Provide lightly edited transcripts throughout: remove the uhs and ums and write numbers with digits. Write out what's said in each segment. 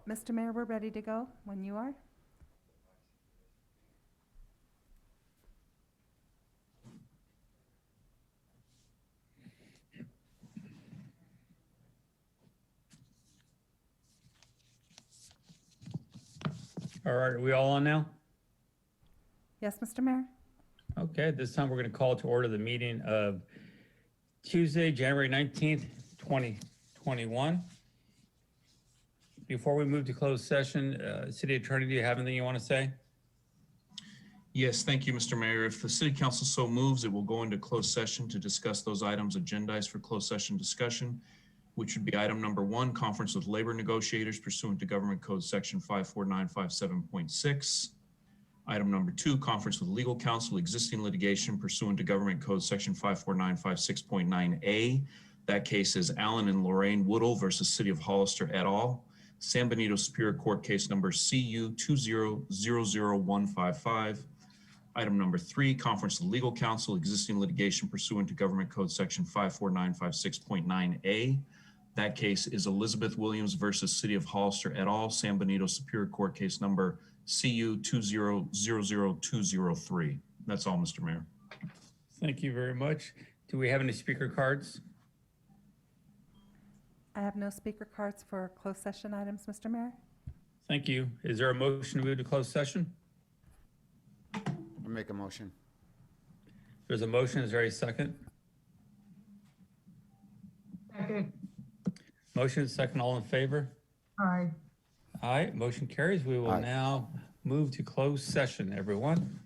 Mr. Mayor, we're ready to go when you are. All right, are we all on now? Yes, Mr. Mayor? Okay, this time we're going to call to order the meeting of Tuesday, January 19th, 2021. Before we move to closed session, City Attorney, do you have anything you want to say? Yes, thank you, Mr. Mayor. If the City Council so moves, it will go into closed session to discuss those items agendized for closed session discussion, which would be item number 1, conference with labor negotiators pursuant to Government Code Section 54957.6. Item number 2, conference with legal counsel, existing litigation pursuant to Government Code Section 54956.9A. That case is Allen and Lorraine Woodall versus City of Hollister et al. San Benito Superior Court case number CU 2000155. Item number 3, conference with legal counsel, existing litigation pursuant to Government Code Section 54956.9A. That case is Elizabeth Williams versus City of Hollister et al. San Benito Superior Court case number CU 2000203. That's all, Mr. Mayor. Thank you very much. Do we have any speaker cards? I have no speaker cards for closed session items, Mr. Mayor. Thank you. Is there a motion to move to closed session? I'll make a motion. There's a motion. Is there a second? Second. Motion is second. All in favor? Aye. Aye. Motion carries. We will Aye. now move to closed session, everyone.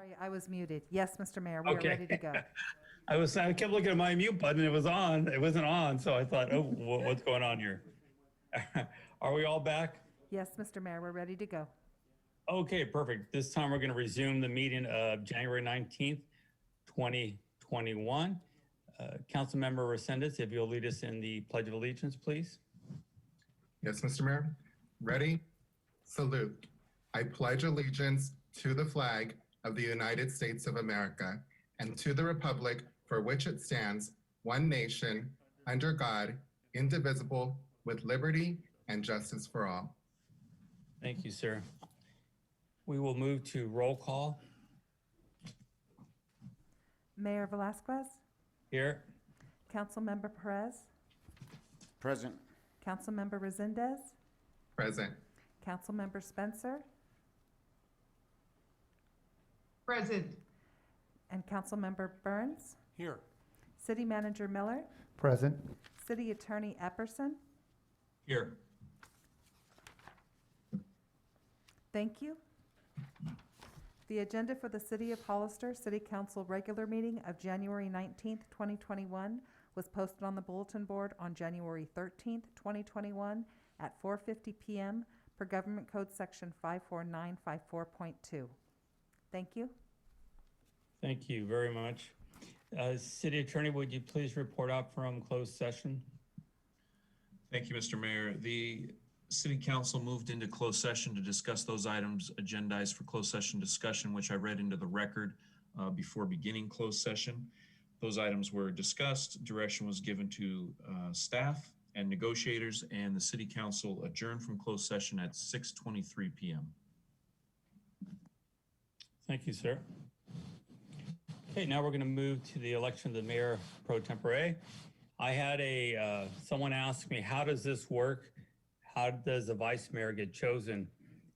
Sorry, I was muted. Yes, Mr. Mayor, we are Okay. ready to go. I kept looking at my mute button, it was on, it wasn't on, so I thought, oh, what's going on here? Are we all back? Yes, Mr. Mayor, we're ready to go. Okay, perfect. This time we're going to resume the meeting of January 19th, 2021. Councilmember Resendez, if you'll lead us in the Pledge of Allegiance, please. Yes, Mr. Mayor. Ready? Salute. I pledge allegiance to the flag of the United States of America and to the republic for which it stands, one nation, under God, indivisible, with liberty and justice for all. Thank you, sir. We will move to roll call Mayor Velazquez, here. Councilmember Perez, Present. Councilmember Resendez, Present. Councilmember Spencer, Present. and Councilmember Burns, Here. City Manager Miller, Present. City Attorney Epperson. Here. Thank you. The agenda for the City of Hollister City Council regular meeting of January 19th, 2021 was posted on the bulletin board on January 13th, 2021 at 4:50 p.m. per Government Code Section 54954.2. Thank you. Thank you very much. City Attorney, would you please report out from closed session? Thank you, Mr. Mayor. The City Council moved into closed session to discuss those items agendized for closed session discussion, which I read into the record before beginning closed session. Those items were discussed, direction was given to staff and negotiators, and the City Council adjourned from closed session at 6:23 p.m. Thank you, sir. Okay, now we're going to move to the election of the mayor pro tempore. I had someone ask me, how does this work? How does the vice mayor get chosen?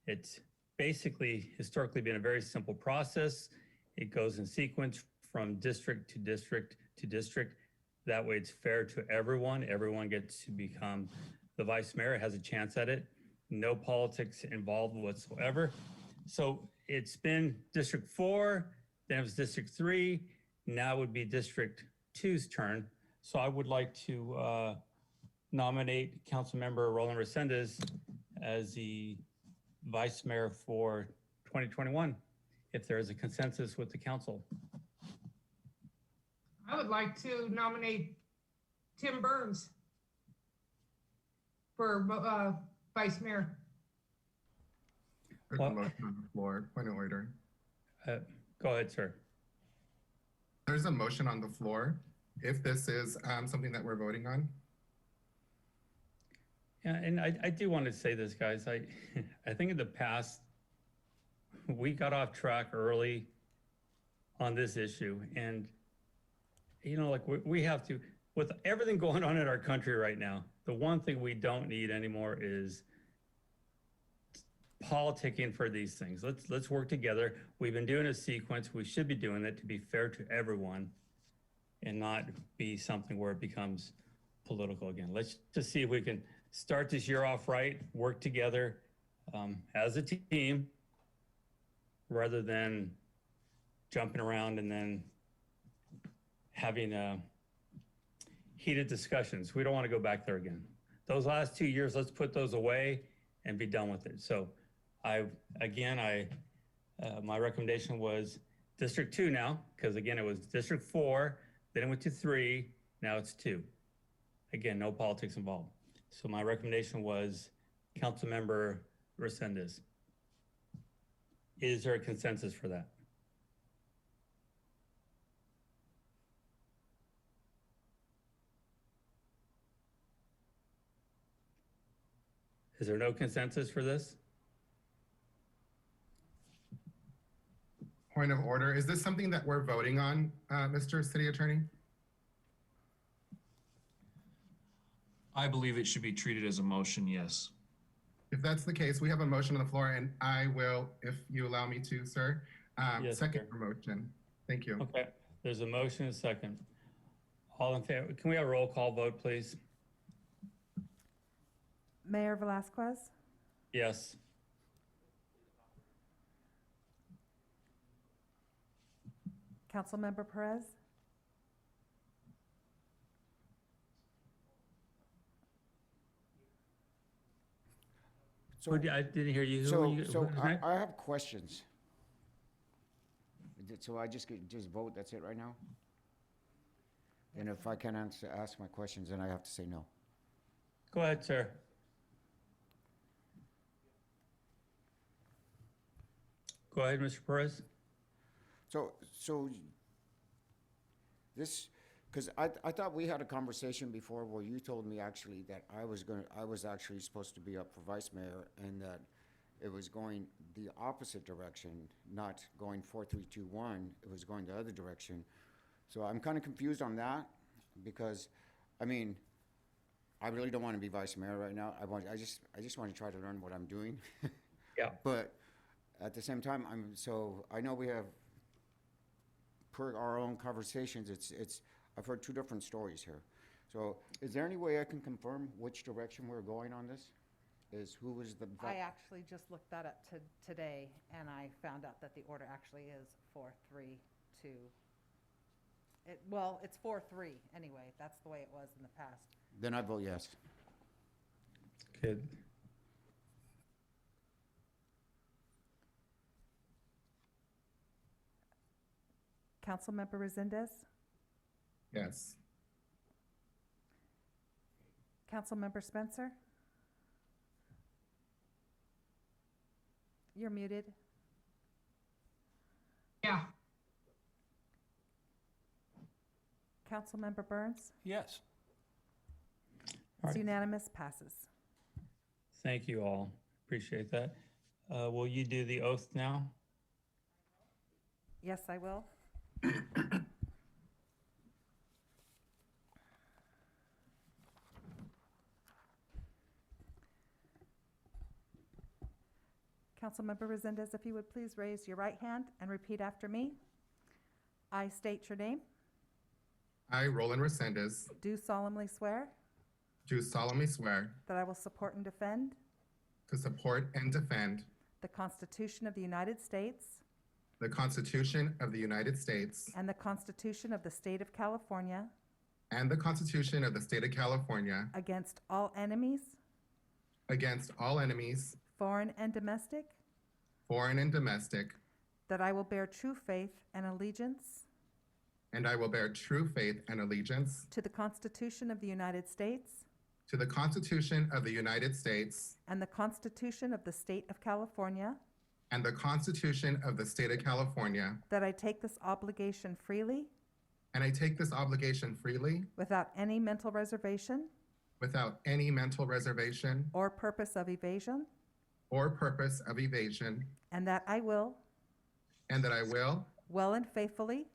It's basically historically been a very simple process. It goes in sequence from district to district to district. That way it's fair to everyone. Everyone gets to become the vice mayor, has a chance at it. No politics involved whatsoever. So it's been District 4, then it was District 3, now it would be District 2's turn. So I would like to nominate Councilmember Roland Resendez as the vice mayor for 2021, if there is a consensus with the council. I would like to nominate Tim Burns for vice mayor. There's Well- a motion on the floor. Point of order. Go ahead, sir. There's a motion on the floor. If this is something that we're voting on. Yeah, and I do want to say this, guys. I think in the past, we got off track early on this issue. And, you know, like we have to, with everything going on in our country right now, the one thing we don't need anymore is politicking for these things. Let's work together. We've been doing a sequence. We should be doing it to be fair to everyone and not be something where it becomes political again. Let's just see if we can start this year off right, work together as a team rather than jumping around and then having heated discussions. We don't want to go back there again. Those last 2 years, let's put those away and be done with it. So my recommendation was District 2 now, because again, it was District 4, then it went to 3, now it's 2. Again, no politics involved. So my recommendation was Councilmember Resendez. Is there a consensus for that? Is there no consensus for this? Point of order. Is this something that we're voting on, Mr. City Attorney? I believe it should be treated as a motion, yes. If that's the case, we have a motion on the floor, and I will, if you allow me to, sir, Yes, second sir. your motion. Thank you. Okay, there's a motion and a second. All in favor, can we have a roll call vote, please? Mayor Velazquez, Yes. Councilmember Perez? So, I didn't hear you. Who so, were you? so Who was next? I have questions. So I just vote, that's it right now? And if I can't ask my questions, then I have to say no. Go ahead, sir. Go ahead, Mr. Perez. So this, because I thought we had a conversation before where you told me actually that I was actually supposed to be up for vice mayor, and that it was going the opposite direction, not going 4-3-2-1, it was going the other direction. So I'm kind of confused on that, because, I mean, I really don't want to be vice mayor right now. I just want to try to learn what I'm doing. Yeah. But at the same time, I know we have, per our own conversations, I've heard two different stories here. So is there any way I can confirm which direction we're going on this? Who was the? I actually just looked that up today, and I found out that the order actually is 4-3-2. It's 4-3 anyway. That's the way it was in the past. Then I vote yes. Good. Councilmember Resendez? Yes. Councilmember Spencer? You're muted. Yeah. Councilmember Burns? Yes. All It's right. unanimous, passes. Thank you all. Appreciate that. Will you do the oath now? Yes, I will. Councilmember Resendez, if you would please raise your right hand and repeat after me. I state your name, I, Roland Resendez, do solemnly swear do solemnly swear that I will support and defend to support and defend the Constitution of the United States the Constitution of the United States and the Constitution of the State of California and the Constitution of the State of California against all enemies, against all enemies, foreign and domestic, foreign and domestic, that I will bear true faith and allegiance and I will bear true faith and allegiance to the Constitution of the United States to the Constitution of the United States and the Constitution of the State of California, and the Constitution of the State of California, that I take this obligation freely and I take this obligation freely without any mental reservation without any mental reservation or purpose of evasion, or purpose of evasion, and that I will and that I will well and faithfully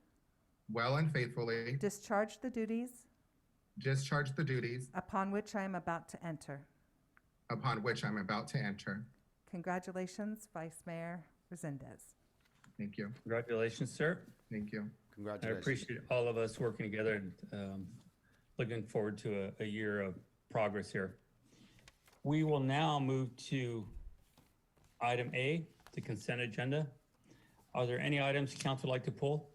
well and faithfully discharge the duties discharge the duties upon which I am about to enter. upon which I'm about to enter. Congratulations, Vice Mayor Resendez. Thank you. Congratulations, sir. Thank you. I Congratulations. appreciate all of us working together and looking forward to a year of progress here. We will now move to item A, the consent agenda. Are there any items council would like to pull?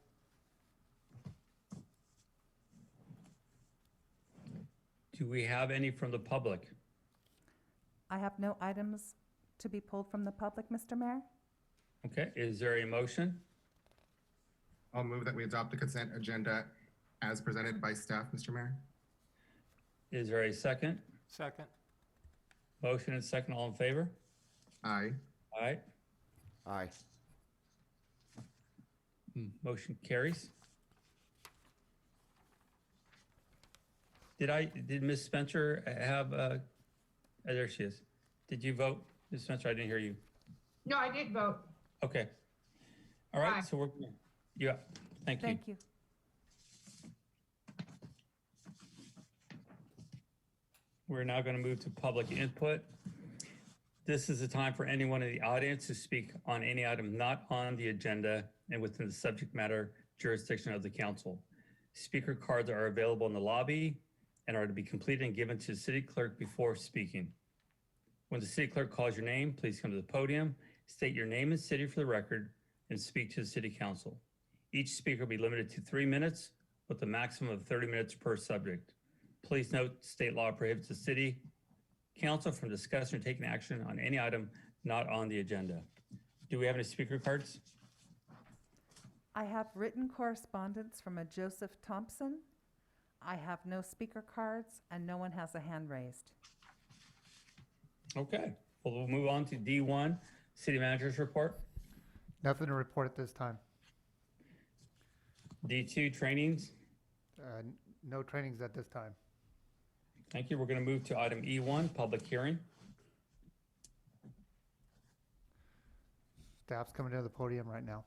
Do we have any from the public? I have no items to be pulled from the public, Mr. Mayor. Okay, is there a motion? I'll move that we adopt the consent agenda as presented by staff, Mr. Mayor. Is there a second? Second. Motion and second, all in favor? Aye. All right, Aye. motion carries. Did Ms. Spencer have, there she is. Did you vote, Ms. Spencer? I didn't hear you. No, I did vote. Okay. All right, Aye. so we're, yeah, thank you. Thank you. We're now going to move to public input. This is the time for anyone in the audience to speak on any item not on the agenda and within the subject matter jurisdiction of the council. Speaker cards are available in the lobby and are to be completed and given to the city clerk before speaking. When the city clerk calls your name, please come to the podium, state your name and city for the record, and speak to the city council. Each speaker will be limited to 3 minutes with a maximum of 30 minutes per subject. Please note, state law prohibits the city council from discussing or taking action on any item not on the agenda. Do we have any speaker cards? I have written correspondence from a Joseph Thompson. I have no speaker cards, and no one has a hand raised. Okay, well, we'll move on to D1, city manager's report. Nothing to report at this time. D2, trainings. No trainings at this time. Thank you. We're going to move to item E1, public hearing. Staff's coming to the podium right now.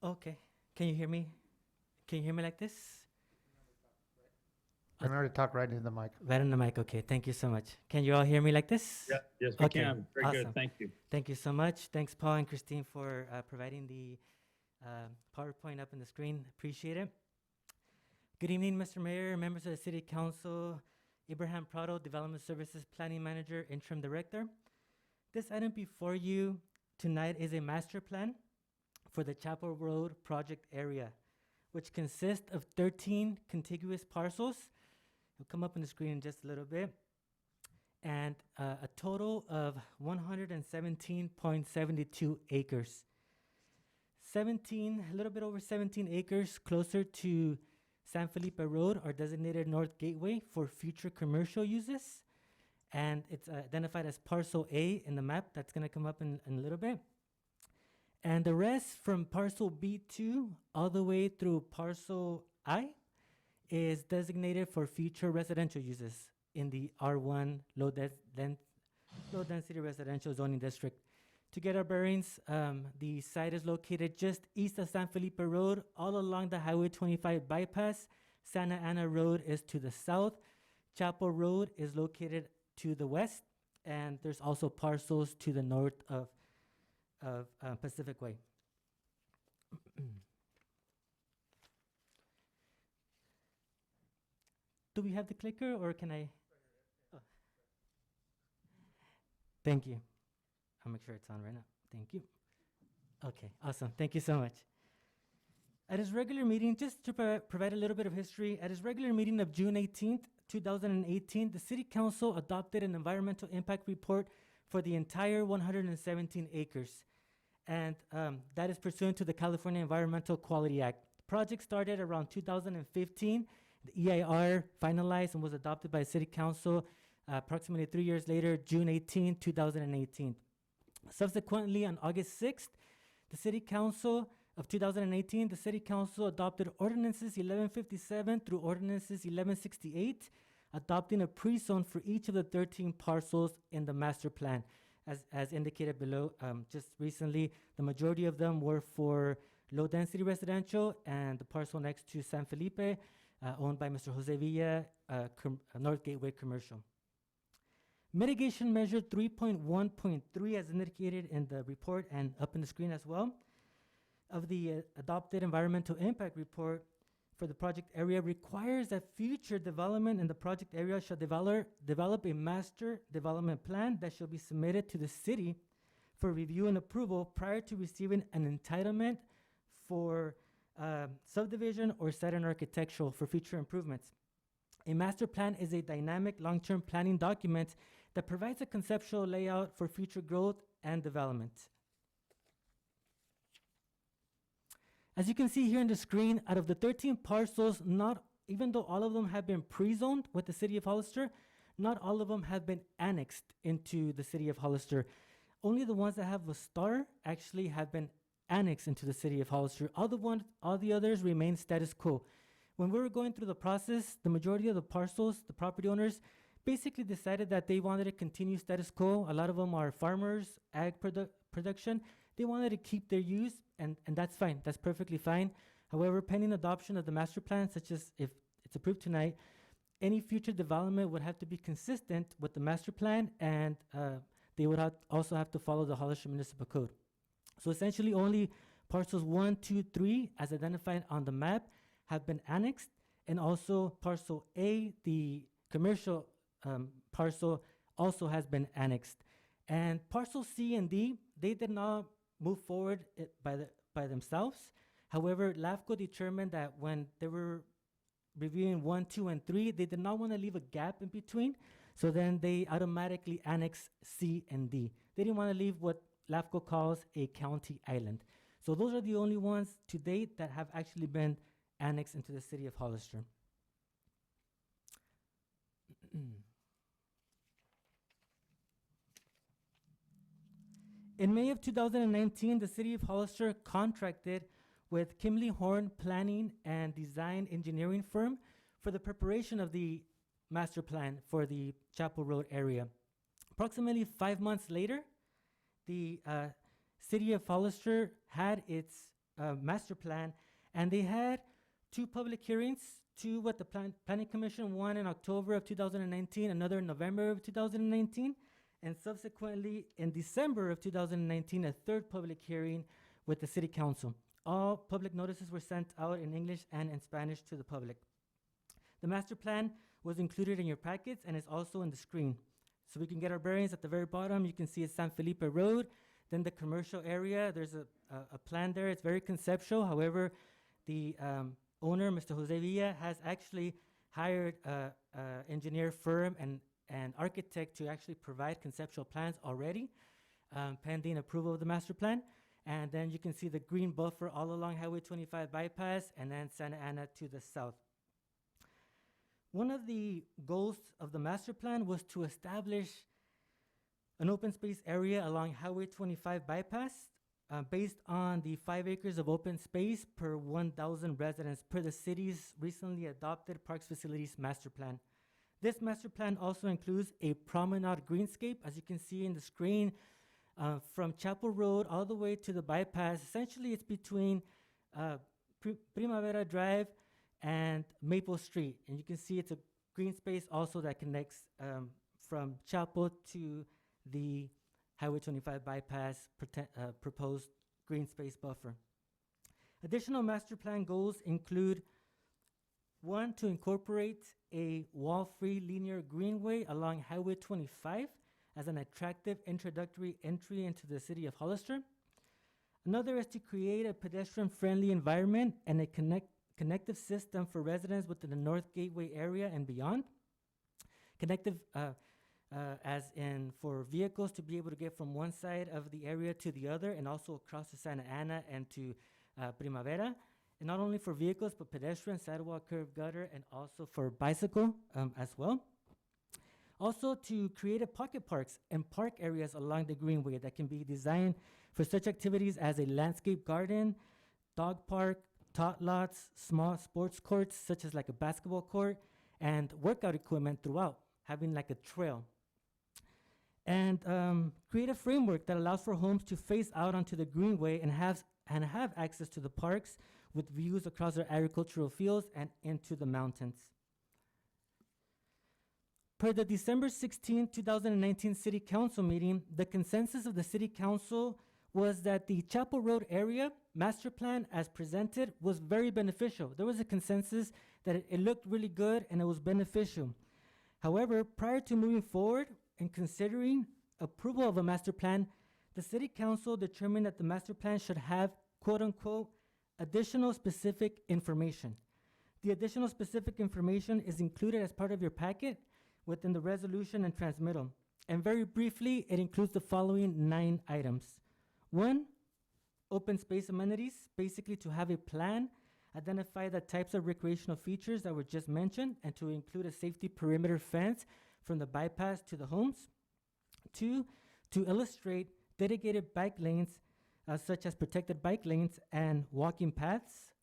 Okay. Can you hear me? Can you hear me like this? Remember to talk right into the mic. Right on the mic. Okay. Thank you so much. Can you all hear me like this? Yeah, yes, we Okay, can. Very awesome. good. Thank you. Thank you so much. Thanks, Paul and Christine, for providing the PowerPoint up on the screen. Appreciate it. Good evening, Mr. Mayor, members of the City Council, Abraham Prado, Development Services Planning Manager, Interim Director. This item before you tonight is a master plan for the Chapel Road project area, which consists of 13 contiguous parcels. It'll come up on the screen in just a little bit. And a total of 117.72 acres. A little bit over 17 acres closer to San Felipe Road are designated North Gateway for future commercial uses. And it's identified as Parcel A in the map. That's going to come up in a little bit. And the rest from Parcel B2 all the way through Parcel I is designated for future residential uses in the R1 low density residential zoning district. To get our bearings, the site is located just east of San Felipe Road, all along the Highway 25 bypass. Santa Ana Road is to the south. Chapel Road is located to the west, and there's also parcels to the north of Pacific Way. Do we have the clicker, or can I? Oh. Thank you. I'll make sure it's on right now. Thank you. Okay, awesome. Thank you so much. At his regular meeting, just to provide a little bit of history, at his regular meeting of June 18th, 2018, the City Council adopted an environmental impact report for the entire 117 acres. And that is pursuant to the California Environmental Quality Act. The project started around 2015. The EIR finalized and was adopted by the City Council approximately 3 years later, June 18, 2018. Subsequently, on August 6th, the City Council of 2018, the City Council adopted Ordinances 1157 through Ordinances 1168, adopting a pre-zone for each of the 13 parcels in the master plan. As indicated below, just recently, the majority of them were for low-density residential, and the parcel next to San Felipe, owned by Mr. Jose Villa, North Gateway Commercial. Mitigation measure 3.1.3, as indicated in the report and up on the screen as well, of the adopted environmental impact report for the project area requires that future development in the project area shall develop a master development plan that shall be submitted to the city for review and approval prior to receiving an entitlement for subdivision or site and architectural for future improvements. A master plan is a dynamic long-term planning document that provides a conceptual layout for future growth and development. As you can see here on the screen, out of the 13 parcels, even though all of them have been pre-zoned with the City of Hollister, not all of them have been annexed into the City of Hollister. Only the ones that have a star actually have been annexed into the City of Hollister. All the others remain status quo. When we were going through the process, the majority of the parcels, the property owners, basically decided that they wanted to continue status quo. A lot of them are farmers, ag production. They wanted to keep their use, and that's fine. That's perfectly fine. However, pending adoption of the master plan, such as if it's approved tonight, any future development would have to be consistent with the master plan and they would also have to follow the Hollister Municipal Code. So essentially only parcels 1, 2, 3, as identified on the map, have been annexed, and also parcel A, the commercial parcel, also has been annexed. And parcel C and D, they did not move forward by themselves. However, LAFCO determined that when they were reviewing 1, 2, and 3, they did not want to leave a gap in between, so then they automatically annexed C and D. They didn't want to leave what LAFCO calls a county island. So those are the only ones to date that have actually been annexed into the city of Hollister. In May of 2019, the city of Hollister contracted with Kimley Horn Planning and Design Engineering firm for the preparation of the master plan for the Chapel Road area. Approximately 5 months later, the city of Hollister had its master plan, and they had 2 public hearings, 2 with the Planning Commission, one in October of 2019, another in November of 2019, and subsequently in December of 2019, a 3rd public hearing with the City Council. All public notices were sent out in English and in Spanish to the public. The master plan was included in your packets and is also on the screen. So we can get our bearings. At the very bottom, you can see it's San Felipe Road. Then the commercial area, there's a plan there. It's very conceptual. However, the owner, Mr. Jose Villa, has actually hired an engineer firm and architect to actually provide conceptual plans already, pending approval of the master plan. And then you can see the green buffer all along Highway 25 bypass, and then Santa Ana to the south. One of the goals of the master plan was to establish an open space area along Highway 25 bypass based on the 5 acres of open space per 1,000 residents per the city's recently adopted Parks Facilities Master Plan. This master plan also includes a promenade greenscape, as you can see in the screen, from Chapel Road all the way to the bypass. Essentially, it's between Primavera Drive and Maple Street. And you can see it's a green space also that connects from Chapel to the Highway 25 bypass proposed green space buffer. Additional master plan goals include 1, to incorporate a wall-free linear greenway along Highway 25 as an attractive introductory entry into the city of Hollister. Another is to create a pedestrian-friendly environment and a connective system for residents within the North Gateway area and beyond. Connective as in for vehicles to be able to get from one side of the area to the other, and also across to Santa Ana and to Primavera. And not only for vehicles, but pedestrian, sidewalk, curb, gutter, and also for bicycle as well. Also to create a pocket parks and park areas along the greenway that can be designed for such activities as a landscape garden, dog park, tot lots, small sports courts such as like a basketball court, and workout equipment throughout, having like a trail. And create a framework that allows for homes to face out onto the greenway and have access to the parks with views across their agricultural fields and into the mountains. Per the December 16, 2019 City Council meeting, the consensus of the City Council was that the Chapel Road area master plan as presented was very beneficial. There was a consensus that it looked really good and it was beneficial. However, prior to moving forward and considering approval of a master plan, the City Council determined that the master plan should have, quote unquote, additional specific information. The additional specific information is included as part of your packet within the resolution and transmittal. And very briefly, it includes the following 9 items. 1, open space amenities, basically to have a plan, identify the types of recreational features that were just mentioned, and to include a safety perimeter fence from the bypass to the homes. 2, to illustrate dedicated bike lanes, such as protected bike lanes and walking paths.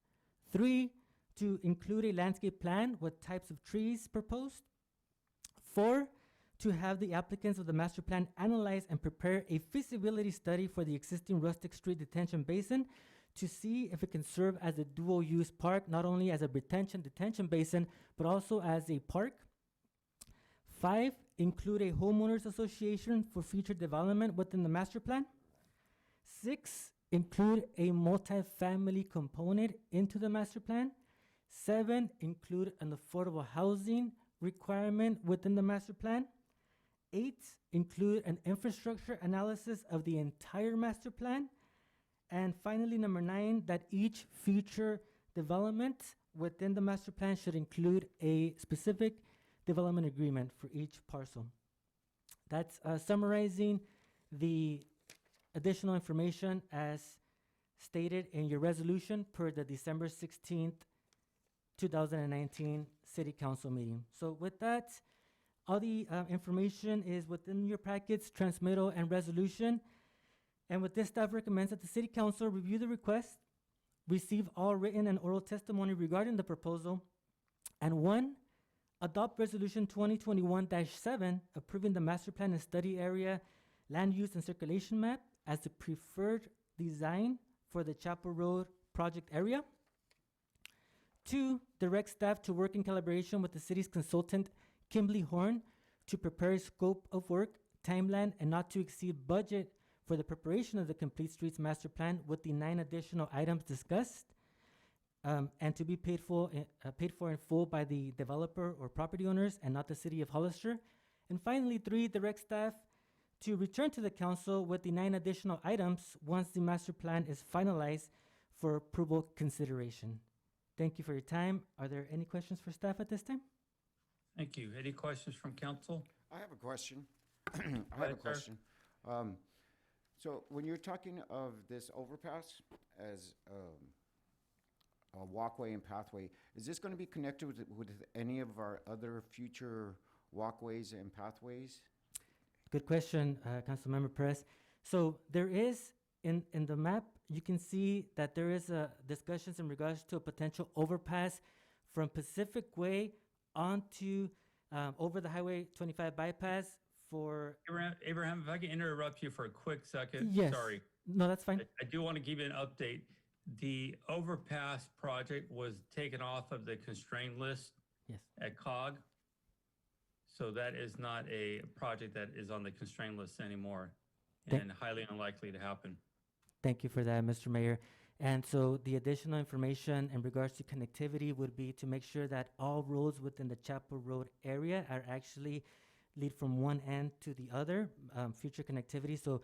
3, to include a landscape plan with types of trees proposed. 4, to have the applicants of the master plan analyze and prepare a feasibility study for the existing Rustic Street detention basin to see if it can serve as a dual-use park, not only as a detention basin, but also as a park. 5, include a homeowners association for future development within the master plan. 6, include a multifamily component into the master plan. 7, include an affordable housing requirement within the master plan. 8, include an infrastructure analysis of the entire master plan. And finally, number 9, that each future development within the master plan should include a specific development agreement for each parcel. That's summarizing the additional information as stated in your resolution per the December 16th, 2019 City Council meeting. So with that, all the information is within your packets, transmittal, and resolution. And with this, staff recommends that the City Council review the request, receive all written and oral testimony regarding the proposal, and 1, adopt Resolution 2021-7, approving the master plan and study area, land use and circulation map as the preferred design for the Chapel Road project area. 2, direct staff to work in collaboration with the city's consultant, Kimberly Horn, to prepare a scope of work, timeline, and not to exceed budget for the preparation of the Complete Streets Master Plan with the 9 additional items discussed, and to be paid for in full by the developer or property owners and not the city of Hollister. And finally, 3, direct staff to return to the council with the 9 additional items once the master plan is finalized for approval consideration. Thank you for your time. Are there any questions for staff at this time? Thank you. Any questions from council? I have a question. I Go have ahead, a sir. question. So when you're talking of this overpass as a walkway and pathway, is this going to be connected with any of our other future walkways and pathways? Good question, Councilmember Perez. So there is, in the map, you can see that there is discussions in regards to a potential overpass from Pacific Way onto over the Highway 25 bypass for, Abraham, if I can interrupt you for a quick second. yes. Sorry. No, that's fine. I do want to give you an update. The overpass project was taken off of the constrained list Yes. at COG. So that is not a project that is on the constrained list anymore and highly unlikely to happen. Thank you for that, Mr. Mayor. And so the additional information in regards to connectivity would be to make sure that all roads within the Chapel Road area are actually lead from one end to the other, future connectivity. So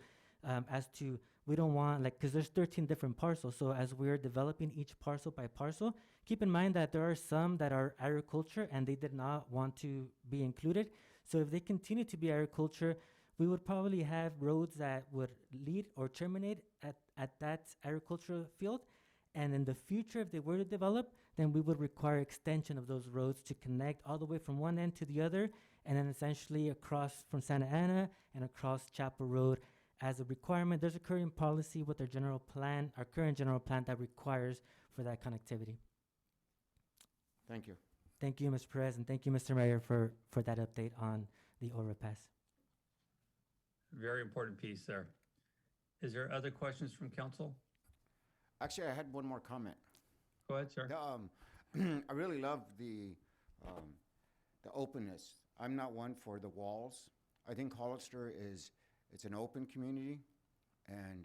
as to, we don't want, like, because there's 13 different parcels. So as we're developing each parcel by parcel, keep in mind that there are some that are agriculture and they did not want to be included. So if they continue to be agriculture, we would probably have roads that would lead or terminate at that agricultural field. And in the future, if they were to develop, then we would require extension of those roads to connect all the way from one end to the other, and then essentially across from Santa Ana and across Chapel Road as a requirement. There's a current policy with our general plan, our current general plan, that requires for that connectivity. Thank you. Thank you, Mr. Perez, and thank you, Mr. Mayor, for that update on the overpass. Very important piece there. Is there other questions from council? Actually, I had one more comment. Go ahead, sir. I really love the openness. I'm not one for the walls. I think Hollister it's an open community, and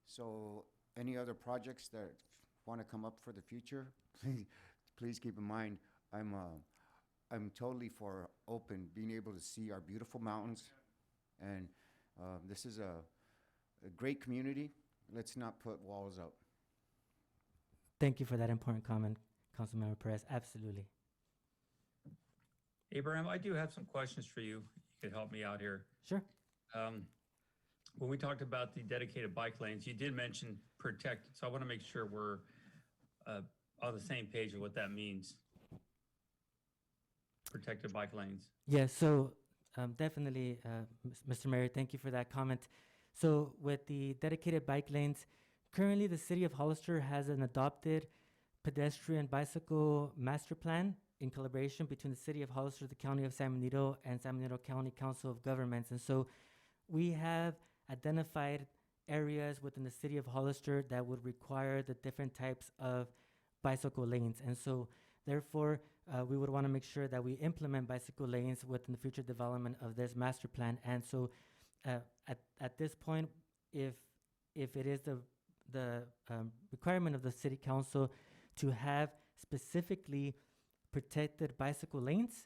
so any other projects that want to come up for the future, please keep in mind, I'm totally for open, being able to see our beautiful mountains, and this is a great community. Let's not put walls up. Thank you for that important comment, Councilmember Perez. Absolutely. Abraham, I do have some questions for you. You could help me out here. Sure. When we talked about the dedicated bike lanes, you did mention protect. So I want to make sure we're on the same page of what that means. Protected bike lanes. Yeah, so definitely, Mr. Mayor, thank you for that comment. So with the dedicated bike lanes, currently the city of Hollister has an adopted pedestrian bicycle master plan in collaboration between the city of Hollister, the county of San Benito, and San Benito County Council of Governments. And so we have identified areas within the city of Hollister that would require the different types of bicycle lanes. And so Therefore, we would want to make sure that we implement bicycle lanes within the future development of this master plan. And so, at this point, if it is the requirement of the city council to have specifically protected bicycle lanes,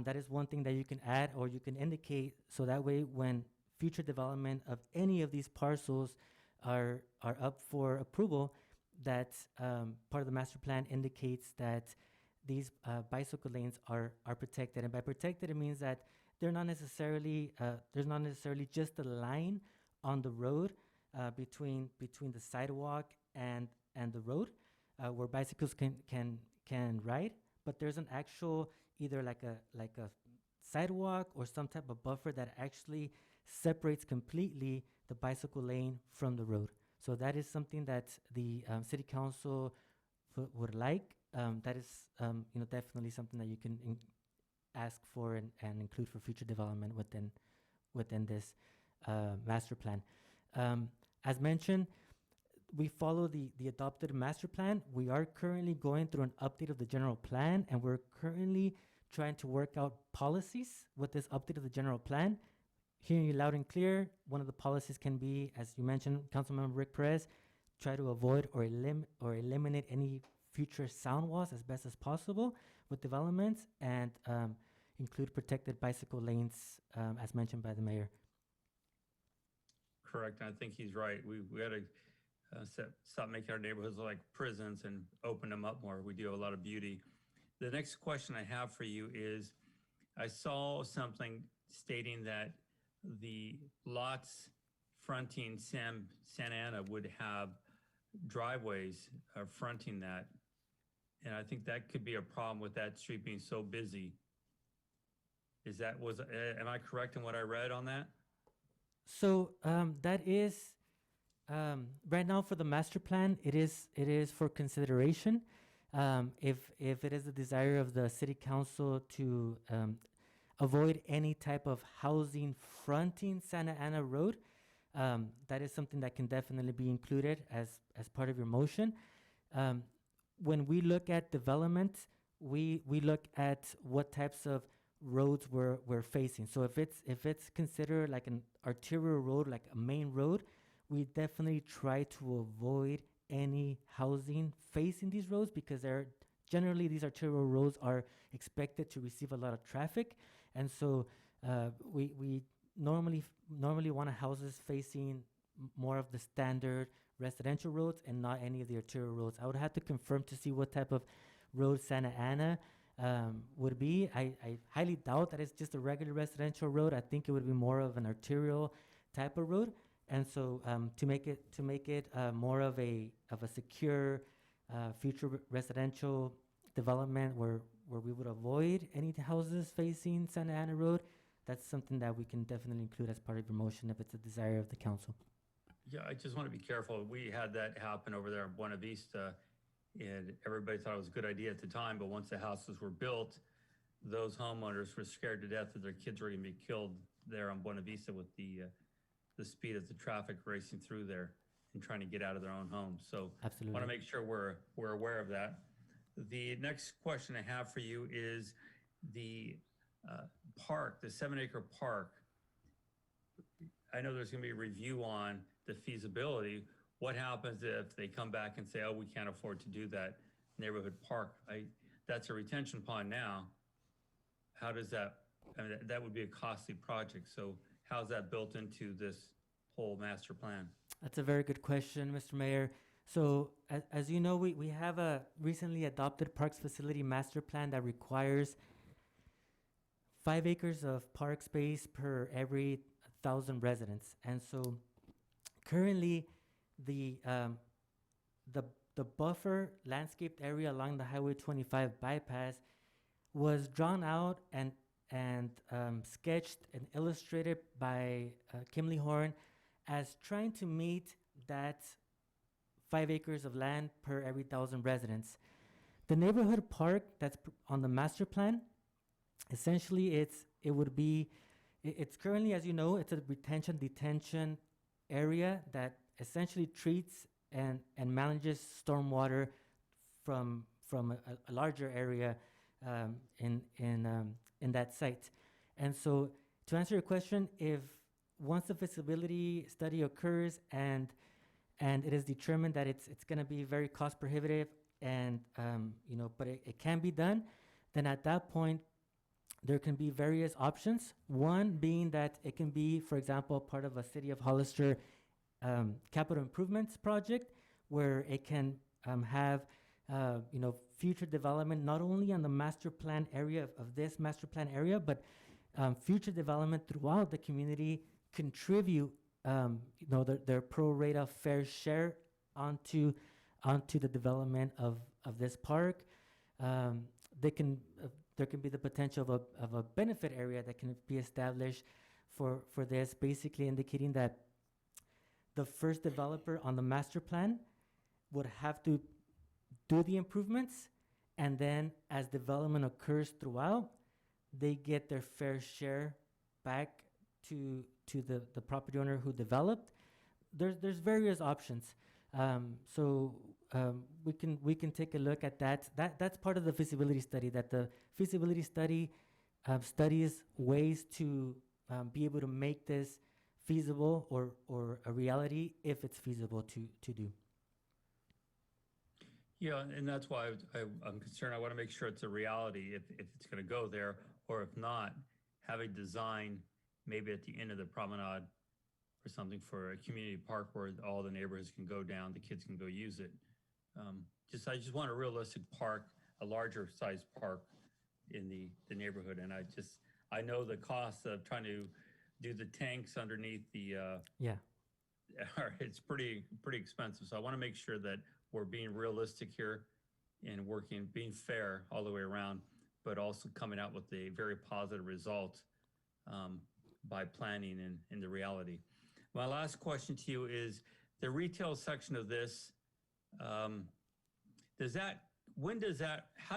that is one thing that you can add or you can indicate, so that way when future development of any of these parcels are up for approval, that part of the master plan indicates that these bicycle lanes are protected. And by protected, it means that they're not necessarily there's not necessarily just a line on the road between the sidewalk and the road where bicycles can ride, but there's an actual either like a sidewalk or some type of buffer that actually separates completely the bicycle lane from the road. So that is something that the city council would like. That is definitely something that you can ask for and include for future development within this master plan. As mentioned, we follow the adopted master plan. We are currently going through an update of the general plan, and we're currently trying to work out policies with this update of the general plan. Hearing you loud and clear, one of the policies can be, as you mentioned, Councilmember Rick Perez, try to avoid or eliminate any future sound walls as best as possible with developments, and include protected bicycle lanes, as mentioned by the mayor. Correct. I think he's right. We got to stop making our neighborhoods like prisons and open them up more. We do have a lot of beauty. The next question I have for you is, I saw something stating that the lots fronting Santa Ana would have driveways fronting that. And I think that could be a problem with that street being so busy. Am I correct in what I read on that? So that is right now for the master plan. It is for consideration. If it is the desire of the city council to avoid any type of housing fronting Santa Ana Road, that is something that can definitely be included as part of your motion. When we look at development, we look at what types of roads we're facing. So if it's considered like an arterial road, like a main road, we definitely try to avoid any housing facing these roads, because generally these arterial roads are expected to receive a lot of traffic, and so we normally want houses facing more of the standard residential roads and not any of the arterial roads. I would have to confirm to see what type of road Santa Ana would be. I highly doubt that it's just a regular residential road. I think it would be more of an arterial type of road. And so to make it more of a secure future residential development where we would avoid any houses facing Santa Ana Road, that's something that we can definitely include as part of your motion if it's a desire of the council. Yeah, I just want to be careful. We had that happen over there in Buena Vista, and everybody thought it was a good idea at the time, but once the houses were built, those homeowners were scared to death that their kids were going to be killed there on Buena Vista with the speed of the traffic racing through there and trying to get out of their own homes. So Absolutely. I want to make sure we're aware of that. The next question I have for you is the park, the 7-acre park. I know there's going to be a review on the feasibility. What happens if they come back and say, oh, we can't afford to do that neighborhood park? That's a retention pond now. How does that, I mean, that would be a costly project. So how's that built into this whole master plan? That's a very good question, Mr. Mayor. So as you know, we have a recently adopted parks facility master plan that requires 5 acres of park space per every 1,000 residents. And so currently the buffer landscaped area along the Highway 25 bypass was drawn out and sketched and illustrated by Kimley Horn as trying to meet that 5 acres of land per every 1,000 residents. The neighborhood park that's on the master plan, essentially it's currently, as you know, it's a detention area that essentially treats and manages stormwater from from a larger area in that site. And so, to answer your question, if once the feasibility study occurs and it is determined that it's going to be very cost prohibitive and but it can be done, then at that point there can be various options. One being that it can be, for example, part of a City of Hollister capital improvements project, where it can have future development not only on the master plan area of this master plan area, but future development throughout the community, contribute their pro rata fair share onto the development of this park. There can be the potential of a benefit area that can be established for this, basically indicating that the first developer on the master plan would have to do the improvements, and then as development occurs throughout, they get their fair share back to the property owner who developed. There's various options. We can take a look at that. That's part of the feasibility study. That the feasibility study studies ways to be able to make this feasible or a reality if it's feasible to do. Yeah, and that's why I'm concerned. I want to make sure it's a reality if it's going to go there, or if not, have a design maybe at the end of the promenade or something for a community park where all the neighborhoods can go down, the kids can go use it. I just want a realistic park, a larger size park in the neighborhood. And I know the cost of trying to do the tanks underneath the it's pretty expensive. So I want to make sure that we're being realistic here and being fair all the way around, but also coming out with a very positive result by planning in the reality. My last question to you is the retail section of this. How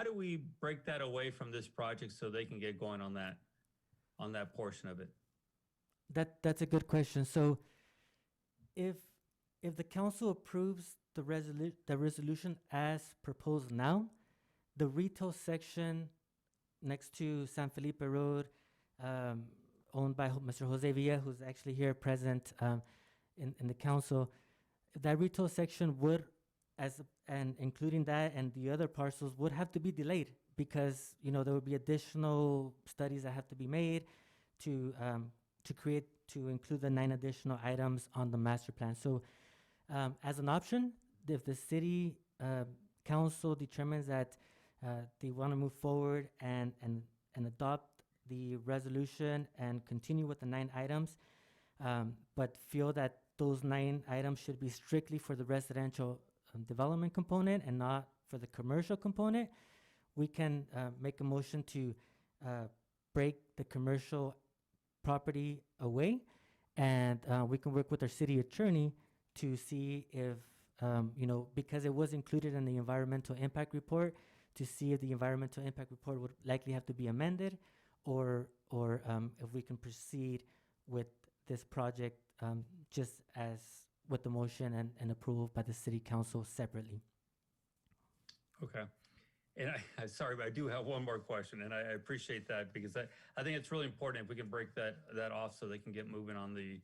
do we break that away from this project so they can get going on that portion of it? That's a good question. So if the council approves the resolution as proposed now, the retail section next to San Felipe Road, owned by Mr. Jose Villa, who's actually here present in the council, that retail section would, and including that and the other parcels, would have to be delayed because there would be additional studies that have to be made to include the 9 additional items on the master plan. So as an option, if the city council determines that they want to move forward and adopt the resolution and continue with the 9 items, but feel that those 9 items should be strictly for the residential development component and not for the commercial component, we can make a motion to break the commercial property away, and we can work with our city attorney to see if, because it was included in the environmental impact report, to see if the environmental impact report would likely have to be amended, or if we can proceed with this project just as with the motion and approval by the city council separately. Okay. And sorry, but I do have one more question, and I appreciate that because I think it's really important if we can break that off so they can get moving on the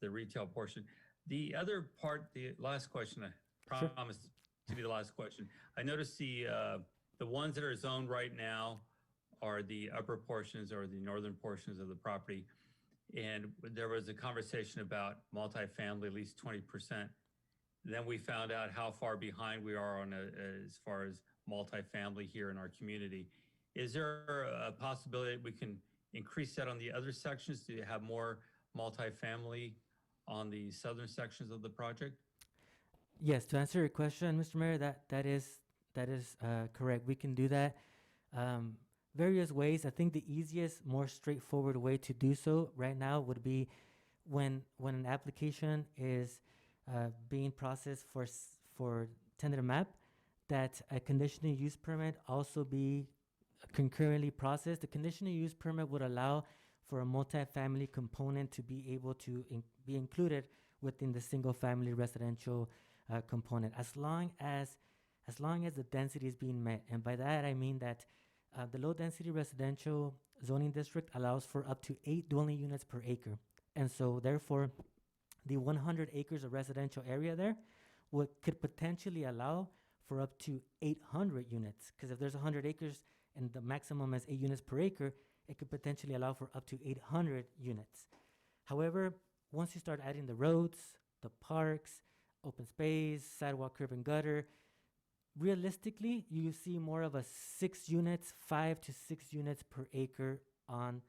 retail portion. The other part, the last question, I promised to be the last question. I noticed the ones that are zoned right now are the upper portions or the northern portions of the property. And there was a conversation about multifamily, at least 20%. Then we found out how far behind we are on as far as multifamily here in our community. Is there a possibility we can increase that on the other sections to have more multifamily on the southern sections of the project? Yes, to answer your question, Mr. Mayor, that is correct. We can do that various ways. I think the easiest, more straightforward way to do so right now would be when an application is being processed for tentative map, that a conditional use permit also be concurrently processed. The conditional use permit would allow for a multifamily component to be able to be included within the single family residential component, as long as as long as the density is being met. And by that, I mean that the low-density residential zoning district allows for up to 8 dwelling units per acre. And so therefore, the 100 acres of residential area there could potentially allow for up to 800 units. Because if there's 100 acres and the maximum is 8 units per acre, it could potentially allow for up to 800 units. However, once you start adding the roads, the parks, open space, sidewalk, curb, and gutter, realistically, you see more of a 6 units, 5 to 6 units per acre on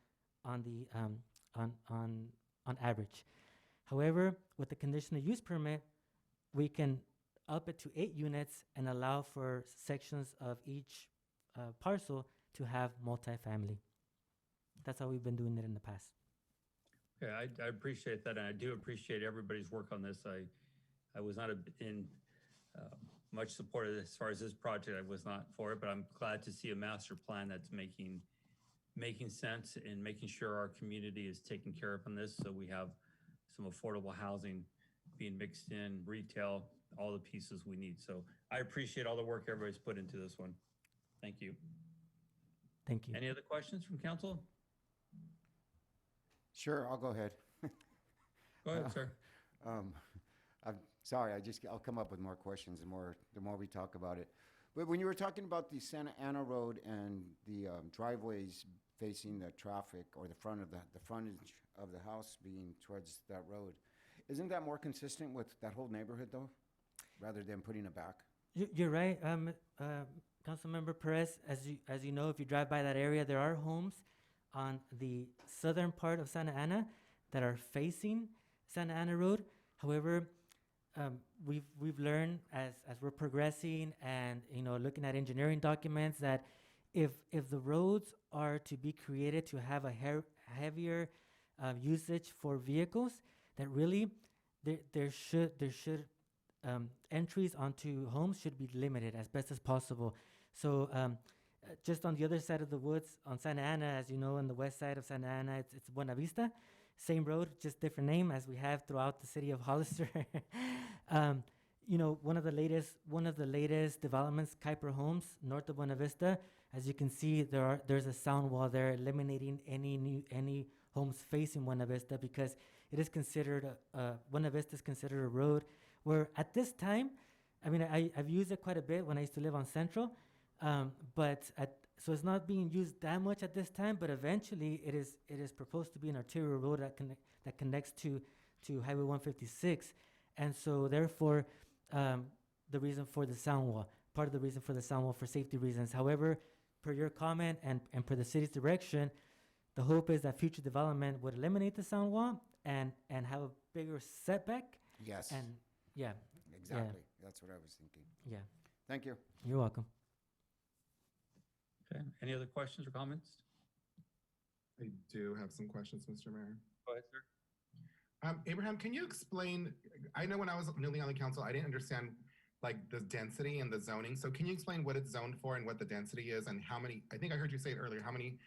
average. However, with the conditional use permit, we can up it to 8 units and allow for sections of each parcel to have multifamily. That's how we've been doing it in the past. Okay, I appreciate that, and I do appreciate everybody's work on this. I was not in much support of this. As far as this project, I was not for it, but I'm glad to see a master plan that's making sense and making sure our community is taken care of on this, so we have some affordable housing being mixed in, retail, all the pieces we need. So I appreciate all the work everybody's put into this one. Thank you. Thank you. Any other questions from council? Sure, I'll go ahead. Go ahead, sir. I'm sorry, I'll come up with more questions the more we talk about it. But when you were talking about the Santa Ana Road and the driveways facing the traffic, or the frontage of the house being towards that road, isn't that more consistent with that whole neighborhood though, rather than putting it back? You're right, Councilmember Perez. As you know, if you drive by that area, there are homes on the southern part of Santa Ana that are facing Santa Ana Road. However, we've learned as we're progressing and looking at engineering documents that if the roads are to be created to have a heavier usage for vehicles, that really there should entries onto homes should be limited as best as possible. So just on the other side of the woods on Santa Ana, as you know, on the west side of Santa Ana, it's Buena Vista. Same road, just different name, as we have throughout the city of Hollister. One of the latest developments, Kuiper Homes, north of Buena Vista. As you can see, there's a sound wall there, eliminating any homes facing Buena Vista, because it is considered Buena Vista is considered a road where at this time, I mean, I've used it quite a bit when I used to live on Central, so it's not being used that much at this time, but eventually it is proposed to be an arterial road that connects to Highway 156. And so therefore, the reason for the sound wall, part of the reason for the sound wall for safety reasons. However, per your comment and per the city's direction, the hope is that future development would eliminate the sound wall and have a bigger setback. Yes. And yeah. Exactly. That's what I was thinking. Yeah. Thank you. You're welcome. Okay, any other questions or comments? I do have some questions, Mr. Mayor. Go ahead, sir. Abraham, can you explain, I know when I was newly on the council, I didn't understand like the density and the zoning. So can you explain what it's zoned for and what the density is, and how many, I think I heard you say it earlier, how many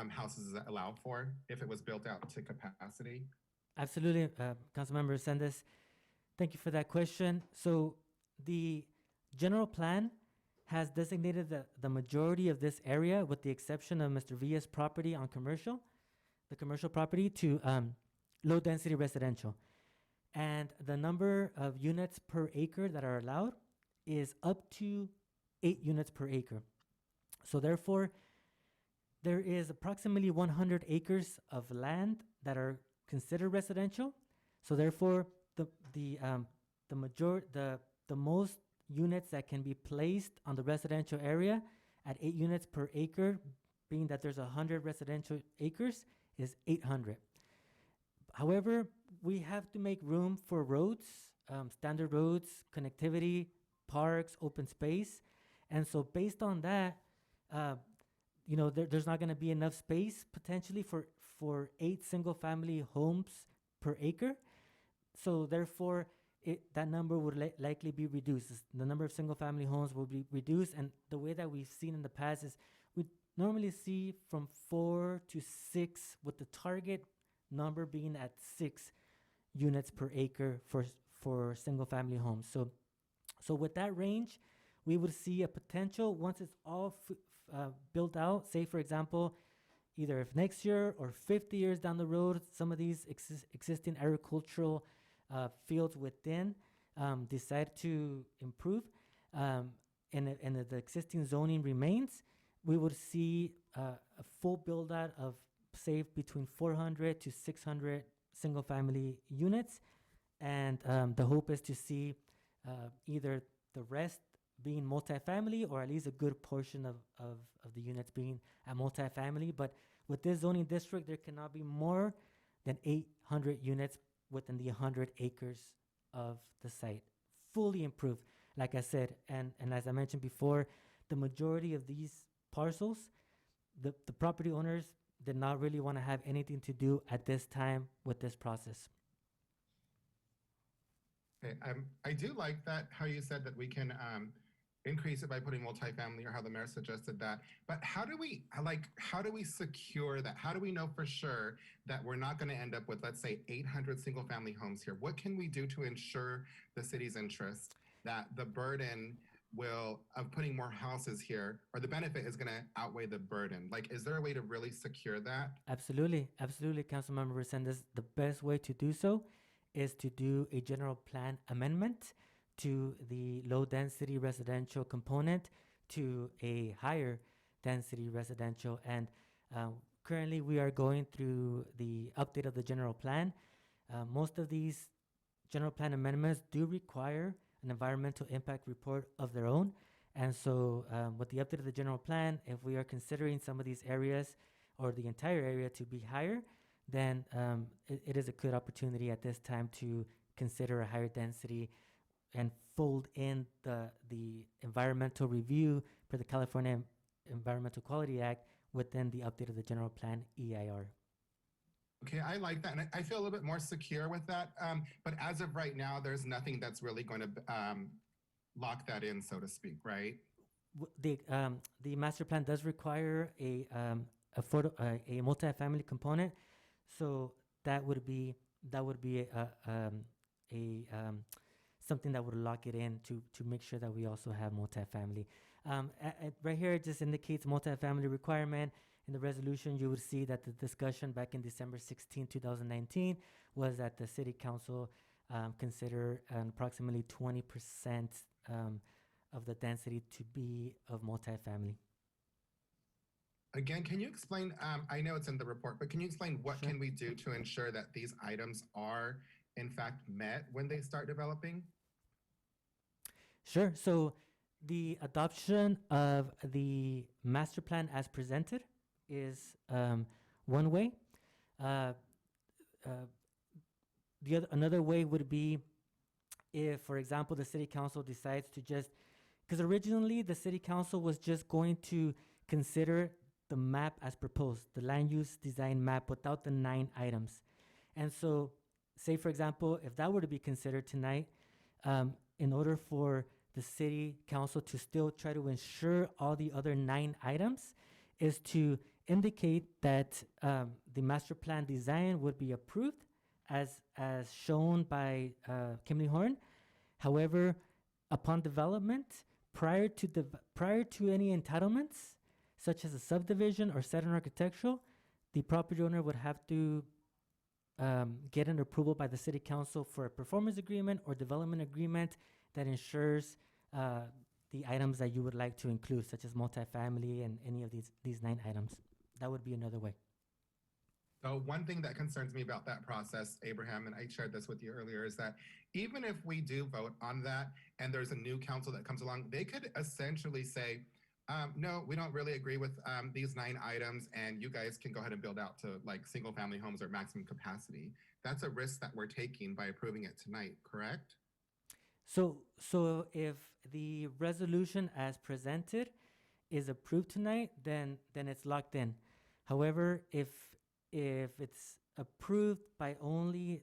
houses does that allow for if it was built out to capacity? Absolutely, Councilmember Sendes. Thank you for that question. So the general plan has designated the majority of this area, with the exception of Mr. Villa's property on the commercial property, to low density residential. And the number of units per acre that are allowed is up to 8 units per acre. So therefore, there is approximately 100 acres of land that are considered residential. So therefore, the most units that can be placed on the residential area at 8 units per acre, being that there's 100 residential acres, is 800. However, we have to make room for roads, standard roads, connectivity, parks, open space. And so based on that, there's not going to be enough space potentially for 8 single-family homes per acre. So therefore, that number would likely be reduced. The number of single-family homes will be reduced, and the way that we've seen in the past is we normally see from 4 to 6, with the target number being at 6 units per acre for single-family homes. So with that range, we would see a potential once it's all built out. Say, for example, either if next year or 50 years down the road, some of these existing agricultural fields within decide to improve, and the existing zoning remains, we would see a full build out of, say, between 400 to 600 single family units. And the hope is to see either the rest being multifamily, or at least a good portion of the units being a multifamily. But with this zoning district, there cannot be more than 800 units within the 100 acres of the site, fully improved, like I said. And as I mentioned before, the majority of these parcels, the property owners did not really want to have anything to do at this time with this process. Okay, I do like that, how you said that we can increase it by putting multifamily, or how the mayor suggested that. But how do we secure that? How do we know for sure that we're not going to end up with, let's say, 800 single family homes here? What can we do to ensure the city's interest, that the burden of putting more houses here, or the benefit is going to outweigh the burden? Like, is there a way to really secure that? Absolutely, Councilmember Resendez. The best way to do so is to do a general plan amendment to the low density residential component to a higher density residential. And currently we are going through the update of the general plan. Most of these general plan amendments do require an environmental impact report of their own. And so with the update of the general plan, if we are considering some of these areas or the entire area to be higher, then it is a good opportunity at this time to consider a higher density and fold in the environmental review for the California Environmental Quality Act within the update of the general plan EIR. Okay, I like that, and I feel a little bit more secure with that. But as of right now, there's nothing that's really going to lock that in, so to speak, right? The master plan does require a multifamily component, so that would be something that would lock it in to make sure that we also have multifamily. Right here, it just indicates multifamily requirement. In the resolution, you would see that the discussion back in December 16, 2019, was that the City Council consider approximately 20% of the density to be of multifamily. Again, can you explain, I know it's in the report, but can you explain what Sure. can we do to ensure that these items are in fact met when they start developing? Sure. So the adoption of the master plan as presented is one way. Another way would be if, for example, the City Council decides to just, because originally the City Council was just going to consider the map as proposed, the land use design map without the 9 items. And so, say for example, if that were to be considered tonight, in order for the City Council to still try to ensure all the other 9 items, is to indicate that the master plan design would be approved as shown by Kimley Horn. However, upon development, prior to any entitlements, such as a subdivision or set in architectural, the property owner would have to get an approval by the City Council for a performance agreement or development agreement that ensures the items that you would like to include, such as multifamily and any of these 9 items. That would be another way. So one thing that concerns me about that process, Abraham, and I shared this with you earlier, is that even if we do vote on that and there's a new council that comes along, they could essentially say, no, we don't really agree with these 9 items, and you guys can go ahead and build out to like single family homes or maximum capacity. That's a risk that we're taking by approving it tonight, correct? So if the resolution as presented is approved tonight, then it's locked in. However, if it's approved by only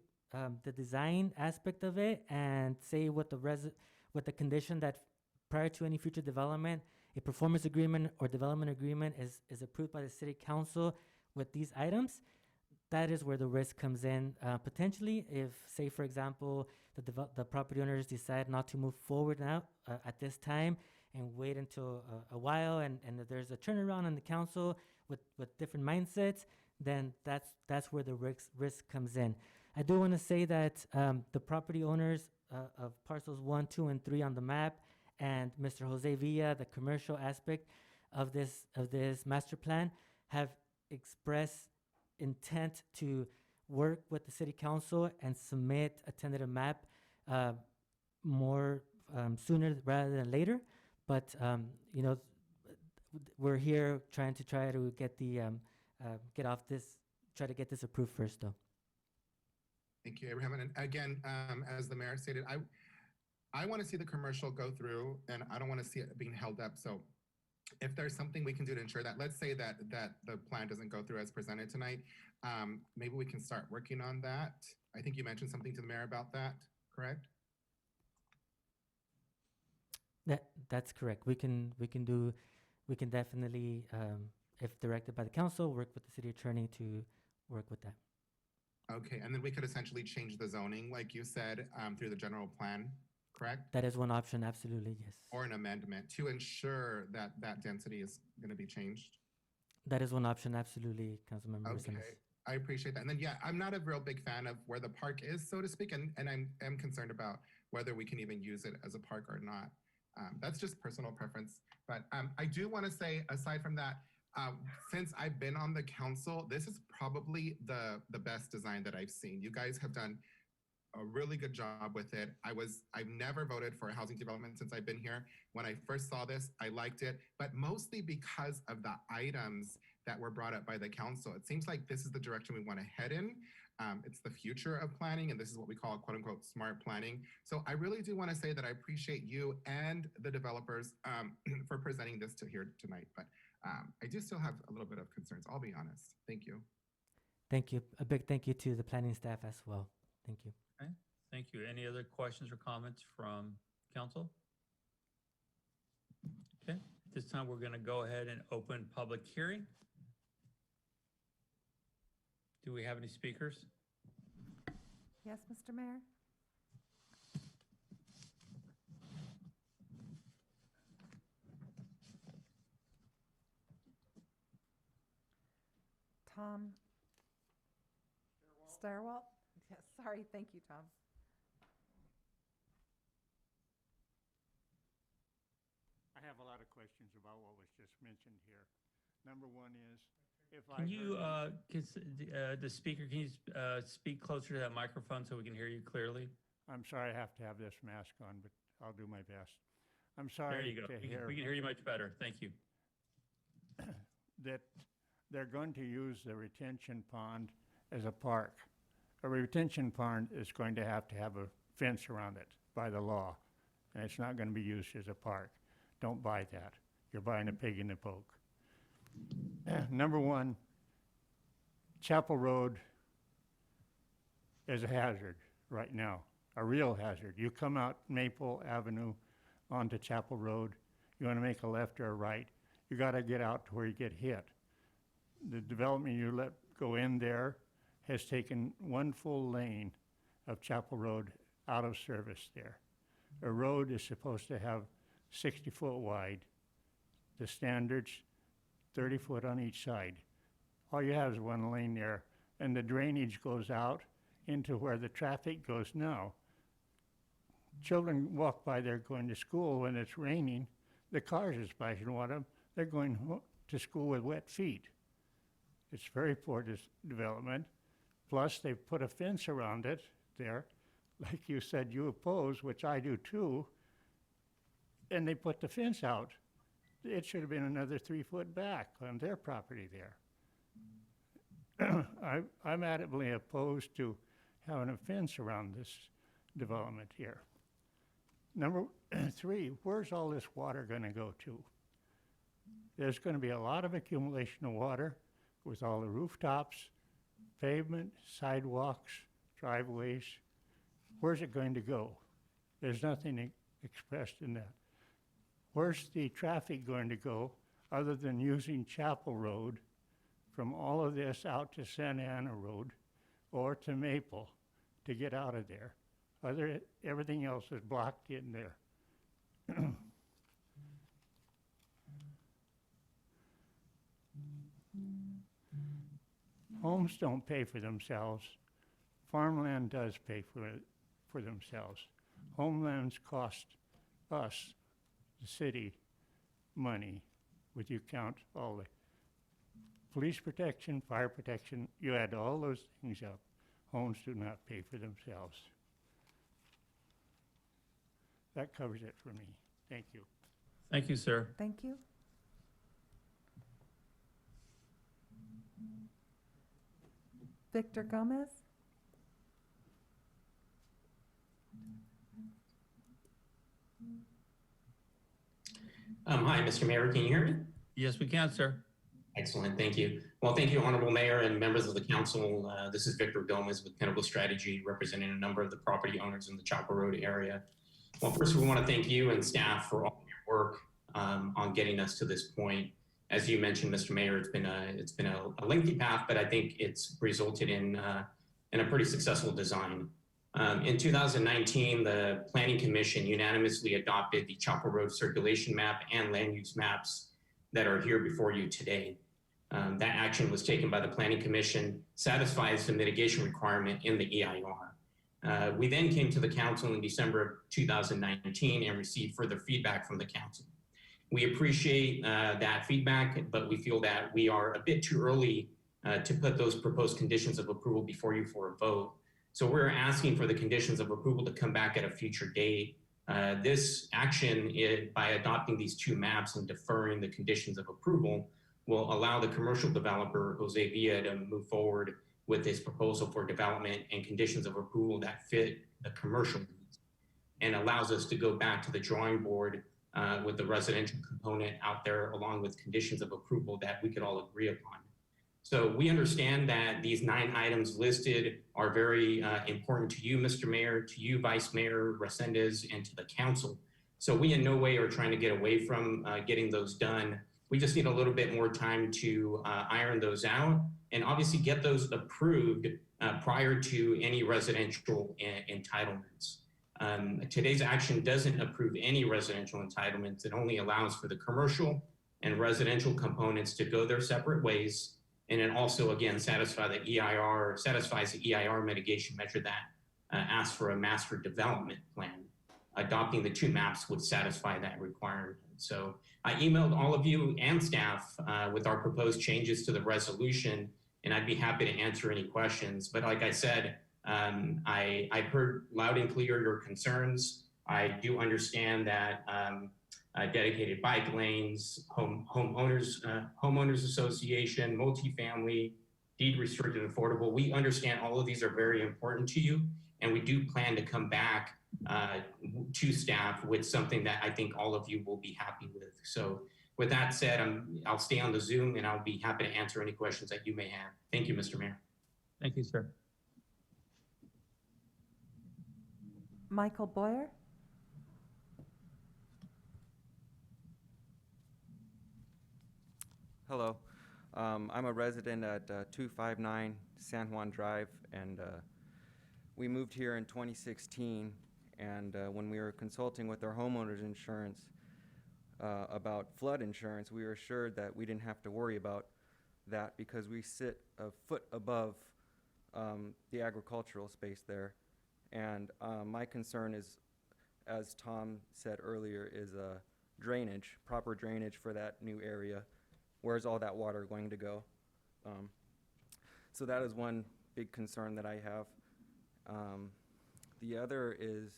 the design aspect of it, and say with the condition that prior to any future development, a performance agreement or development agreement is approved by the City Council with these items, that is where the risk comes in. Potentially, if, say, for example, the property owners decide not to move forward now at this time, and wait until a while, and if there's a turnaround on the council with different mindsets, then that's where the risk comes in. I do want to say that the property owners of parcels 1, 2, and 3 on the map, and Mr. Jose Villa, the commercial aspect of this master plan, have expressed intent to work with the city council and submit a tentative map more sooner rather than later. But you know, we're here trying to get the try to get this approved first, though. Thank you, Abraham. And again, as the mayor stated, I want to see the commercial go through, and I don't want to see it being held up. So if there's something we can do to ensure that, let's say that the plan doesn't go through as presented tonight, maybe we can start working on that. I think you mentioned something to the mayor about that, correct? That's correct. We can definitely, if directed by the council, work with the city attorney to work with that. Okay, and then we could essentially change the zoning, like you said, through the general plan, correct? That is one option, absolutely, yes. Or an amendment to ensure that that density is going to be changed. That is one option, absolutely, Councilmember Okay, Rosales. I appreciate that. And then, yeah, I'm not a real big fan of where the park is, so to speak, and I'm concerned about whether we can even use it as a park or not. That's just personal preference. But I do want to say, aside from that, since I've been on the council, this is probably the best design that I've seen. You guys have done a really good job with it. I've never voted for a housing development since I've been here. When I first saw this, I liked it, but mostly because of the items that were brought up by the council. It seems like this is the direction we want to head in. It's the future of planning, and this is what we call quote unquote smart planning. So I really do want to say that I appreciate you and the developers for presenting this to here tonight. But I do still have a little bit of concerns, I'll be honest. Thank you. Thank you. A big thank you to the planning staff as well. Thank you. Okay, thank you. Any other questions or comments from council? Okay, at this time we're going to go ahead and open public hearing. Do we have any speakers? Yes, Mr. Mayor? Tom Starwalt? Yes, sorry, thank you, Tom. I have a lot of questions about what was just mentioned here. Number one is, if I Can you, heard- the speaker, can you speak closer to that microphone so we can hear you clearly? I'm sorry I have to have this mask on, but I'll do my best. I'm There sorry you go. to We hear can hear you much better. Thank you. that they're going to use the retention pond as a park. A retention pond is going to have a fence around it by the law, and it's not going to be used as a park. Don't buy that. You're buying a pig in the poke. Number one, Chapel Road is a hazard right now, a real hazard. You come out Maple Avenue onto Chapel Road, you want to make a left or a right, you got to get out to where you get hit. The development you let go in there has taken one full lane of Chapel Road out of service there. A road is supposed to have 60 foot wide. The standards 30 foot on each side. All you have is one lane there, and the drainage goes out into where the traffic goes now. Children walk by there going to school when it's raining. The cars are splashing water. They're going to school with wet feet. It's very poor development. Plus, they've put a fence around it there. Like you said, you oppose, which I do too, and they put the fence out. It should have been another 3 foot back on their property there. I'm adamantly opposed to having a fence around this development here. Number three, where's all this water going to go to? There's going to be a lot of accumulation of water with all the rooftops, pavement, sidewalks, driveways. Where's it going to go? There's nothing expressed in that. Where's the traffic going to go other than using Chapel Road from all of this out to Santa Ana Road or to Maple to get out of there? Everything else is blocked in there. Homes don't pay for themselves. Farmland does pay for themselves. Homelands cost us, the city, money. Would you count all the police protection, fire protection, you add all those things up, homes do not pay for themselves. That covers it for me. Thank you. Thank you, sir. Thank you. Victor Gomez? Hi, Mr. Mayor, can you hear me? Yes, we can, sir. Excellent, thank you. Well, thank you, Honorable Mayor and members of the council. This is Victor Gomez with Pinnacle Strategy, representing a number of the property owners in the Chapel Road area. Well, first we want to thank you and staff for all your work on getting us to this point. As you mentioned, Mr. Mayor, it's been a lengthy path, but I think it's resulted in a pretty successful design. In 2019, the Planning Commission unanimously adopted the Chapel Road Circulation Map and land use maps that are here before you today. That action was taken by the Planning Commission, satisfies the mitigation requirement in the EIR. We then came to the council in December of 2019 and received further feedback from the council. We appreciate that feedback, but we feel that we are a bit too early to put those proposed conditions of approval before you for a vote. So we're asking for the conditions of approval to come back at a future date. This action, by adopting these two maps and deferring the conditions of approval, will allow the commercial developer, Jose Villa, to move forward with his proposal for development and conditions of approval that fit the commercial needs, and allows us to go back to the drawing board with the residential component out there, along with conditions of approval that we could all agree upon. So we understand that these 9 items listed are very important to you, Mr. Mayor, to you, Vice Mayor Resendez, and to the council. So we in no way are trying to get away from getting those done. We just need a little bit more time to iron those out and obviously get those approved prior to any residential entitlements. Today's action doesn't approve any residential entitlements. It only allows for the commercial and residential components to go their separate ways. And it also, again, satisfies the EIR mitigation measure that asks for a master development plan. Adopting the 2 maps would satisfy that requirement. So I emailed all of you and staff with our proposed changes to the resolution, and I'd be happy to answer any questions. But like I said, I've heard loud and clear your concerns. I do understand that dedicated bike lanes, homeowners association, multifamily, deed restricted affordable. We understand all of these are very important to you, and we do plan to come back to staff with something that I think all of you will be happy with. So with that said, I'll stay on the Zoom and I'll be happy to answer any questions that you may have. Thank you, Mr. Mayor. Thank you, sir. Michael Boyer? Hello, I'm a resident at 259 San Juan Drive, and we moved here in 2016, and when we were consulting with our homeowners insurance about flood insurance, we were assured that we didn't have to worry about that because we sit a foot above the agricultural space there. And my concern is, as Tom said earlier, is drainage, proper drainage for that new area. Where's all that water going to go? So that is one big concern that I have. The other is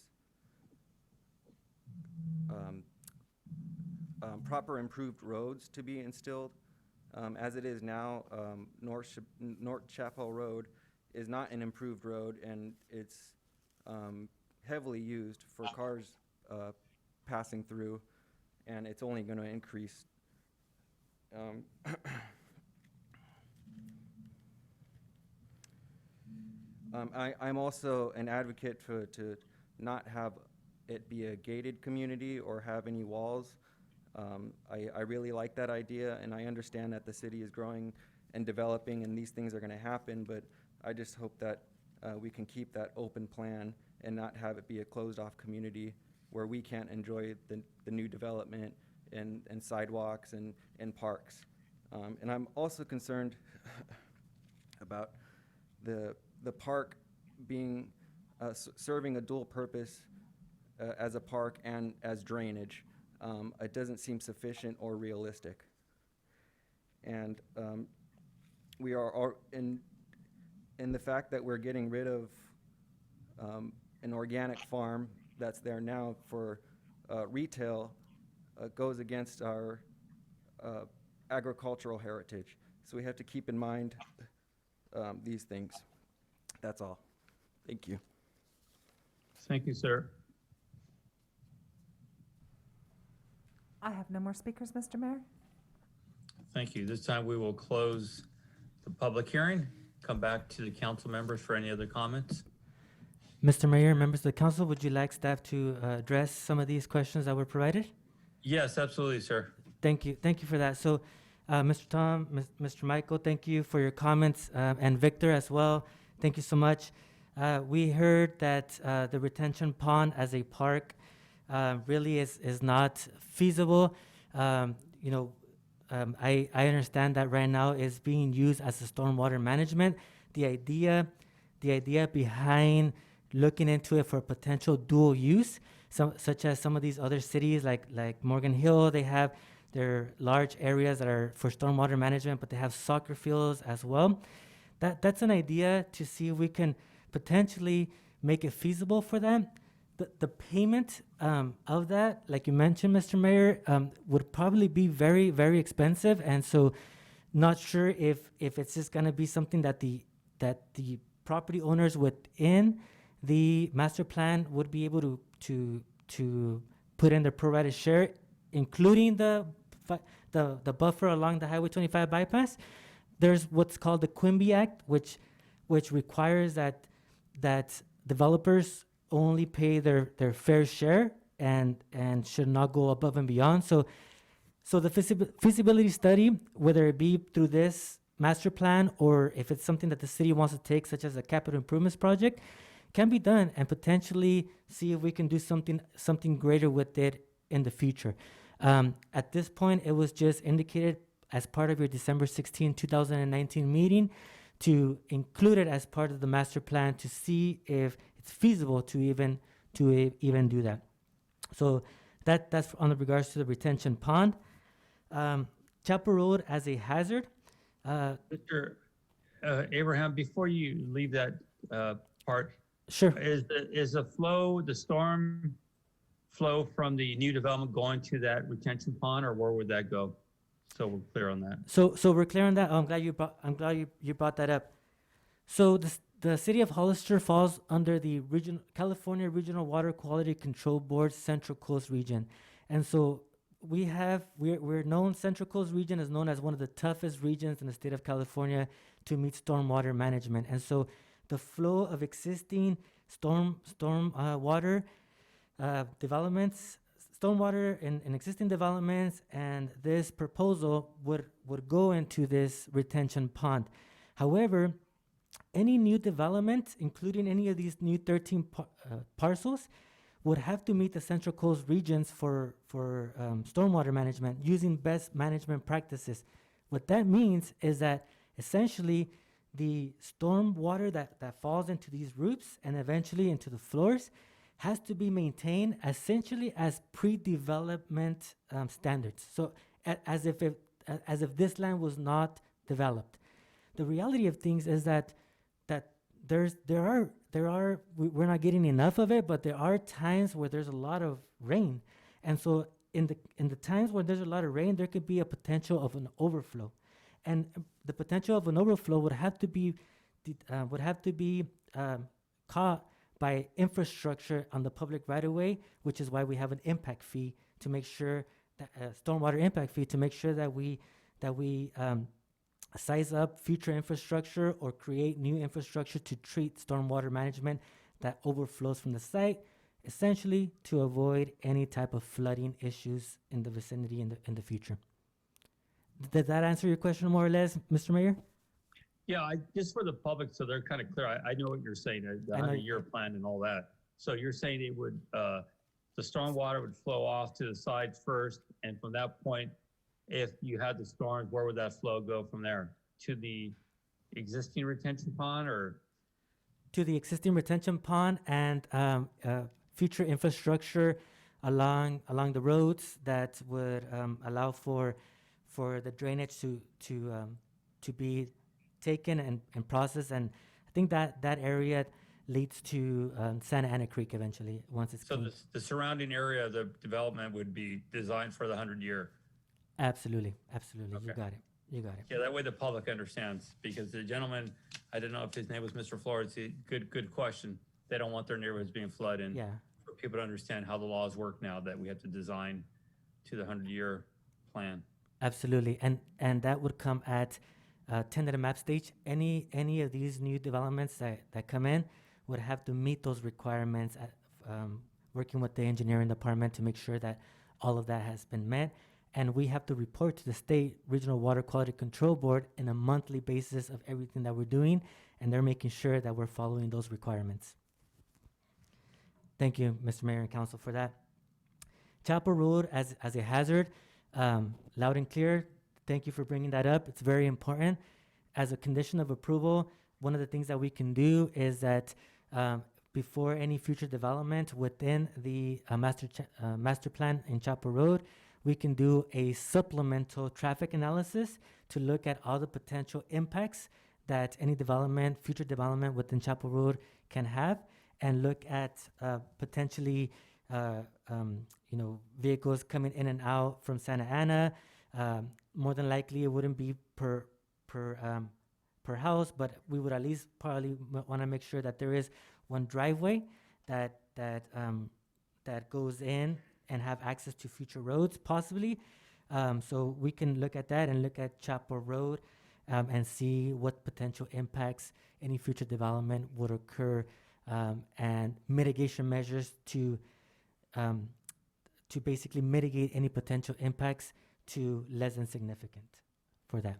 proper improved roads to be instilled. As it is now, North Chapel Road is not an improved road, and it's heavily used for cars passing through, and it's only going to increase. I'm also an advocate to not have it be a gated community or have any walls. I really like that idea, and I understand that the city is growing and developing and these things are going to happen, but I just hope that we can keep that open plan and not have it be a closed-off community where we can't enjoy the new development and sidewalks and parks. And I'm also concerned about the park being, serving a dual purpose as a park and as drainage. It doesn't seem sufficient or realistic. And we are in the fact that we're getting rid of an organic farm that's there now for retail goes against our agricultural heritage. So we have to keep in mind these things. That's all. Thank you. Thank you, sir. I have no more speakers, Mr. Mayor. Thank you. This time we will close the public hearing. Come back to the council members for any other comments. Mr. Mayor, members of the council, would you like staff to address some of these questions that were provided? Yes, absolutely, sir. Thank you. Thank you for that. So, Mr. Tom, Mr. Michael, thank you for your comments, and Victor as well. Thank you so much. We heard that the retention pond as a park really is not feasible. You know, I understand that right now is being used as a stormwater management. The idea behind looking into it for potential dual use, such as some of these other cities like Morgan Hill, they have their large areas that are for stormwater management, but they have soccer fields as well. That's an idea to see if we can potentially make it feasible for them. The payment of that, like you mentioned, Mr. Mayor, would probably be very, very expensive, and so not sure if it's just going to be something that the property owners within the master plan would be able to put in their prorated share, including the buffer along the Highway 25 bypass. There's what's called the Quimby Act, which requires that developers only pay their fair share and should not go above and beyond. So the feasibility study, whether it be through this master plan or if it's something that the city wants to take, such as a capital improvements project, can be done and potentially see if we can do something greater with it in the future. At this point, it was just indicated as part of your December 16, 2019 meeting to include it as part of the master plan to see if it's feasible to even do that. So that's on regards to the retention pond. Chapel Road as a hazard. Mr. Abraham, before you leave that part, Sure. is the storm flow from the new development going to that retention pond, or where would that go? So we're clear on that. So we're clear on that. I'm glad you brought that up. So the city of Hollister falls under the California Regional Water Quality Control Board Central Coast Region, and so we're known. Central Coast Region is known as one of the toughest regions in the state of California to meet stormwater management, and so the flow of existing stormwater developments, stormwater in existing developments, and this proposal would go into this retention pond. However, any new development, including any of these new 13 parcels, would have to meet the Central Coast regions for stormwater management using best management practices. What that means is that essentially the storm water that falls into these roofs and eventually into the floors has to be maintained essentially as pre-development standards. So as if this land was not developed. The reality of things is that we're not getting enough of it, but there are times where there's a lot of rain, and so in the times where there's a lot of rain, there could be a potential of an overflow. And the potential of an overflow would have to be caught by infrastructure on the public right-of-way, which is why we have an impact fee to make sure that stormwater impact fee to make sure that we size up future infrastructure or create new infrastructure to treat stormwater management that overflows from the site, essentially to avoid any type of flooding issues in the vicinity in the future. Did that answer your question more or less, Mr. Mayor? Yeah, just for the public, so they're kind of clear. I know what you're saying, the 100-year plan and all that. So you're saying it would, the stormwater would flow off to the sides first, and from that point, if you had the storms, where would that flow go from there? To the existing retention pond or? To the existing retention pond and future infrastructure along the roads that would allow for the drainage to be taken and processed. And I think that area leads to Santa Ana Creek eventually once it's So cleaned. the surrounding area of the development would be designed for the 100-year. Absolutely. You Okay. got it. Yeah, that way the public understands, because the gentleman, I don't know if his name was Mr. Flores, good question. They don't want their neighborhoods being flooded. Yeah. For people to understand how the laws work now, that we have to design to the 100-year plan. Absolutely, and that would come at tentative map stage. Any of these new developments that come in would have to meet those requirements at working with the engineering department to make sure that all of that has been met. And we have to report to the State Regional Water Quality Control Board in a monthly basis of everything that we're doing, and they're making sure that we're following those requirements. Thank you, Mr. Mayor and Council, for that. Chapel Road as a hazard, loud and clear. Thank you for bringing that up. It's very important. As a condition of approval, one of the things that we can do is that before any future development within the master plan in Chapel Road, we can do a supplemental traffic analysis to look at all the potential impacts that any future development within Chapel Road can have, and look at potentially vehicles coming in and out from Santa Ana. More than likely, it wouldn't be per house, but we would at least probably want to make sure that there is one driveway that goes in and have access to future roads, possibly. So we can look at that and look at Chapel Road and see what potential impacts any future development would occur, and mitigation measures to basically mitigate any potential impacts to less than significant for that.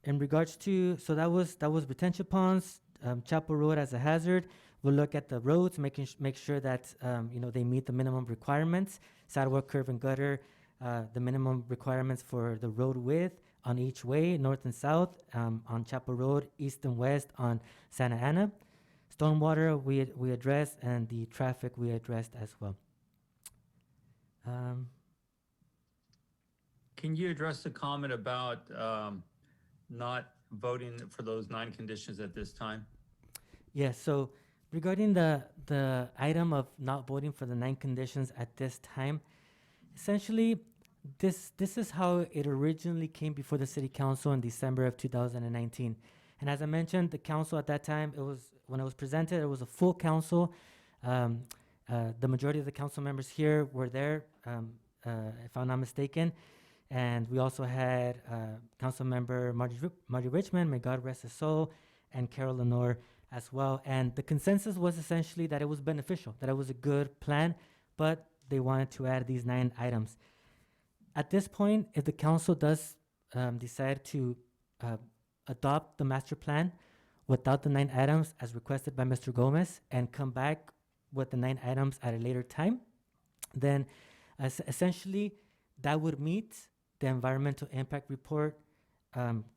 In regards to, so that was retention ponds, Chapel Road as a hazard. We'll look at the roads, make sure that they meet the minimum requirements, sidewalk, curb, and gutter, the minimum requirements for the road width on each way, north and south, on Chapel Road, east and west on Santa Ana. Stormwater we addressed, and the traffic we addressed as well. Can you address the comment about not voting for those 9 conditions at this time? Yes, so regarding the item of not voting for the 9 conditions at this time, essentially, this is how it originally came before the City Council in December of 2019. And as I mentioned, the council at that time, when it was presented, it was a full council. The majority of the council members here were there, if I'm not mistaken. And we also had council member Margie Richmond, may God rest his soul, and Carol Lenore as well. And the consensus was essentially that it was beneficial, that it was a good plan, but they wanted to add these 9 items. At this point, if the council does decide to adopt the master plan without the 9 items as requested by Mr. Gomez and come back with the 9 items at a later time, then essentially that would meet the environmental impact report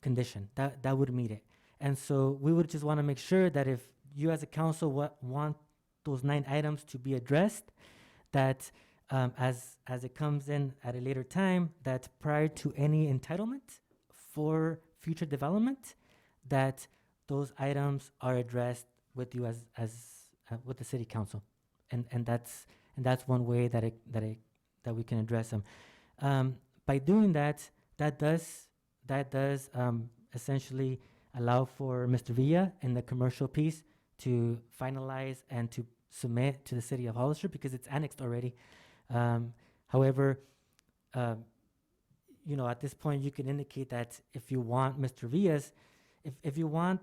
condition. That would meet it. And so we would just want to make sure that if you as a council want those 9 items to be addressed, that as it comes in at a later time, that prior to any entitlement for future development, that those items are addressed with you as with the City Council, and that's one way that we can address them. By doing that, that does essentially allow for Mr. Villa in the commercial piece to finalize and to submit to the City of Hollister, because it's annexed already. However, at this point, you can indicate that if you want Mr. Villa's, if you want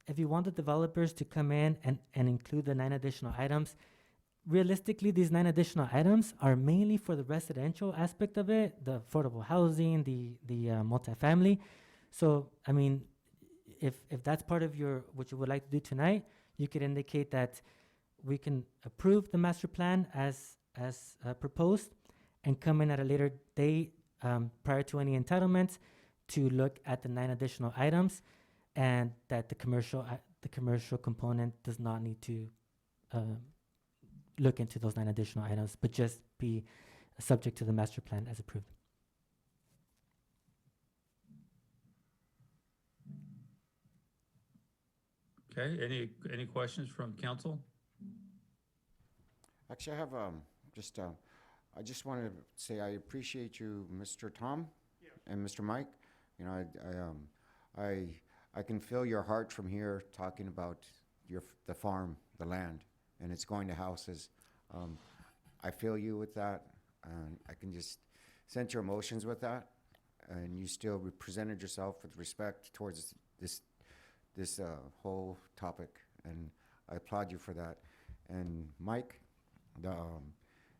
the developers to come in and include the 9 additional items, realistically, these 9 additional items are mainly for the residential aspect of it, the affordable housing, the multifamily. So, I mean, if that's part of what you would like to do tonight, you could indicate that we can approve the master plan as proposed, and come in at a later date prior to any entitlements to look at the 9 additional items, and that the commercial component does not need to look into those 9 additional items, but just be subject to the master plan as approved. Okay, any questions from council? Actually, I have I just wanted to say I appreciate you, Mr. Tom, and Mr. Mike. You know, I can feel your heart from here talking about the farm, the land, and it's going to houses. I feel you with that, and I can just sense your emotions with that, and you still presented yourself with respect towards this whole topic, and I applaud you for that. And Mike,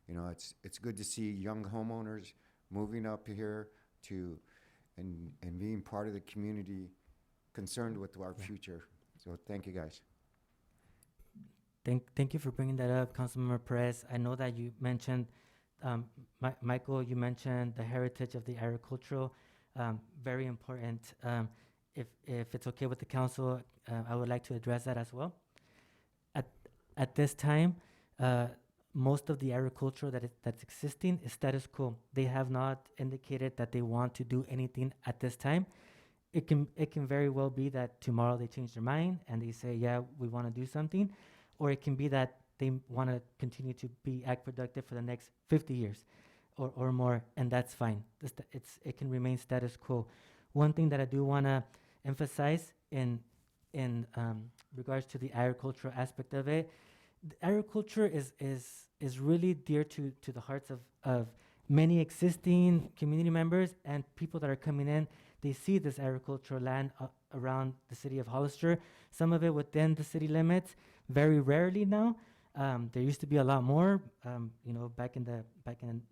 you know, it's good to see young homeowners moving up here and being part of the community, concerned with our future. So thank you, guys. Thank you for bringing that up, Councilmember Perez. I know that you mentioned, Michael, you mentioned the heritage of the agricultural, very important. If it's okay with the council, I would like to address that as well. At this time, most of the agriculture that's existing is status quo. They have not indicated that they want to do anything at this time. It can very well be that tomorrow they change their mind and they say, yeah, we want to do something. Or it can be that they want to continue to be ag productive for the next 50 years or more, and that's fine. It can remain status quo. One thing that I do want to emphasize in regards to the agricultural aspect of it, agriculture is really dear to the hearts of many existing community members and people that are coming in. They see this agricultural land around the city of Hollister, some of it within the city limits, very rarely now. There used to be a lot more, you know, back in the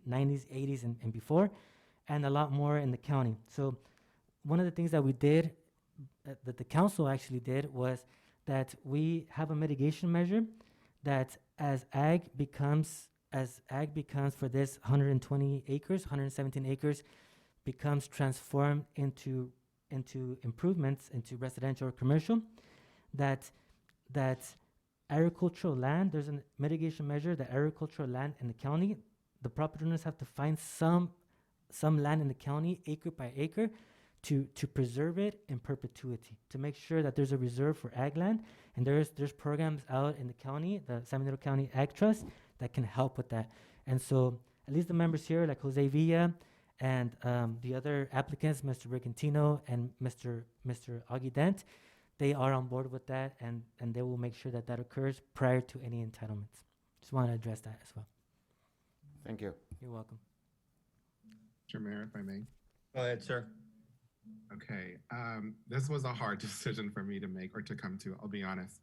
90s, 80s, and before, and a lot more in the county. So one of the things that we did, that the council actually did, was that we have a mitigation measure that as ag becomes for this 120 acres, 117 acres, becomes transformed into improvements, into residential or commercial, that agricultural land, there's a mitigation measure that agricultural land in the county, the property owners have to find some land in the county, acre by acre, to preserve it in perpetuity, to make sure that there's a reserve for ag land. And there's programs out in the county, the San Bernardino County Ag Trust, that can help with that. And so at least the members here, like Jose Villa and the other applicants, Mr. Brigantino and Mr. Augie Dent, they are on board with that, and they will make sure that occurs prior to any entitlements. Just want to address that as well. Thank you. You're welcome. Mr. Mayor, if I may. Go ahead, sir. Okay, this was a hard decision for me to make or to come to, I'll be honest.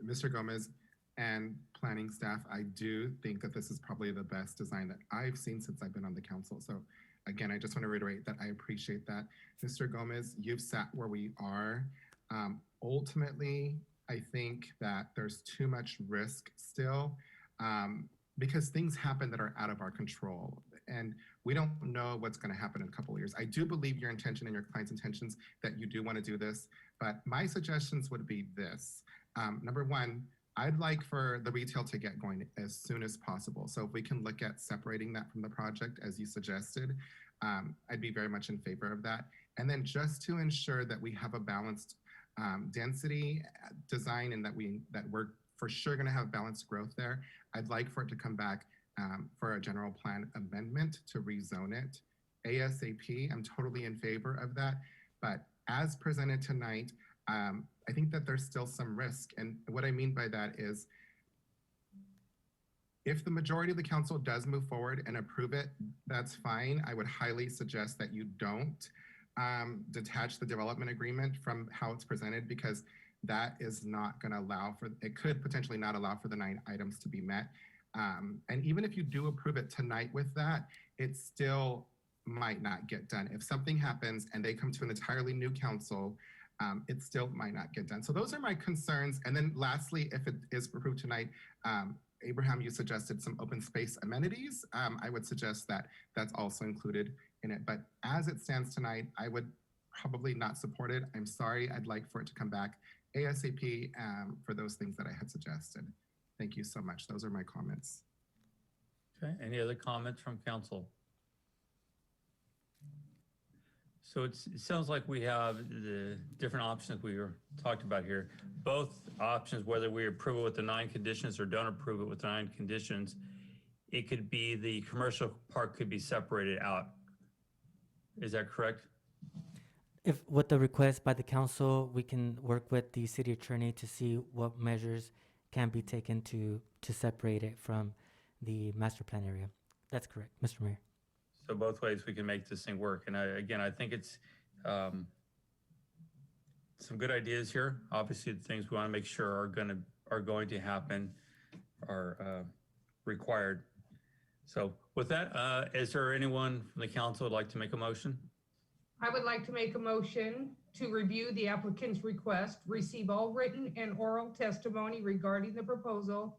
Mr. Gomez and planning staff, I do think that this is probably the best design that I've seen since I've been on the council. So again, I just want to reiterate that I appreciate that. Mr. Gomez, you've sat where we are. Ultimately, I think that there's too much risk still because things happen that are out of our control. And we don't know what's going to happen in a couple of years. I do believe your intention and your client's intentions that you do want to do this, but my suggestions would be this. Number one, I'd like for the retail to get going as soon as possible. So if we can look at separating that from the project as you suggested, I'd be very much in favor of that. And then just to ensure that we have a balanced density design and that we're for sure going to have balanced growth there, I'd like for it to come back for a general plan amendment to rezone it ASAP. I'm totally in favor of that. But as presented tonight, I think that there's still some risk. And what I mean by that is if the majority of the council does move forward and approve it, that's fine. I would highly suggest that you don't detach the development agreement from how it's presented, because that is not going to allow for, it could potentially not allow for the 9 items to be met. And even if you do approve it tonight with that, it still might not get done. If something happens and they come to an entirely new council, it still might not get done. So those are my concerns. And then lastly, if it is approved tonight, Abraham, you suggested some open space amenities. I would suggest that that's also included in it. But as it stands tonight, I would probably not support it. I'm sorry. I'd like for it to come back ASAP for those things that I had suggested. Thank you so much. Those are my comments. Okay, any other comments from council? So it sounds like we have the different options we were talked about here. Both options, whether we approve it with the 9 conditions or don't approve it with the 9 conditions, it could be the commercial part could be separated out. Is that correct? If with the request by the council, we can work with the city attorney to see what measures can be taken to separate it from the master plan area. That's correct, Mr. Mayor. So both ways we can make this thing work. And I think it's some good ideas here. Obviously, the things we want to make sure are going to happen are required. So with that, is there anyone from the council would like to make a motion? I would like to make a motion to review the applicant's request, receive all written and oral testimony regarding the proposal,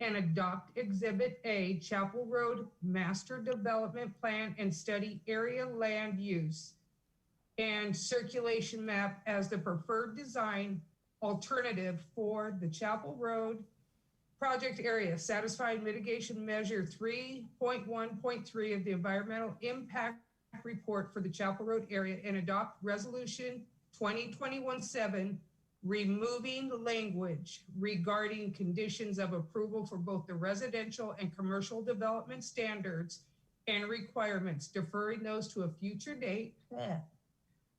and adopt Exhibit A, Chapel Road Master Development Plan and Study Area Land Use and Circulation Map as the preferred design alternative for the Chapel Road project area, satisfying mitigation measure 3.1.3 of the environmental impact report for the Chapel Road area, and adopt resolution 2021-7, removing the language regarding conditions of approval for both the residential and commercial development standards and requirements, deferring those to a future date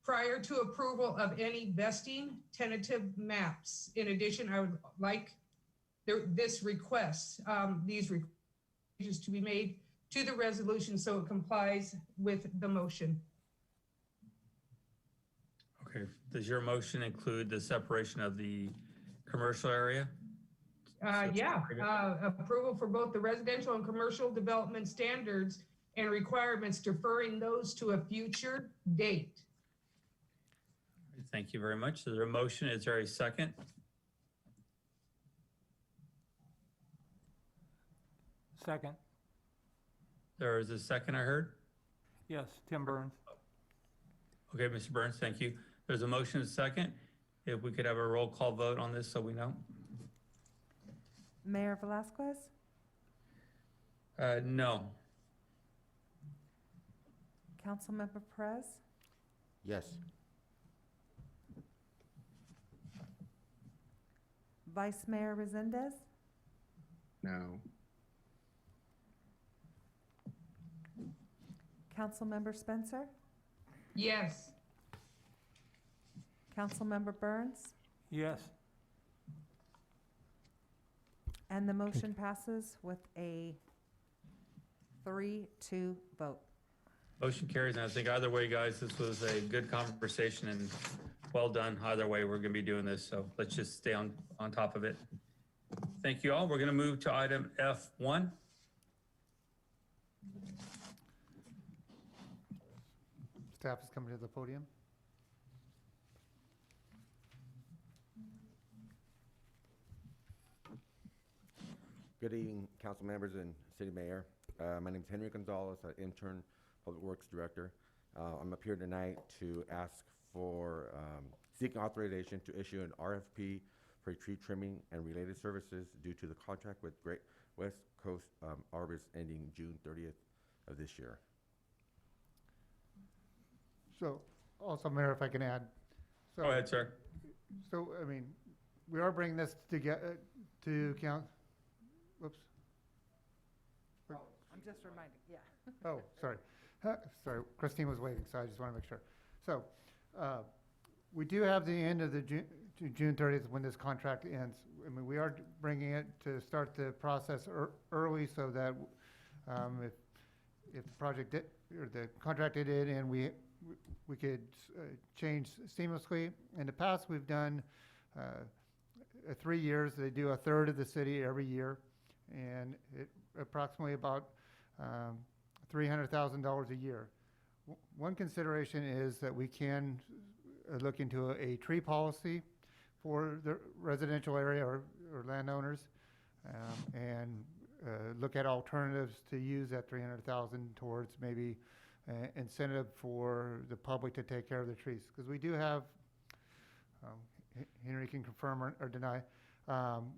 prior to approval of any vesting tentative maps. In addition, I would like these requests to be made to the resolution so it complies with the motion. Okay, does your motion include the separation of the commercial area? Approval for both the residential and commercial development standards and requirements, deferring those to a future date. Thank you very much. Is there a motion? Is there a second? Second. There is a second I heard. Yes, Tim Burns. Okay, Mr. Burns, thank you. There's a motion and a second. If we could have a roll call vote on this so we know. Mayor Velazquez, No. Councilmember Perez, Yes. Vice Mayor Resendez, No. Councilmember Spencer, Yes. Councilmember Burns, Yes. and the motion passes with a 3-2 vote. Motion carries, and I think either way, guys, this was a good conversation and well done. Either way, we're gonna be doing this, so let's just stay on top of it. Thank you all. We're gonna move to item F1. Staff is coming to the podium. Good evening, council members and city mayor. My name is Henry Gonzalez, an intern public works director. I'm up here tonight to ask for seeking authorization to issue an RFP for tree trimming and related services due to the contract with Great West Coast Arborists ending June 30th of this year. So, also, Mayor, if I can add. So, Go ahead, sir. So, I mean, we are bringing this together to count. Whoops. I'm just reminding, yeah. Oh, sorry. Sorry, Christine was waiting, so I just want to make sure. So, we do have the end of the June 30th when this contract ends. I mean, we are bringing it to start the process early so that if the project or the contract ended and we could change seamlessly. In the past, we've done 3 years. They do a third of the city every year, and approximately about $300,000 a year. One consideration is that we can look into a tree policy for the residential area or landowners. and look at alternatives to use that 300,000 towards maybe incentive for the public to take care of the trees. Because we do have, Henry can confirm or deny,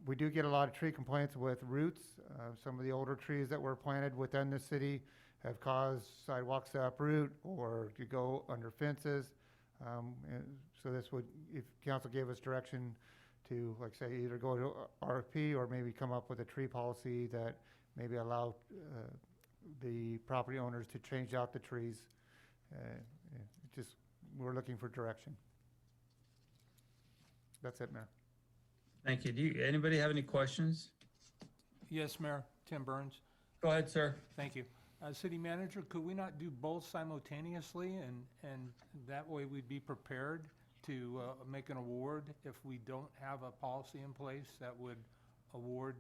we do get a lot of tree complaints with roots. Some of the older trees that were planted within the city have caused sidewalks to uproot or to go under fences. And so this would, if council gave us direction to, like say, either go to RFP or maybe come up with a tree policy that maybe allow the property owners to change out the trees. Just, we're looking for direction. That's it, Mayor. Thank you. Anybody have any questions? Yes, Mayor. Tim Burns. Go ahead, sir. Thank you. City Manager, could we not do both simultaneously, and that way we'd be prepared to make an award if we don't have a policy in place that would award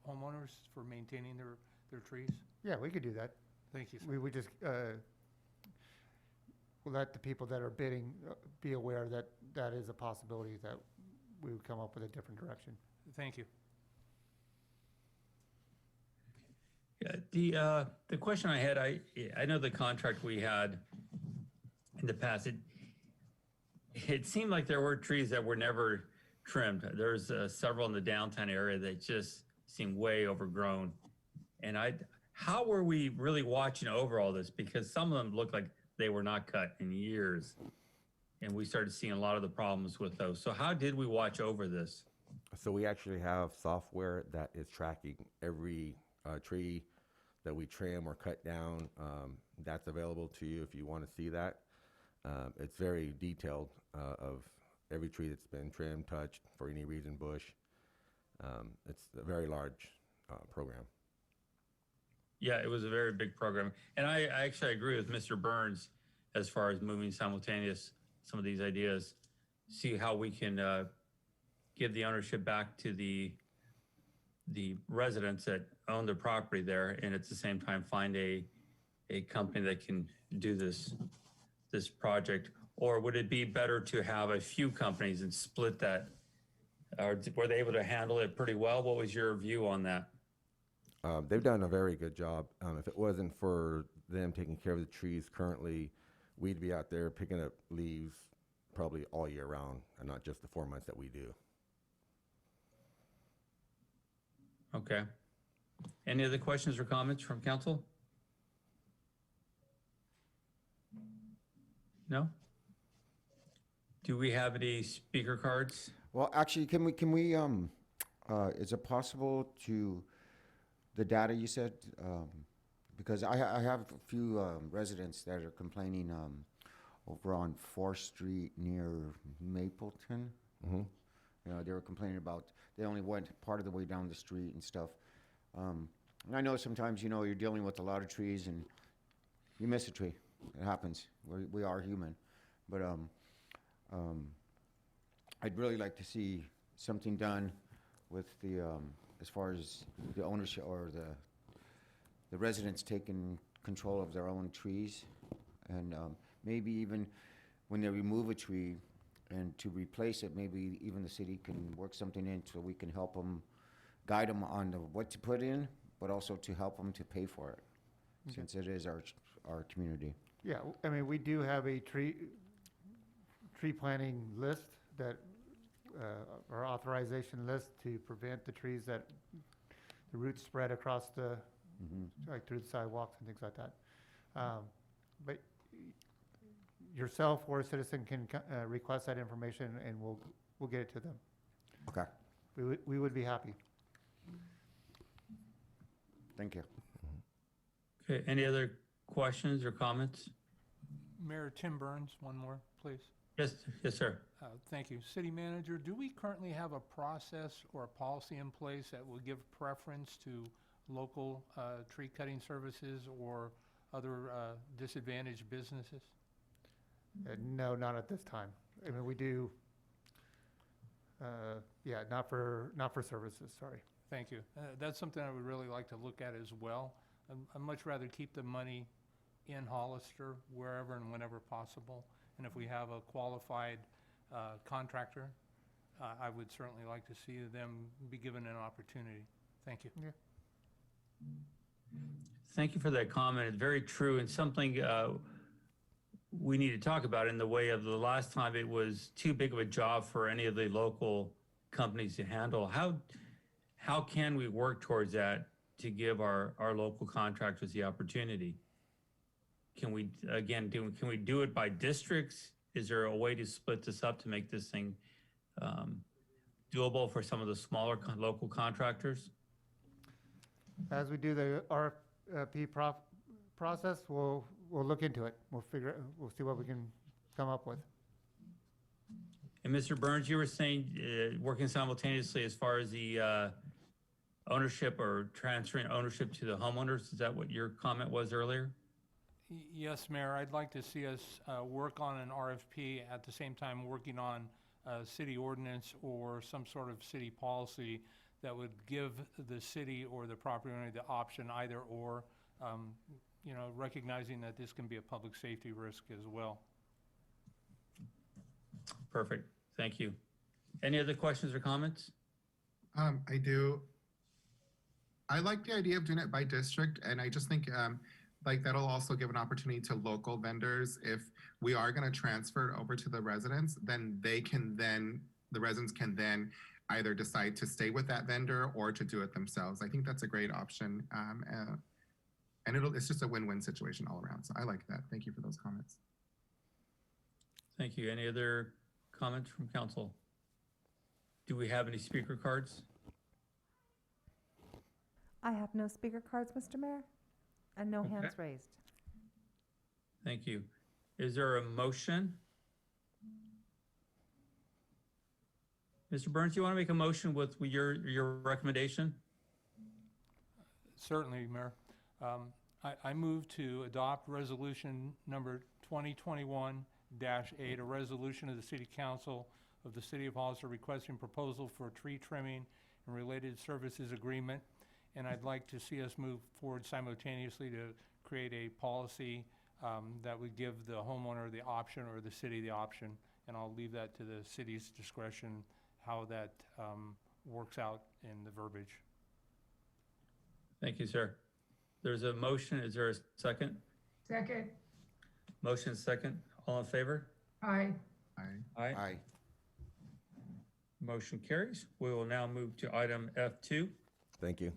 homeowners for maintaining their trees? Yeah, we could do that. Thank you, sir. We would just let the people that are bidding be aware that that is a possibility, that we would come up with a different direction. Thank you. Yeah, the question I had, I know the contract we had in the past, it seemed like there were trees that were never trimmed. There's several in the downtown area that just seem way overgrown. And how were we really watching over all this? Because some of them looked like they were not cut in years. And we started seeing a lot of the problems with those. So how did we watch over this? So we actually have software that is tracking every tree that we trim or cut down. That's available to you if you want to see that. It's very detailed of every tree that's been trimmed, touched for any reason, bush. It's a very large program. Yeah, it was a very big program. And I actually agree with Mr. Burns as far as moving simultaneous some of these ideas, see how we can give the ownership back to the residents that own the property there, and at the same time find a company that can do this project. Or would it be better to have a few companies and split that? Or were they able to handle it pretty well? What was your view on that? They've done a very good job. If it wasn't for them taking care of the trees currently, we'd be out there picking up leaves probably all year round, and not just the 4 months that we do. Okay. Any other questions or comments from council? No? Do we have any speaker cards? Well, actually, can we, is it possible to, the data you said, because I have a few residents that are complaining over on 4th Street near Mapleton. Mm-hmm. You know, they were complaining about, they only went part of the way down the street and stuff. And I know sometimes, you know, you're dealing with a lot of trees and you miss a tree. It happens. We are human. But I'd really like to see something done with the, as far as the ownership or the residents taking control of their own trees. And maybe even when they remove a tree and to replace it, maybe even the city can work something in so we can help them, guide them on what to put in, but also to help them to pay for it, since it is our community. Yeah, I mean, we do have a tree planting list that, or authorization list to prevent the trees that the roots spread across the, like through the sidewalks and things like that. But yourself or a citizen can request that information and we'll get it to them. Okay. We would be happy. Thank you. Okay, any other questions or comments? Mayor Tim Burns, one more, please. Yes, sir. Thank you. City Manager, do we currently have a process or a policy in place that will give preference to local tree cutting services or other disadvantaged businesses? No, not at this time. I mean, we do, yeah, not for services, sorry. Thank you. That's something I would really like to look at as well. I'd much rather keep the money in Hollister wherever and whenever possible. And if we have a qualified contractor, I would certainly like to see them be given an opportunity. Thank you. Thank you for that comment. It's very true and something we need to talk about in the way of the last time it was too big of a job for any of the local companies to handle. How can we work towards that to give our local contractors the opportunity? Can we, again, can we do it by districts? Is there a way to split this up to make this thing doable for some of the smaller local contractors? As we do the RFP process, we'll look into it. We'll see what we can come up with. And Mr. Burns, you were saying working simultaneously as far as the ownership or transferring ownership to the homeowners. Is that what your comment was earlier? Yes, Mayor, I'd like to see us work on an RFP at the same time working on a city ordinance or some sort of city policy that would give the city or the property owner the option either or, recognizing that this can be a public safety risk as well. Perfect. Thank you. Any other questions or comments? I do. I like the idea of doing it by district, and I just think that'll also give an opportunity to local vendors. If we are going to transfer it over to the residents, then the residents can then either decide to stay with that vendor or to do it themselves. I think that's a great option. And it's just a win-win situation all around. So I like that. Thank you for those comments. Thank you. Any other comments from council? Do we have any speaker cards? I have no speaker cards, Mr. Mayor, and no hands raised. Thank you. Is there a motion? Mr. Burns, you want to make a motion with your recommendation? Certainly, Mayor. I move to adopt resolution number 2021-8, a resolution of the City Council of the City of Hollister requesting proposal for tree trimming and related services agreement. And I'd like to see us move forward simultaneously to create a policy that would give the homeowner the option or the city the option. And I'll leave that to the city's discretion, how that works out in the verbiage. Thank you, sir. There's a motion. Is there a second? Second. Motion second. All in favor? Aye. Aye. Aye. Aye. Motion carries. We will now move to item F2. Thank you.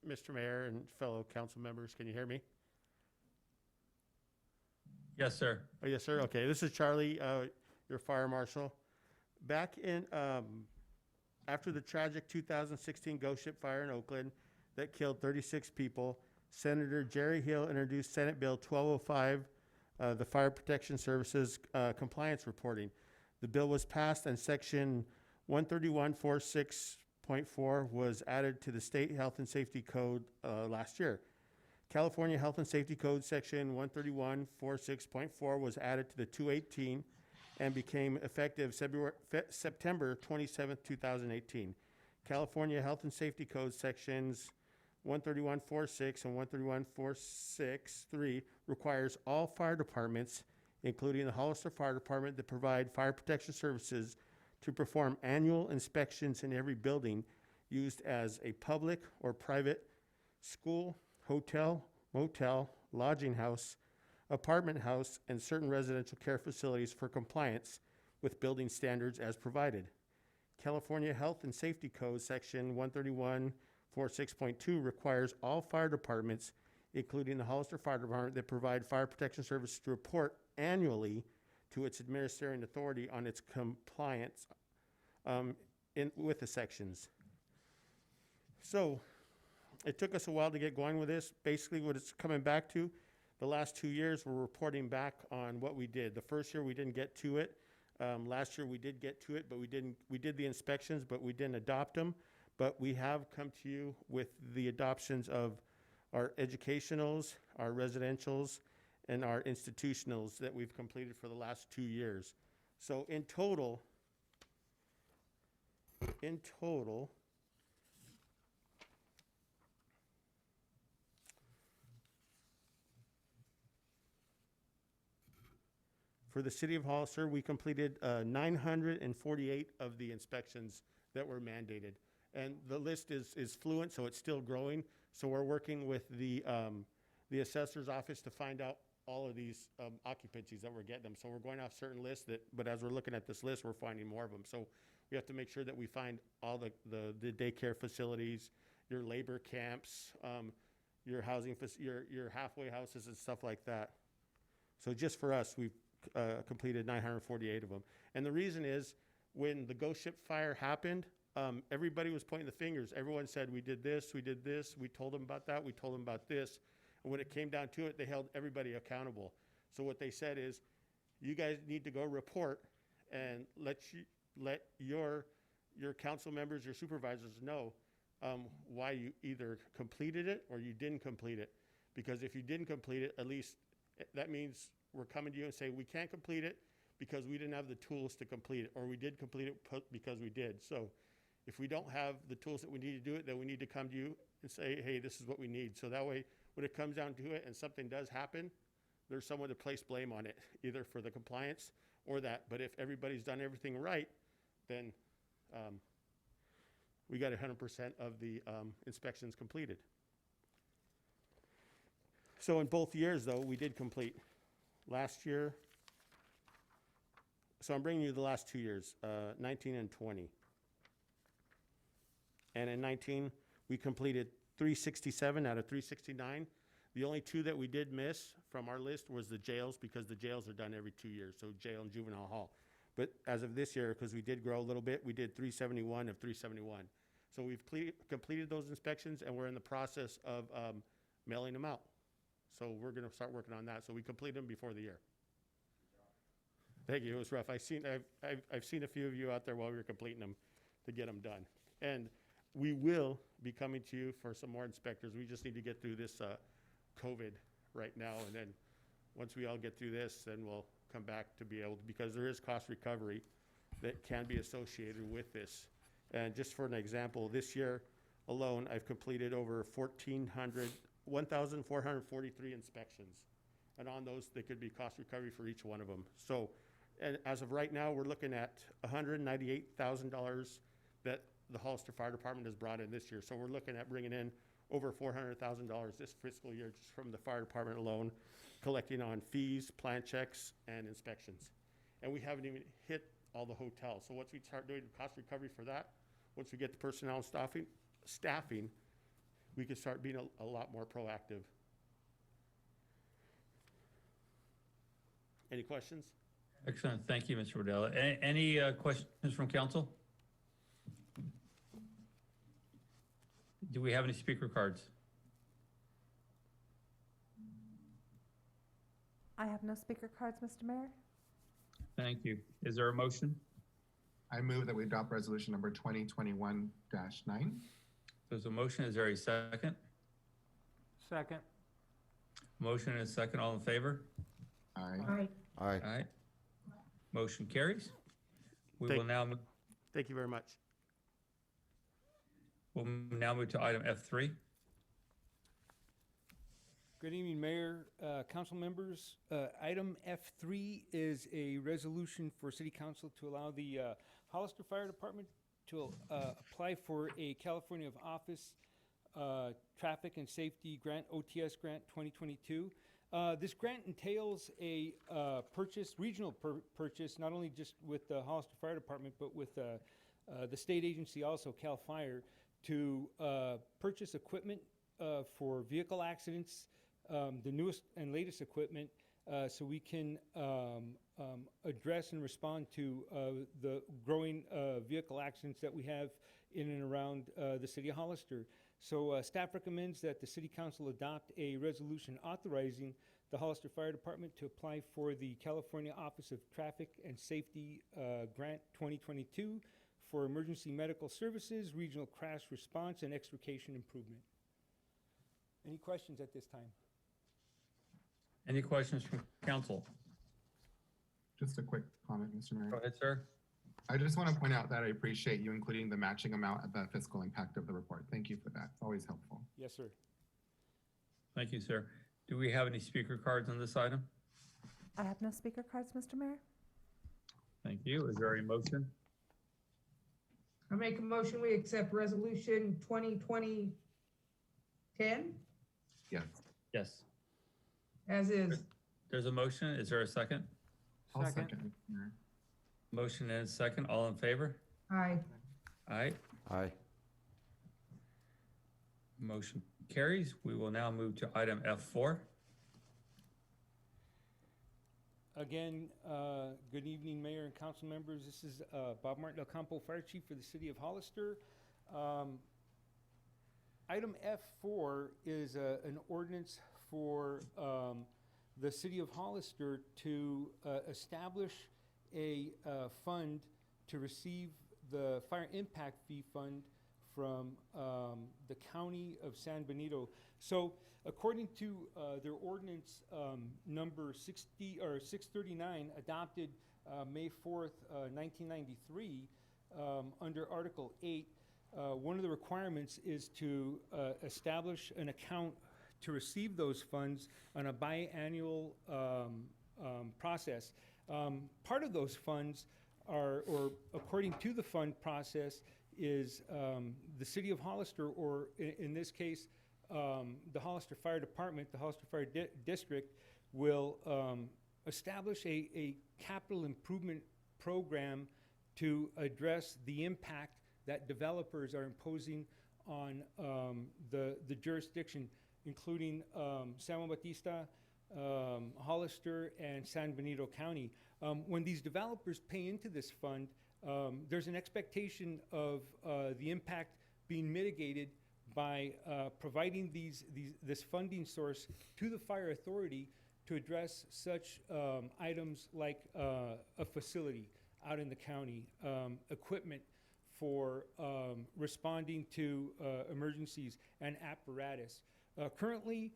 Mr. Mayor and fellow council members, can you hear me? Yes, sir. Oh, yes, sir. Okay, this is Charlie, your fire marshal. Back in, after the tragic 2016 Ghost Ship fire in Oakland that killed 36 people, Senator Jerry Hill introduced Senate Bill 1205, the Fire Protection Services Compliance Reporting. The bill was passed and Section 13146.4 was added to the State Health and Safety Code last year. California Health and Safety Code Section 13146.4 was added to the 218 and became effective September 27, 2018. California Health and Safety Code Sections 13146 and 13146.3 requires all fire departments, including the Hollister Fire Department, that provide fire protection services to perform annual inspections in every building used as a public or private school, hotel, motel, lodging house, apartment house, and certain residential care facilities for compliance with building standards as provided. California Health and Safety Code Section 13146.2 requires all fire departments, including the Hollister Fire Department, that provide fire protection services to report annually to its administering authority on its compliance with the sections. So it took us a while to get going with this. Basically what it's coming back to, the last 2 years we're reporting back on what we did. The first year we didn't get to it. Last year we did get to it, but we did the inspections, but we didn't adopt them. But we have come to you with the adoptions of our educationals, our residentials, and our institutionals that we've completed for the last 2 years. So in total, for the city of Hollister, we completed 948 of the inspections that were mandated. And the list is fluent, so it's still growing. So we're working with the assessor's office to find out all of these occupancies that we're getting them. So we're going off certain lists but as we're looking at this list, we're finding more of them. So we have to make sure that we find all the daycare facilities, your labor camps, your housing, your halfway houses and stuff like that. So just for us, we've completed 948 of them. And the reason is, when the ghost ship fire happened, everybody was pointing the fingers. Everyone said, we did this, we told them about that, we told them about this. And when it came down to it, they held everybody accountable. So what they said is, you guys need to go report and let your council members, your supervisors know why you either completed it or you didn't complete it. Because if you didn't complete it, at least that means we're coming to you and saying, we can't complete it because we didn't have the tools to complete it, or we did complete it because we did. So if we don't have the tools that we need to do it, then we need to come to you and say, hey, this is what we need. So that way, when it comes down to it and something does happen, there's someone to place blame on it, either for the compliance or that. But if everybody's done everything right, then we got 100% of the inspections completed. So in both years, though, we did complete. Last year, so I'm bringing you the last 2 years, 19 and 20. And in 19, we completed 367 out of 369. The only two that we did miss from our list was the jails, because the jails are done every 2 years, so jail and juvenile hall. But as of this year, because we did grow a little bit, we did 371 of 371. So we've completed those inspections, and we're in the process of mailing them out. So we're going to start working on that. So we completed them before the year. Thank you. It was rough. I've seen a few of you out there while we were completing them to get them done. And we will be coming to you for some more inspectors. We just need to get through this COVID right now. And then once we all get through this, then we'll come back to be able to, because there is cost recovery that can be associated with this. And just for an example, this year alone, I've completed over 1,443 inspections. And on those, there could be cost recovery for each one of them. So, and as of right now, we're looking at $198,000 that the Hollister Fire Department has brought in this year. So we're looking at bringing in over $400,000 this fiscal year just from the fire department alone, collecting on fees, plan checks, and inspections. And we haven't even hit all the hotels. So once we start doing cost recovery for that, once we get the personnel and staffing, we can start being a lot more proactive. Any questions? Excellent. Thank you, Mr. Waddell. Any questions from council? Do we have any speaker cards? I have no speaker cards, Mr. Mayor. Thank you. Is there a motion? I move that we adopt resolution number 2021-9. There's a motion. Is there a second? Second. Motion and a second. All in favor? Aye. Aye. Aye. Motion carries. We will now move. Thank you very much. We'll now move to item F3. Good evening, Mayor, council members. Item F3 is a resolution for City Council to allow the Hollister Fire Department to apply for a California of Office Traffic and Safety Grant, OTS Grant 2022. This grant entails a regional purchase, not only just with the Hollister Fire Department, but with the state agency also, CAL FIRE, to purchase equipment for vehicle accidents, the newest and latest equipment, so we can address and respond to the growing vehicle accidents that we have in and around the city of Hollister. So staff recommends that the City Council adopt a resolution authorizing the Hollister Fire Department to apply for the California Office of Traffic and Safety Grant 2022 for emergency medical services, regional crash response, and extrication improvement. Any questions at this time? Any questions from council? Just a quick comment, Mr. Mayor. Go ahead, sir. I just want to point out that I appreciate you including the matching amount of the fiscal impact of the report. Thank you for that. It's always helpful. Yes, sir. Thank you, sir. Do we have any speaker cards on this item? I have no speaker cards, Mr. Mayor. Thank you. Is there a motion? I make a motion, we accept resolution 2020-10 Yes. Yes. as is. There's a motion. Is there a second? I'll second, Mr. Mayor. Motion and a second. All in favor? Aye. Aye. Aye. Motion carries. We will now move to item F4. Again, good evening, Mayor and council members. This is Bob Martin Del Campo, Fire Chief for the City of Hollister. Item F4 is an ordinance for the City of Hollister to establish a fund to receive the Fire Impact Fee Fund from the County of San Benito. So according to their ordinance number 639 adopted May 4th, 1993, under Article 8, one of the requirements is to establish an account to receive those funds on a biannual process. Part of those funds are, or according to the fund process, is the City of Hollister, or in this case, the Hollister Fire Department, the Hollister Fire District, will establish a capital improvement program to address the impact that developers are imposing on the jurisdiction, including San Juan Bautista, Hollister, and San Benito County. When these developers pay into this fund, there's an expectation of the impact being mitigated by providing this funding source to the fire authority to address such items like a facility out in the county, equipment for responding to emergencies, and apparatus. Currently,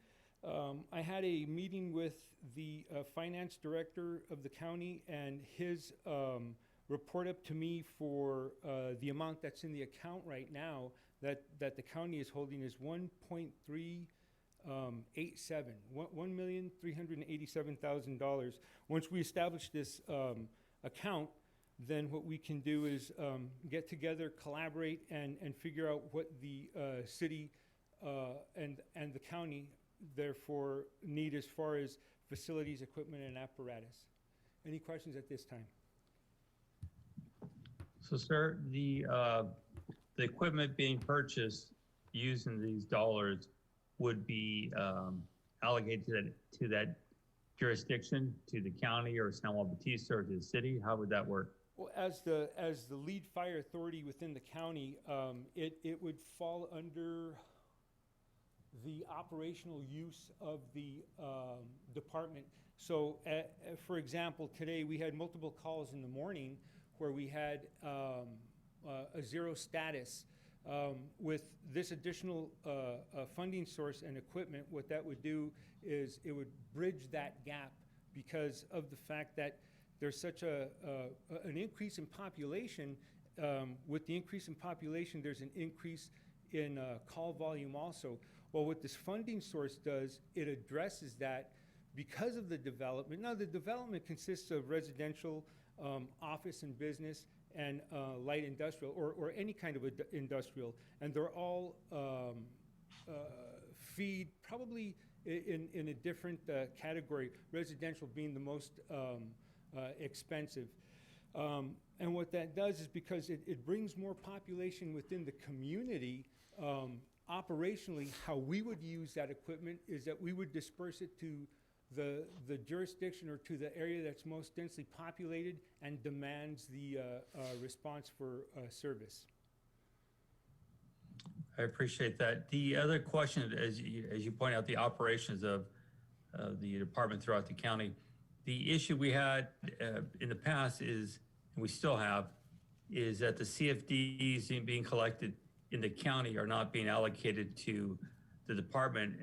I had a meeting with the finance director of the county, and his report up to me for the amount that's in the account right now that the county is holding is $1.387, $1,387,000. Once we establish this account, then what we can do is get together, collaborate, and figure out what the city and the county therefore need as far as facilities, equipment, and apparatus. Any questions at this time? So, sir, the equipment being purchased using these dollars would be allocated to that jurisdiction, to the county or San Juan Bautista or to the city? How would that work? Well, as the lead fire authority within the county, it would fall under the operational use of the department. So, for example, today we had multiple calls in the morning where we had a zero status. With this additional funding source and equipment, what that would do is it would bridge that gap because of the fact that there's such an increase in population. With the increase in population, there's an increase in call volume also. Well, what this funding source does, it addresses that because of the development. Now, the development consists of residential, office and business, and light industrial, or any kind of industrial, and they're all feed probably in a different category, residential being the most expensive. And what that does is because it brings more population within the community, operationally, how we would use that equipment is that we would disperse it to the jurisdiction or to the area that's most densely populated and demands the response for service. I appreciate that. The other question, as you point out, the operations of the department throughout the county, the issue we had in the past is, and we still have, is that the CFDs being collected in the county are not being allocated to the department.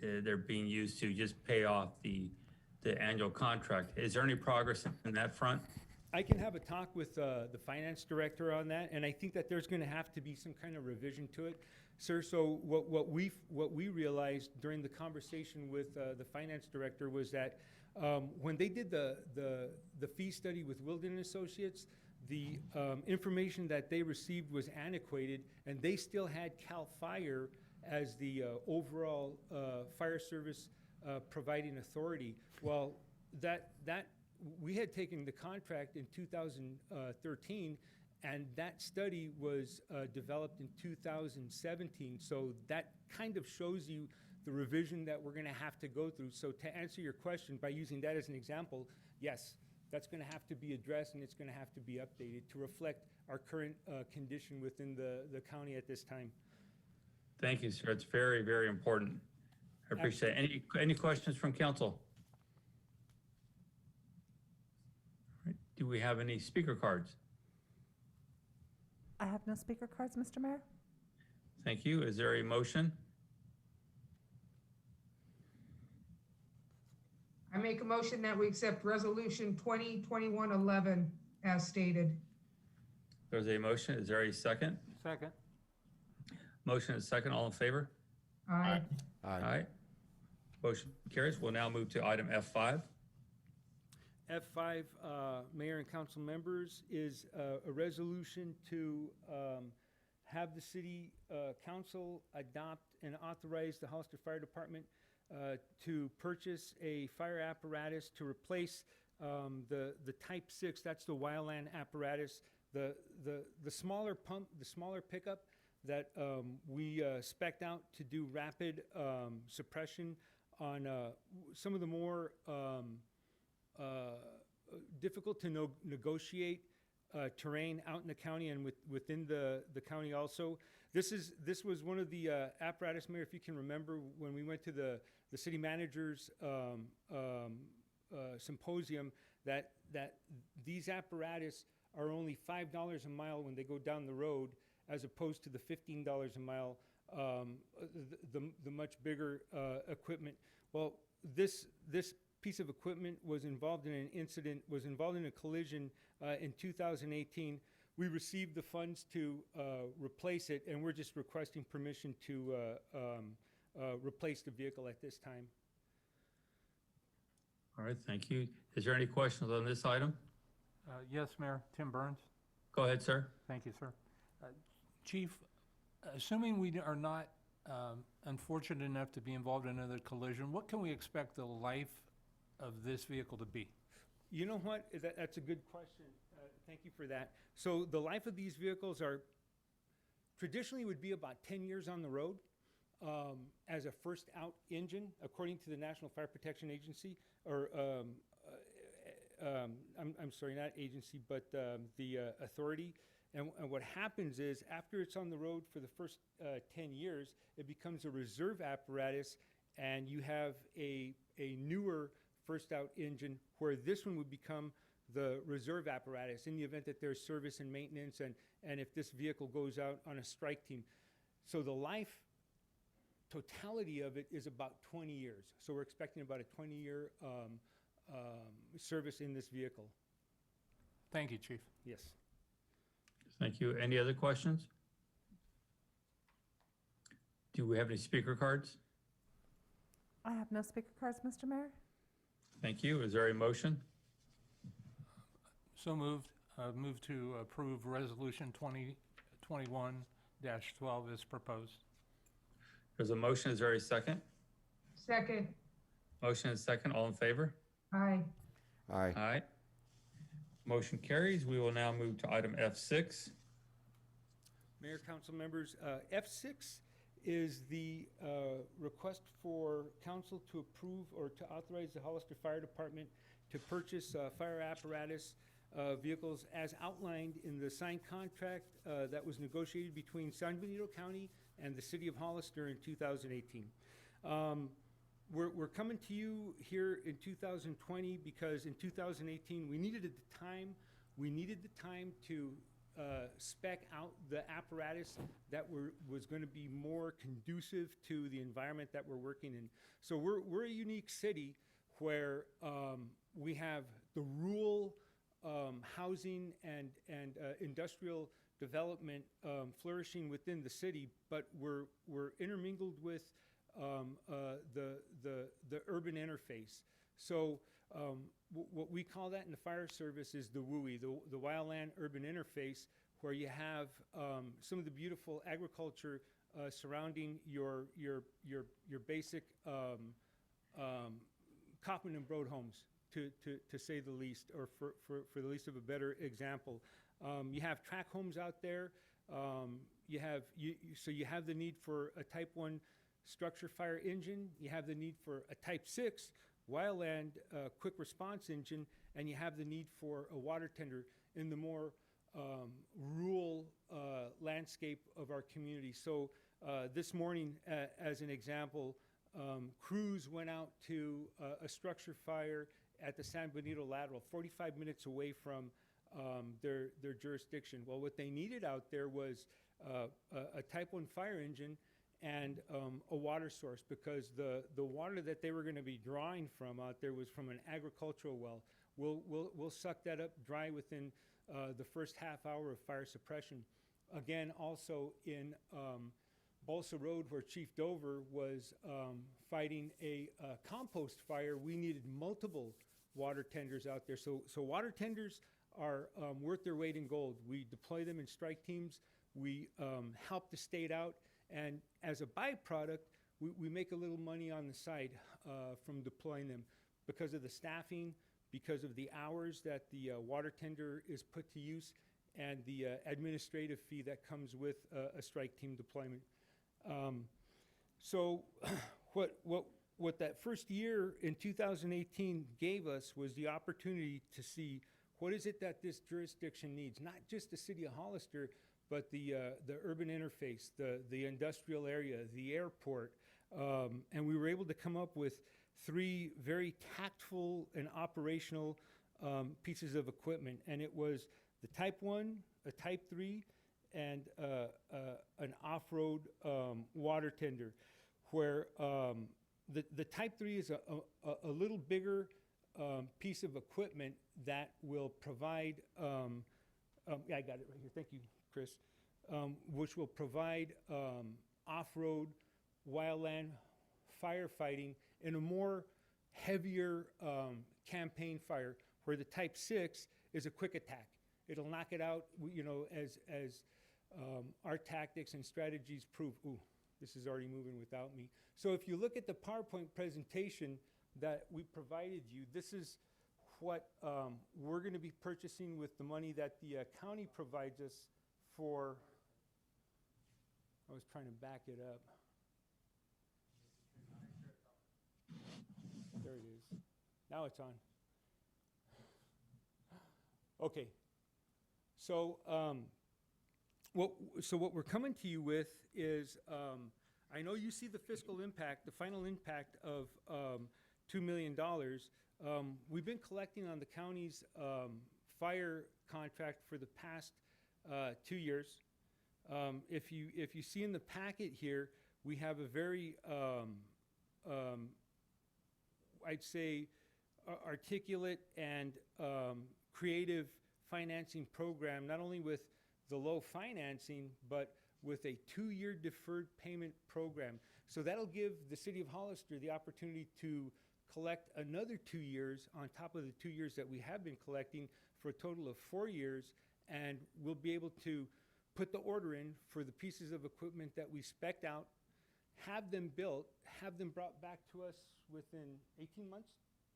They're being used to just pay off the the annual contract. Is there any progress in that front? I can have a talk with the finance director on that, and I think that there's going to have to be some kind of revision to it, sir. So what we realized during the conversation with the finance director was that when they did the fee study with Wilden Associates, the information that they received was antiquated, and they still had CAL FIRE as the overall fire service providing authority. Well, that we had taken the contract in 2013, and that study was developed in 2017. So that kind of shows you the revision that we're going to have to go through. So to answer your question, by using that as an example, yes, that's going to have to be addressed, and it's going to have to be updated to reflect our current condition within the county at this time. Thank you, sir. It's very, very important. I appreciate it. Any questions from council? Do we have any speaker cards? I have no speaker cards, Mr. Mayor. Thank you. Is there a motion? I make a motion that we accept Resolution 2021-11 as stated. There's a motion. Is there a second? Second. Motion is second. All in favor? Aye. Aye. Motion carries. We'll now move to item F5. F5, Mayor and Council members, is a resolution to have the City Council adopt and authorize the Hollister Fire Department to purchase a fire apparatus to replace the Type 6, that's the wildland apparatus, the smaller pump, the smaller pickup that we spec'd out to do rapid suppression on some of the more difficult to negotiate terrain out in the county and within the county also. This was one of the apparatus, Mayor, if you can remember, when we went to the city manager's symposium, that these apparatus are only $5 a mile when they go down the road, as opposed to the $15 a mile, the much bigger equipment. Well, this piece of equipment was involved in an incident, was involved in a collision in 2018. We received the funds to replace it, and we're just requesting permission to replace the vehicle at this time. All right, thank you. Is there any questions on this item? Yes, Mayor. Tim Burns. Go ahead, sir. Thank you, sir. Chief, assuming we are not unfortunate enough to be involved in another collision, what can we expect the life of this vehicle to be? You know what? That's a good question. Thank you for that. So the life of these vehicles are traditionally would be about 10 years on the road as a first out engine, according to the National Fire Protection Agency, or I'm sorry, not agency, but the authority. And what happens is, after it's on the road for the first 10 years, it becomes a reserve apparatus, and you have a newer first out engine, where this one would become the reserve apparatus in the event that there's service and maintenance, and if this vehicle goes out on a strike team. So the life totality of it is about 20 years. So we're expecting about a 20-year service in this vehicle. Thank you, Chief. Yes. Thank you. Any other questions? Do we have any speaker cards? I have no speaker cards, Mr. Mayor. Thank you. Is there a motion? So moved. Move to approve Resolution 2021-12 as proposed. There's a motion. Is there a second? Second. Motion is second. All in favor? Aye. Aye. Aye. Motion carries. We will now move to item F6. Mayor, council members, F6 is the request for council to approve or to authorize the Hollister Fire Department to purchase fire apparatus vehicles as outlined in the signed contract that was negotiated between San Benito County and the City of Hollister in 2018. We're coming to you here in 2020 because in 2018 we needed the time to spec out the apparatus that was going to be more conducive to the environment that we're working in. So we're a unique city where we have the rural housing and industrial development flourishing within the city, but we're intermingled with the urban interface. So what we call that in the fire service is the WUI, the wildland urban interface, where you have some of the beautiful agriculture surrounding your basic Kaufman and Broad homes, to say the least, or for the least of a better example. You have track homes out there. So you have the need for a Type 1 structure fire engine. You have the need for a Type 6 wildland quick response engine, and you have the need for a water tender in the more rural landscape of our community. So this morning, as an example, crews went out to a structure fire at the San Benito Lateral, 45 minutes away from their jurisdiction. Well, what they needed out there was a Type 1 fire engine and a water source, because the water that they were going to be drawing from out there was from an agricultural well. We'll suck that up dry within the first half hour of fire suppression. Again, also in Balsa Road, where Chief Dover was fighting a compost fire, we needed multiple water tenders out there. So water tenders are worth their weight in gold. We deploy them in strike teams. We help the state out. And as a byproduct, we make a little money on the side from deploying them because of the staffing, because of the hours that the water tender is put to use, and the administrative fee that comes with a strike team deployment. So what that first year in 2018 gave us was the opportunity to see what is it that this jurisdiction needs, not just the city of Hollister, but the urban interface, the industrial area, the airport. And we were able to come up with 3 very tactful and operational pieces of equipment. And it was the Type 1, a Type 3, and an off-road water tender, where the Type 3 is a little bigger piece of equipment that will provide, yeah, I got it right here, thank you, Chris, which will provide off-road wildland firefighting in a more heavier campaign fire, where the Type 6 is a quick attack. It'll knock it out, you know, as our tactics and strategies prove. Ooh, this is already moving without me. So if you look at the PowerPoint presentation that we provided you, this is what we're going to be purchasing with the money that the county provides us for. I was trying to back it up. There it is. Now it's on. Okay. So what we're coming to you with is, I know you see the fiscal impact, the final impact of $2 million. We've been collecting on the county's fire contract for the past 2 years. If you see in the packet here, we have a very, I'd say, articulate and creative financing program, not only with the low financing, but with a 2-year deferred payment program. So that'll give the city of Hollister the opportunity to collect another 2 years on top of the 2 years that we have been collecting, for a total of 4 years, and we'll be able to put the order in for the pieces of equipment that we spec'd out, have them built, have them brought back to us within 18 months,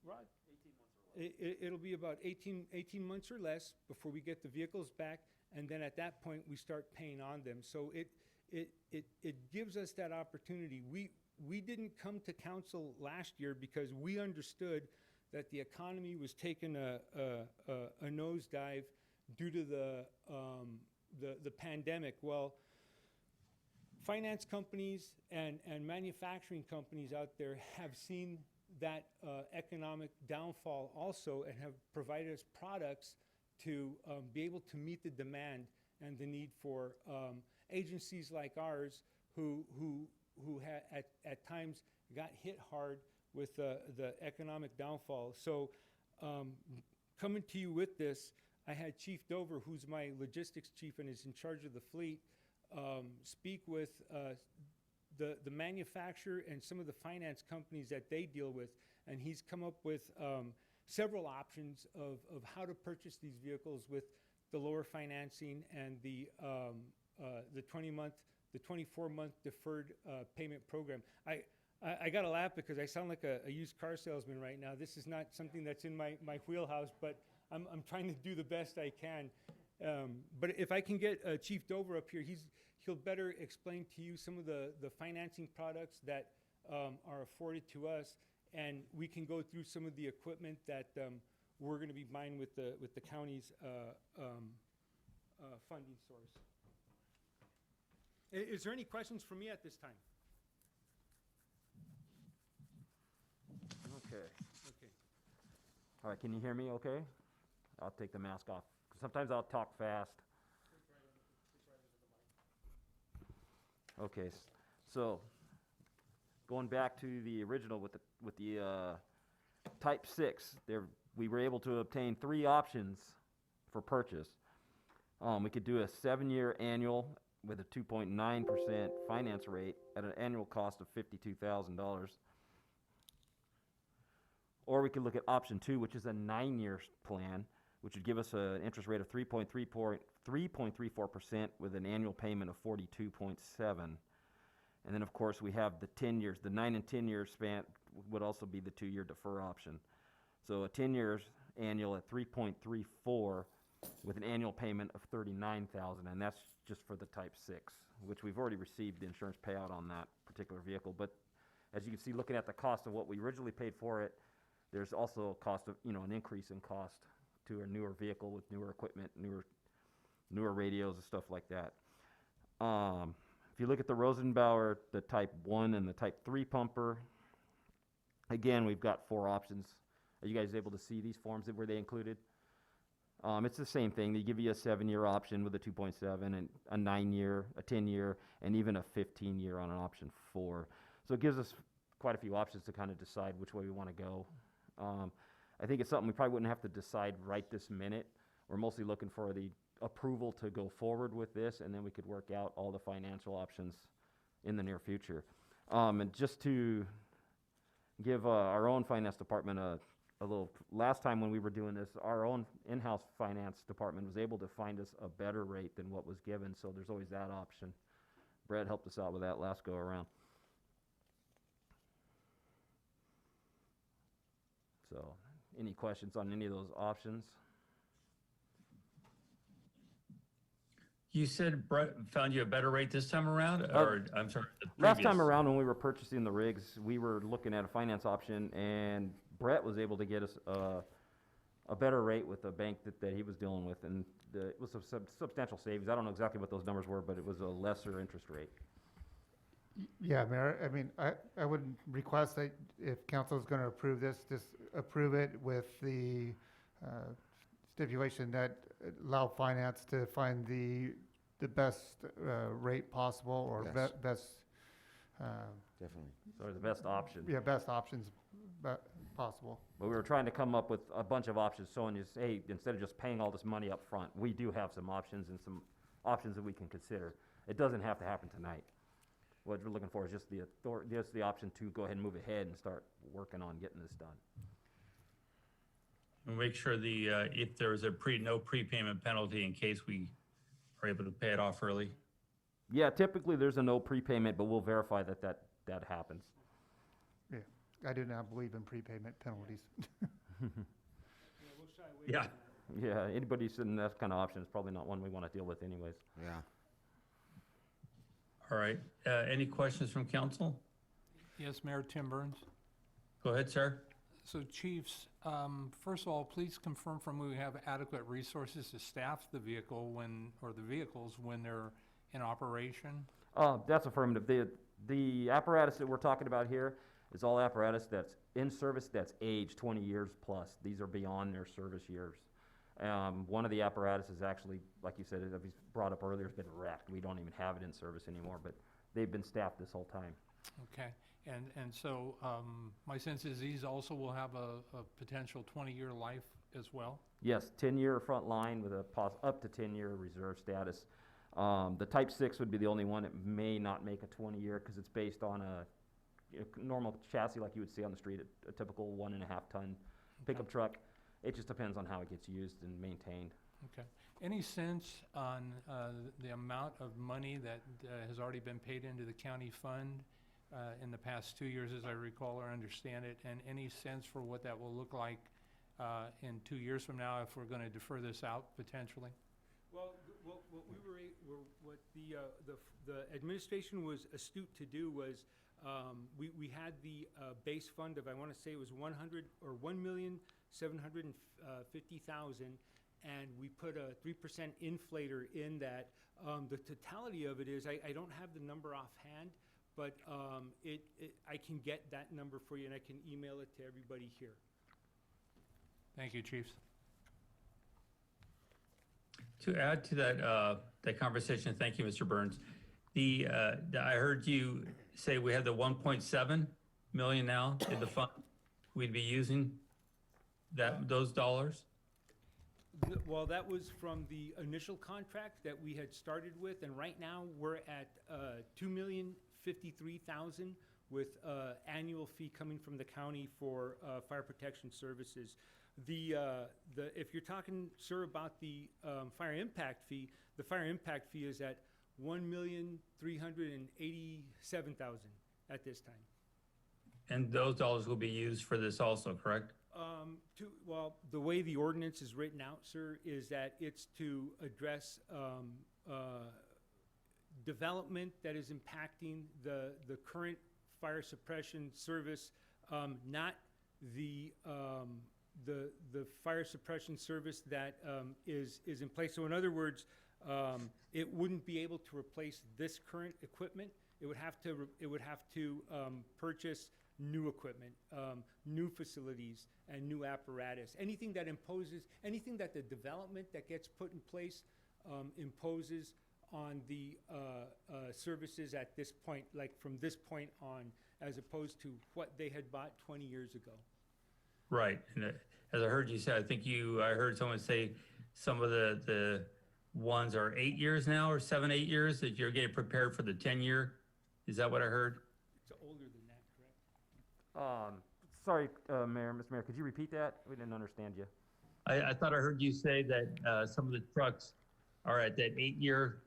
Rod? 18 months or less. It'll be about 18 months or less before we get the vehicles back, and then at that point we start paying on them. So it gives us that opportunity. We didn't come to council last year because we understood that the economy was taking a nosedive due to the pandemic. Well, finance companies and manufacturing companies out there have seen that economic downfall also, and have provided us products to be able to meet the demand and the need for agencies like ours who at times got hit hard with the economic downfall. So coming to you with this, I had Chief Dover, who's my logistics chief and is in charge of the fleet, speak with the manufacturer and some of the finance companies that they deal with, and he's come up with several options of how to purchase these vehicles with the lower financing and the 24-month deferred payment program. I got to laugh because I sound like a used car salesman right now. This is not something that's in my wheelhouse, but I'm trying to do the best I can. But if I can get Chief Dover up here, he'll better explain to you some of the financing products that are afforded to us, and we can go through some of the equipment that we're going to be buying with the county's funding source. Is there any questions for me at this time? Okay. Okay. All right, can you hear me okay? I'll take the mask off. Sometimes I'll talk fast. Okay, so going back to the original with the Type 6, we were able to obtain 3 options for purchase. We could do a 7-year annual with a 2.9% finance rate at an annual cost of $52,000. Or we could look at option 2, which is a 9-year plan, which would give us an interest rate of 3.34% with an annual payment of $42.7. And then, of course, we have the 10 years. The 9 and 10 year span would also be the 2-year defer option. So a 10 years annual at 3.34 with an annual payment of $39,000, and that's just for the Type 6, which we've already received the insurance payout on that particular vehicle. But as you can see, looking at the cost of what we originally paid for it, there's also a cost of, an increase in cost to a newer vehicle with newer equipment, newer radios and stuff like that. If you look at the Rosenbauer, the Type 1 and the Type 3 pumper, again, we've got 4 options. Are you guys able to see these forms? Were they included? It's the same thing. They give you a 7-year option with a 2.7, and a 9-year, a 10-year, and even a 15-year on an option 4. So it gives us quite a few options to kind of decide which way we want to go. I think it's something we probably wouldn't have to decide right this minute. We're mostly looking for the approval to go forward with this, and then we could work out all the financial options in the near future. And just to give our own finance department a little, last time when we were doing this, our own in-house finance department was able to find us a better rate than what was given, so there's always that option. Brad helped us out with that last go around. So, any questions on any of those options? You said Brett found you a better rate this time around, or I'm sorry, the Last previous? time around when we were purchasing the rigs, we were looking at a finance option, and Brett was able to get us a better rate with the bank that he was dealing with, and it was a substantial savings. I don't know exactly what those numbers were, but it was a lesser interest rate. Yeah, Mayor, I mean, I would request that if council is going to approve this, just approve it with the stipulation that allow finance to find the best rate possible, or Yes. best. Definitely. Or the best option. Yeah, best options possible. But we were trying to come up with a bunch of options, showing you, hey, instead of just paying all this money up front, we do have some options and some options that we can consider. It doesn't have to happen tonight. What we're looking for is just the option to go ahead and move ahead and start working on getting this done. We'll make sure if there's no prepayment penalty in case we are able to pay it off early. Yeah, typically there's a no prepayment, but we'll verify that happens. Yeah, I do not believe in prepayment penalties. Yeah. Yeah, anybody sitting that kind of option is probably not one we want to deal with anyways. Yeah. All right. Any questions from council? Yes, Mayor Tim Burns. Go ahead, sir. So Chiefs, first of all, please confirm from me we have adequate resources to staff the vehicle the vehicles when they're in operation? That's affirmative. The apparatus that we're talking about here is all apparatus that's in service that's aged 20 years plus. These are beyond their service years. One of the apparatus is actually, like you said, as we brought up earlier, has been wrecked. We don't even have it in service anymore, but they've been staffed this whole time. Okay, and so, my sense is these also will have a potential 20-year life as well? Yes, 10-year front line with a up to 10-year reserve status. The Type 6 would be the only one that may not make a 20-year because it's based on a normal chassis like you would see on the street, a typical 1.5 ton pickup truck. It just depends on how it gets used and maintained. Okay. Any sense on the amount of money that has already been paid into the county fund in the past 2 years, as I recall or understand it? And any sense for what that will look like in 2 years from now if we're going to defer this out potentially? Well, what the administration was astute to do was we had the base fund of, I want to say it was 1,750,000, and we put a 3% inflator in that. The totality of it is, I don't have the number offhand, but I can get that number for you and I can email it to everybody here. Thank you, Chiefs. To add to that conversation, thank you, Mr. Burns. I heard you say we have the 1.7 million now in the fund. We'd be using those dollars. Well, that was from the initial contract that we had started with, and right now we're at $2,053,000 with annual fee coming from the county for fire protection services. If you're talking, sir, about the fire impact fee, the fire impact fee is at $1,387,000 at this time. And those dollars will be used for this also, correct? Well, the way the ordinance is written out, sir, is that it's to address development that is impacting the current fire suppression service, not the fire suppression service that is in place. So in other words, it wouldn't be able to replace this current equipment. It would have to purchase new equipment, new facilities, and new apparatus. Anything that the development that gets put in place imposes on the services at this point, like from this point on, as opposed to what they had bought 20 years ago. Right. And as I heard you say, I heard someone say some of the ones are 8 years now, or 7, 8 years, that you're getting prepared for the 10-year. Is that what I heard? It's older than that, correct? Sorry, Mr. Mayor, could you repeat that? We didn't understand you. I thought I heard you say that some of the trucks are at that 8-year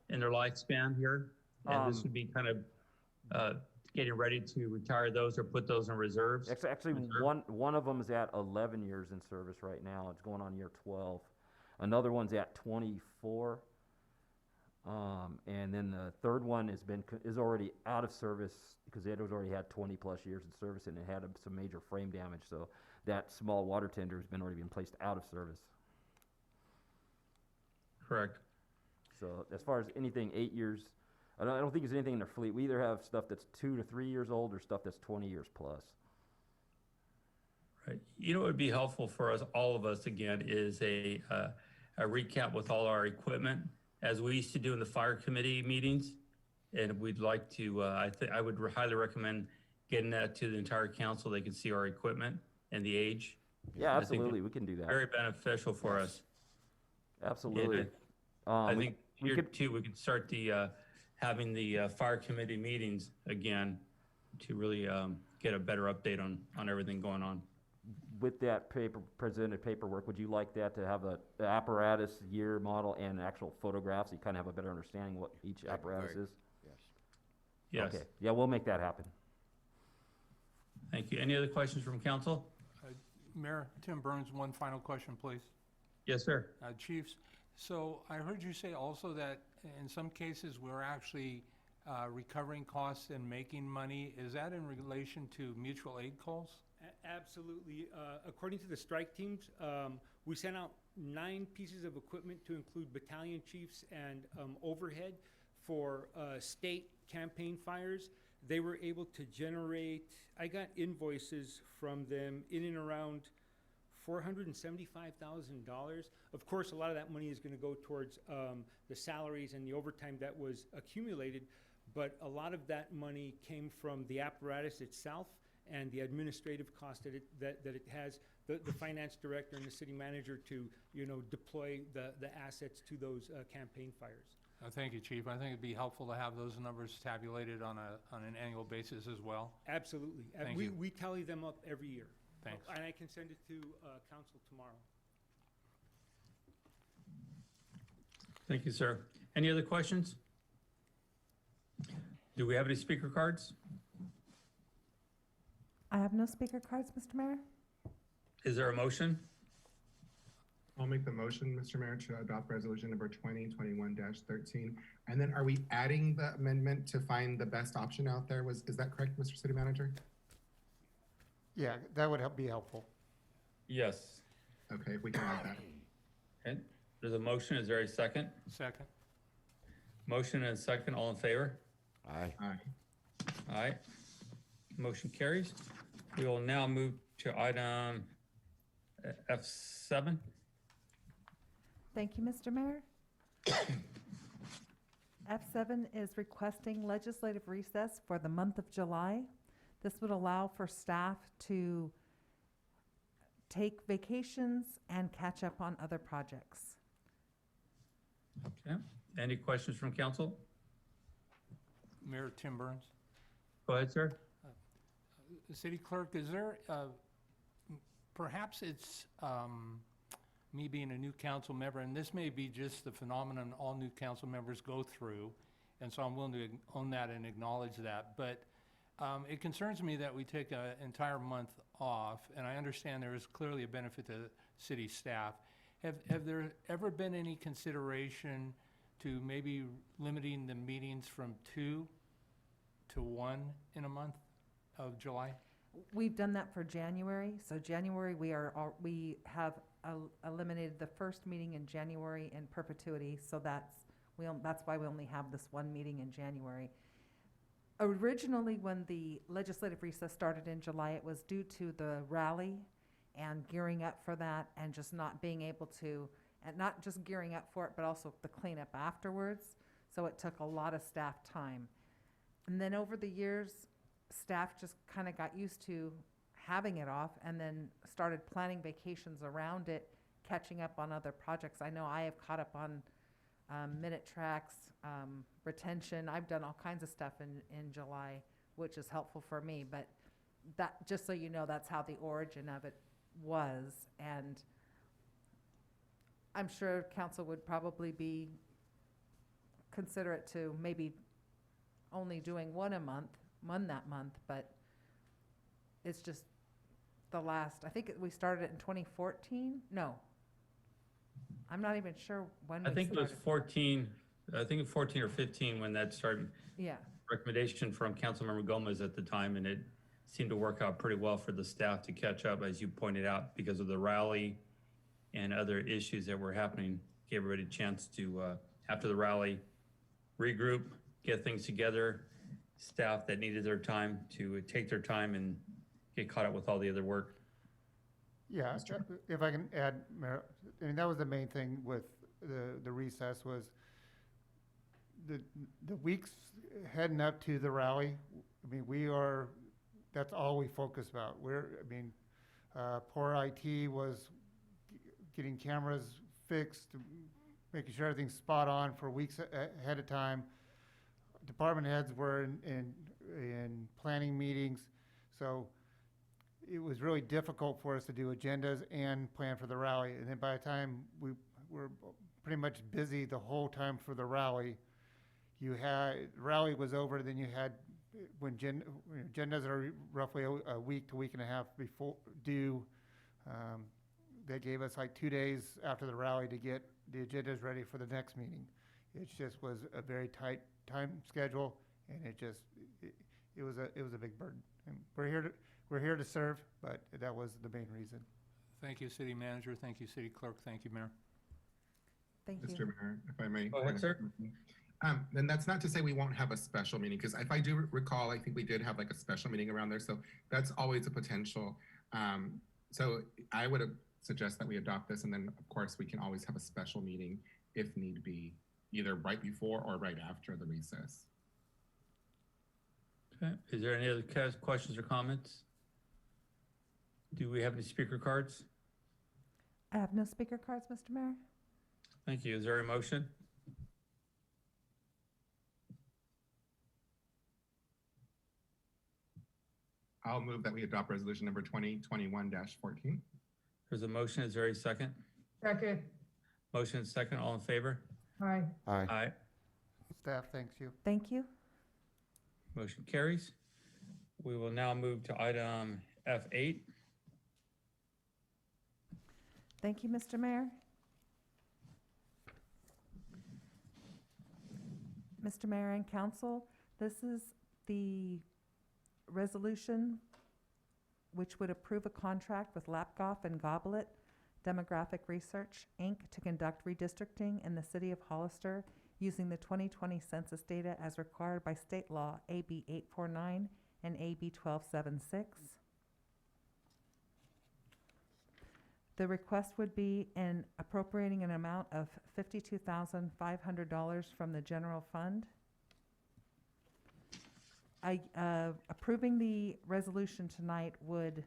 in their lifespan here, and this would be kind of getting ready to retire those or put those in reserves. Actually, one of them is at 11 years in service right now. It's going on year 12. Another one's at 24. And then the third one is already out of service because it has already had 20 plus years in service, and it had some major frame damage. So that small water tender has already been placed out of service. Correct. So as far as anything 8 years, I don't think there's anything in their fleet. We either have stuff that's 2 to 3 years old or stuff that's 20 years plus. Right. You know what would be helpful for us, all of us, again, is a recap with all our equipment, as we used to do in the fire committee meetings. And we'd like to, I would highly recommend getting that to the entire council. They can see our equipment and the age. Yeah, absolutely. We can do that. Very beneficial for us. Absolutely. I think here too, we could start having the fire committee meetings again to really get a better update on everything going on. With that presented paperwork, would you like that to have the apparatus, year, model, and actual photographs? So you kind of have a better understanding what each apparatus is? Yes. Yes. Okay. Yeah, we'll make that happen. Thank you. Any other questions from council? Mayor, Tim Burns, one final question, please. Yes, sir. Chiefs, so I heard you say also that in some cases we're actually recovering costs and making money. Is that in relation to mutual aid calls? Absolutely. According to the strike teams, we sent out 9 pieces of equipment to include battalion chiefs and overhead for state campaign fires. They were able to generate, I got invoices from them in and around $475,000. Of course, a lot of that money is going to go towards the salaries and the overtime that was accumulated. but a lot of that money came from the apparatus itself and the administrative cost that it has, the finance director and the city manager to, deploy the assets to those campaign fires. Thank you, Chief. I think it'd be helpful to have those numbers tabulated on an annual basis as well. Absolutely. Thank you. We tally them up every year. Thanks. And I can send it to council tomorrow. Thank you, sir. Any other questions? Do we have any speaker cards? I have no speaker cards, Mr. Mayor. Is there a motion? I'll make the motion, Mr. Mayor, to adopt resolution number 2021-13. And then are we adding the amendment to find the best option out there? Is that correct, Mr. City Manager? Yeah, that would be helpful. Yes. Okay, we can add that. Okay. There's a motion. Is there a second? Second. Motion and a second. All in favor? Aye. Aye. Aye. Motion carries. We will now move to item F7. Thank you, Mr. Mayor. F7 is requesting legislative recess for the month of July. This would allow for staff to take vacations and catch up on other projects. Okay. Any questions from council? Mayor Tim Burns. Go ahead, sir. City Clerk, is there, perhaps it's me being a new council member, and this may be just the phenomenon all new council members go through, and so I'm willing to own that and acknowledge that, but it concerns me that we take an entire month off, and I understand there is clearly a benefit to city staff. Have there ever been any consideration to maybe limiting the meetings from 2 to 1 in a month of July? We've done that for January. So January, we have eliminated the first meeting in January in perpetuity. So that's why we only have this one meeting in January. Originally, when the legislative recess started in July, it was due to the rally and gearing up for that, and just not being able to, and not just gearing up for it, but also the cleanup afterwards. So it took a lot of staff time. And then over the years, staff just kind of got used to having it off, and then started planning vacations around it, catching up on other projects. I know I have caught up on minute tracks, retention. I've done all kinds of stuff in July, which is helpful for me. But that, just so you know, that's how the origin of it was. And I'm sure council would probably be considerate to maybe only doing one that month, but it's just the last, I think we started it in 2014. No, I'm not even sure when we I think it was started. 14, I think 14 or 15 when that started. Yeah. Recommendation from Councilmember Gomez at the time, and it seemed to work out pretty well for the staff to catch up, as you pointed out, because of the rally and other issues that were happening. Gave everybody a chance to, after the rally, regroup, get things together. Staff that needed their time to take their time and get caught up with all the other work. Yeah, if I can add, Mayor, I mean, that was the main thing with the recess was the weeks heading up to the rally. I mean, that's all we focus about. Poor IT was getting cameras fixed, making sure everything's spot on for weeks ahead of time. Department heads were in planning meetings, so it was really difficult for us to do agendas and plan for the rally. And then by the time we were pretty much busy the whole time for the rally, rally was over, then you had, when agendas are roughly a week to week and a half before due, they gave us like 2 days after the rally to get the agendas ready for the next meeting. It just was a very tight time schedule, and it was a big burden. And we're here to serve, but that was the main reason. Thank you, City Manager. Thank you, City Clerk. Thank you, Mayor. Thank you. Mr. Mayor, if I may. Go ahead, sir. And that's not to say we won't have a special meeting, because if I do recall, I think we did have like a special meeting around there. So that's always a potential. So I would suggest that we adopt this, and then of course we can always have a special meeting if need be, either right before or right after the recess. Okay, is there any other questions or comments? Do we have any speaker cards? I have no speaker cards, Mr. Mayor. Thank you. Is there a motion? I'll move that we adopt resolution number 2021-14. There's a motion. Is there a second? Second. Motion and second. All in favor? Aye. Aye. Aye. Staff thanks you. Thank you. Motion carries. We will now move to item F8. Thank you, Mr. Mayor. Mr. Mayor and Council, this is the resolution which would approve a contract with Lapgoff and Goblet Demographic Research, Inc. to conduct redistricting in the city of Hollister using the 2020 census data as required by state law AB 849 and AB 1276. The request would be in appropriating an amount of $52,500 from the general fund. Approving the resolution tonight would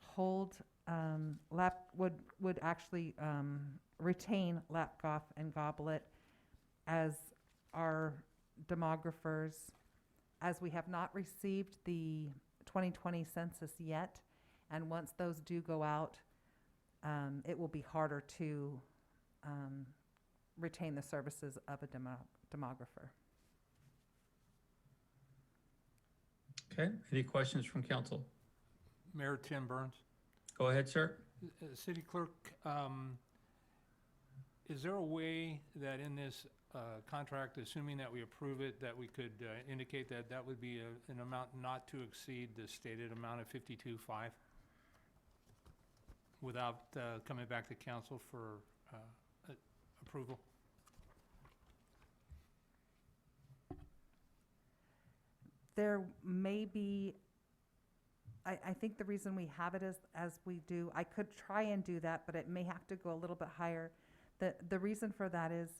hold, would actually retain Lapgoff and Goblet as our demographers, as we have not received the 2020 census yet, and once those do go out, it will be harder to retain the services of a demographer. Okay, any questions from council? Mayor Tim Burns. Go ahead, sir. City Clerk, is there a way that in this contract, assuming that we approve it, that we could indicate that that would be an amount not to exceed the stated amount of 52.5 without coming back to council for approval? There may be, I think the reason we have it as we do, I could try and do that, but it may have to go a little bit higher. The reason for that is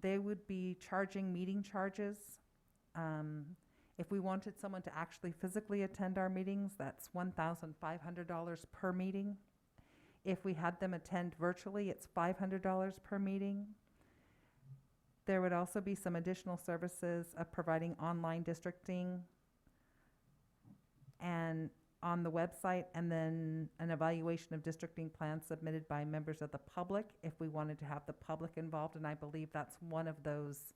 they would be charging meeting charges. If we wanted someone to actually physically attend our meetings, that's $1,500 per meeting. If we had them attend virtually, it's $500 per meeting. There would also be some additional services of providing online districting and on the website, and then an evaluation of districting plans submitted by members of the public if we wanted to have the public involved, and I believe that's one of those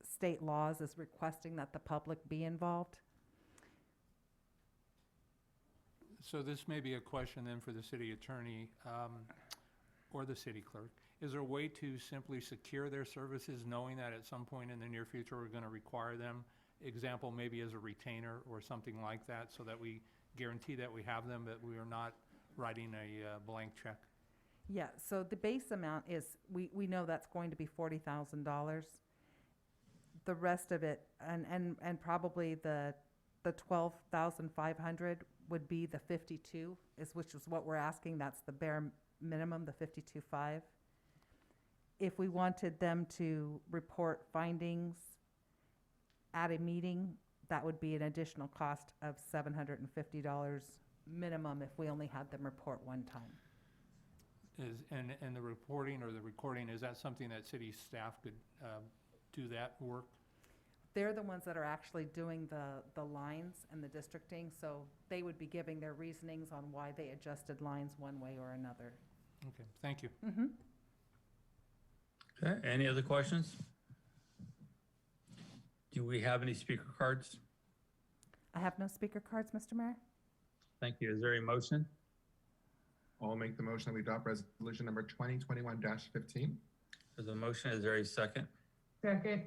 state laws is requesting that the public be involved. So this may be a question then for the city attorney or the city clerk. Is there a way to simply secure their services knowing that at some point in the near future we're going to require them? Example, maybe as a retainer or something like that, so that we guarantee that we have them, but we are not writing a blank check? Yeah, so the base amount is, we know that's going to be $40,000. The rest of it, and probably the 12,500 would be the 52, which is what we're asking. That's the bare minimum, the 52.5. If we wanted them to report findings at a meeting, that would be an additional cost of $750 minimum if we only had them report one time. And the reporting or the recording, is that something that city staff could do that work? They're the ones that are actually doing the lines and the districting, so they would be giving their reasonings on why they adjusted lines one way or another. Okay, thank you. Mm-hmm. Okay, any other questions? Do we have any speaker cards? I have no speaker cards, Mr. Mayor. Thank you. Is there a motion? I'll make the motion that we adopt resolution number 2021-15. There's a motion. Is there a second? Second.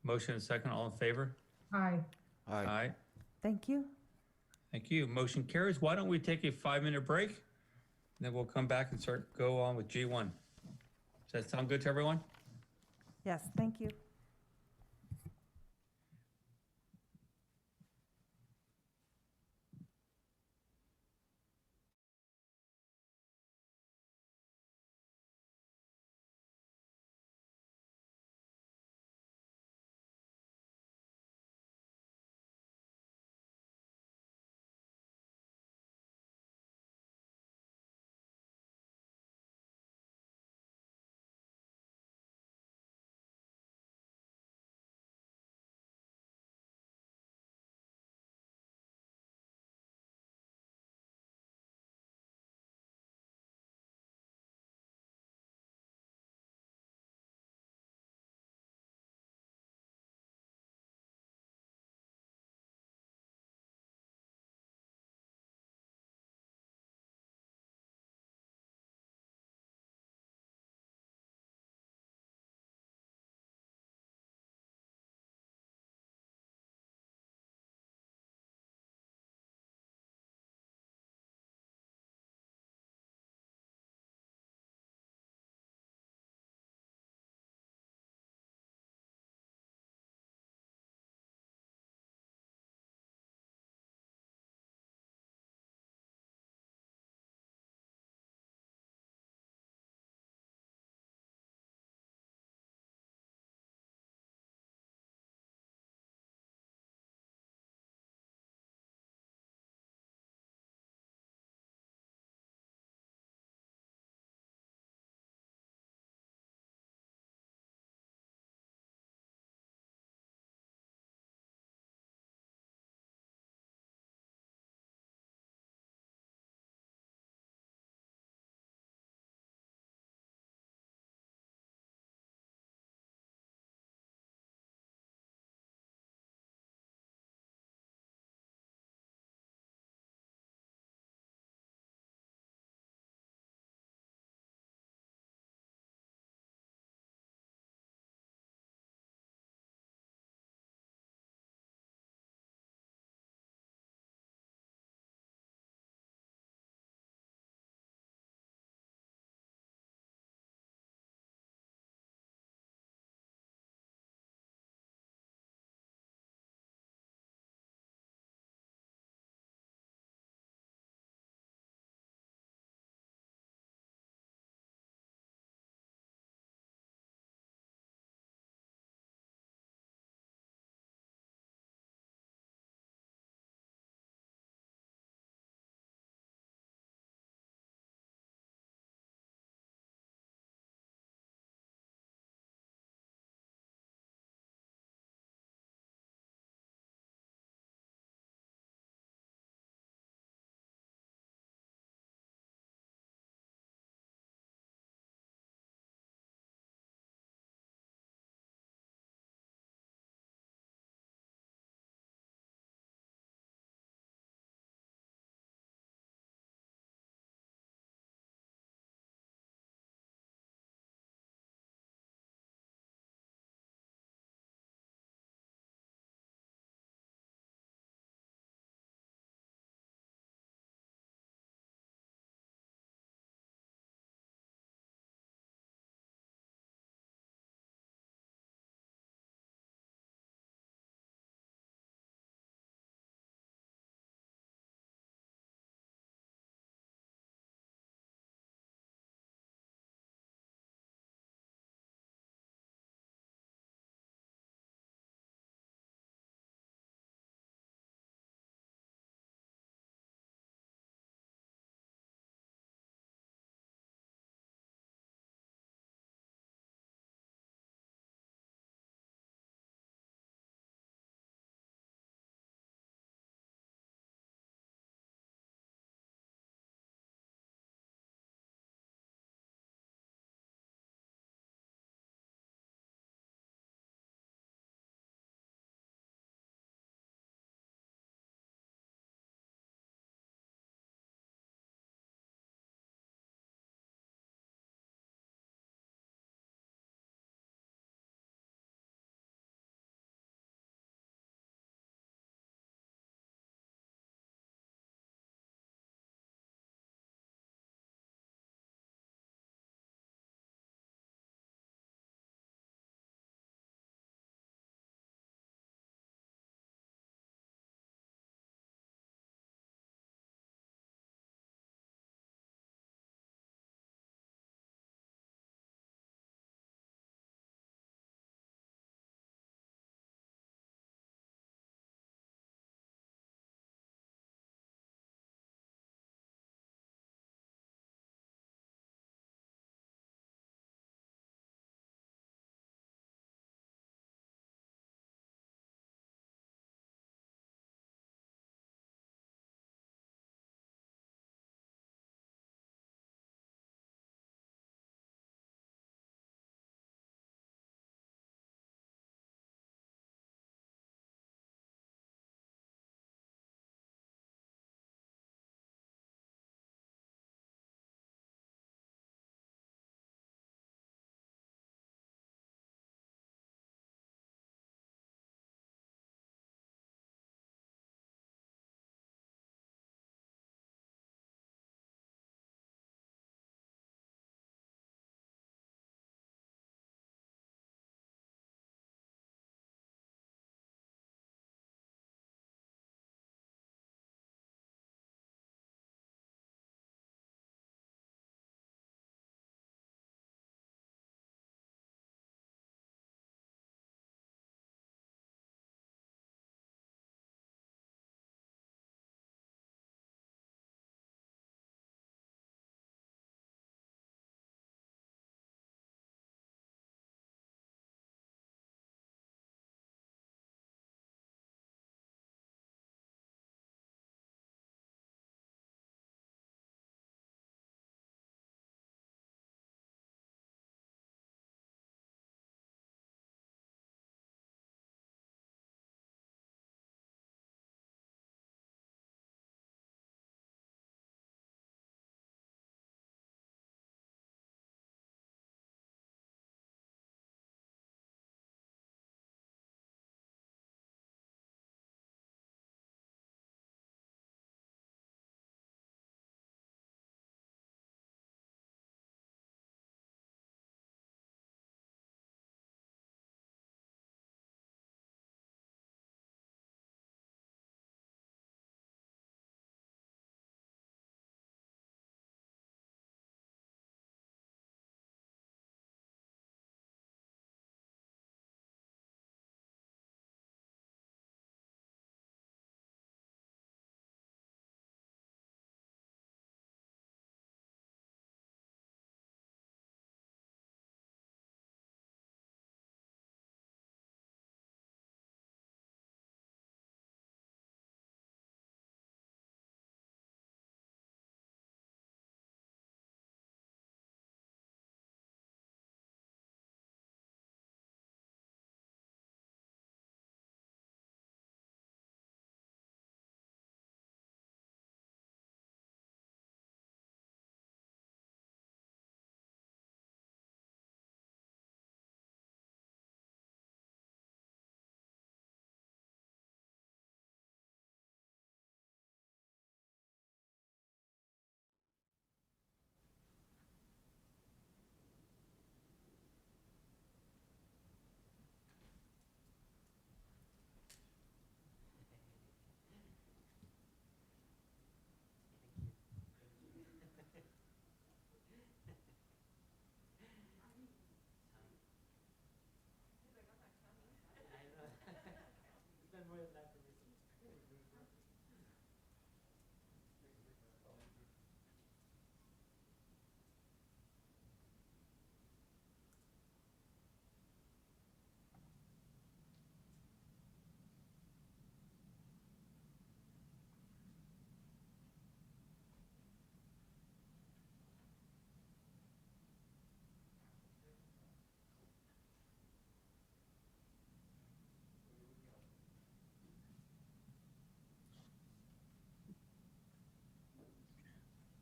Motion and second. All in favor? Aye. Aye. Aye. Thank you. Thank you. Motion carries. Why don't we take a 5-minute break? Then we'll come back and go on with G1. Does that sound good to everyone? Yes, thank you.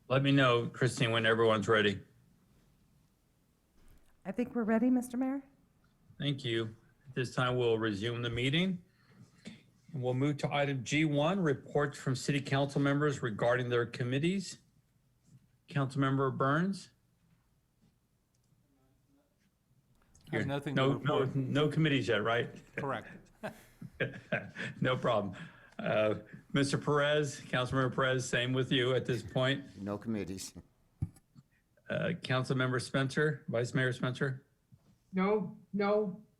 Let me know, Christine, when everyone's ready. I think we're ready, Mr. Mayor. Thank you. At this time, we'll resume the meeting. And we'll move to item G1, reports from city council members regarding their committees. Councilmember Burns? I have nothing to No, report. no committees yet, right? Correct. No problem. Mr. Perez, Councilmember Perez, same with you at this point. No committees. Councilmember Spencer, Vice Mayor Spencer? No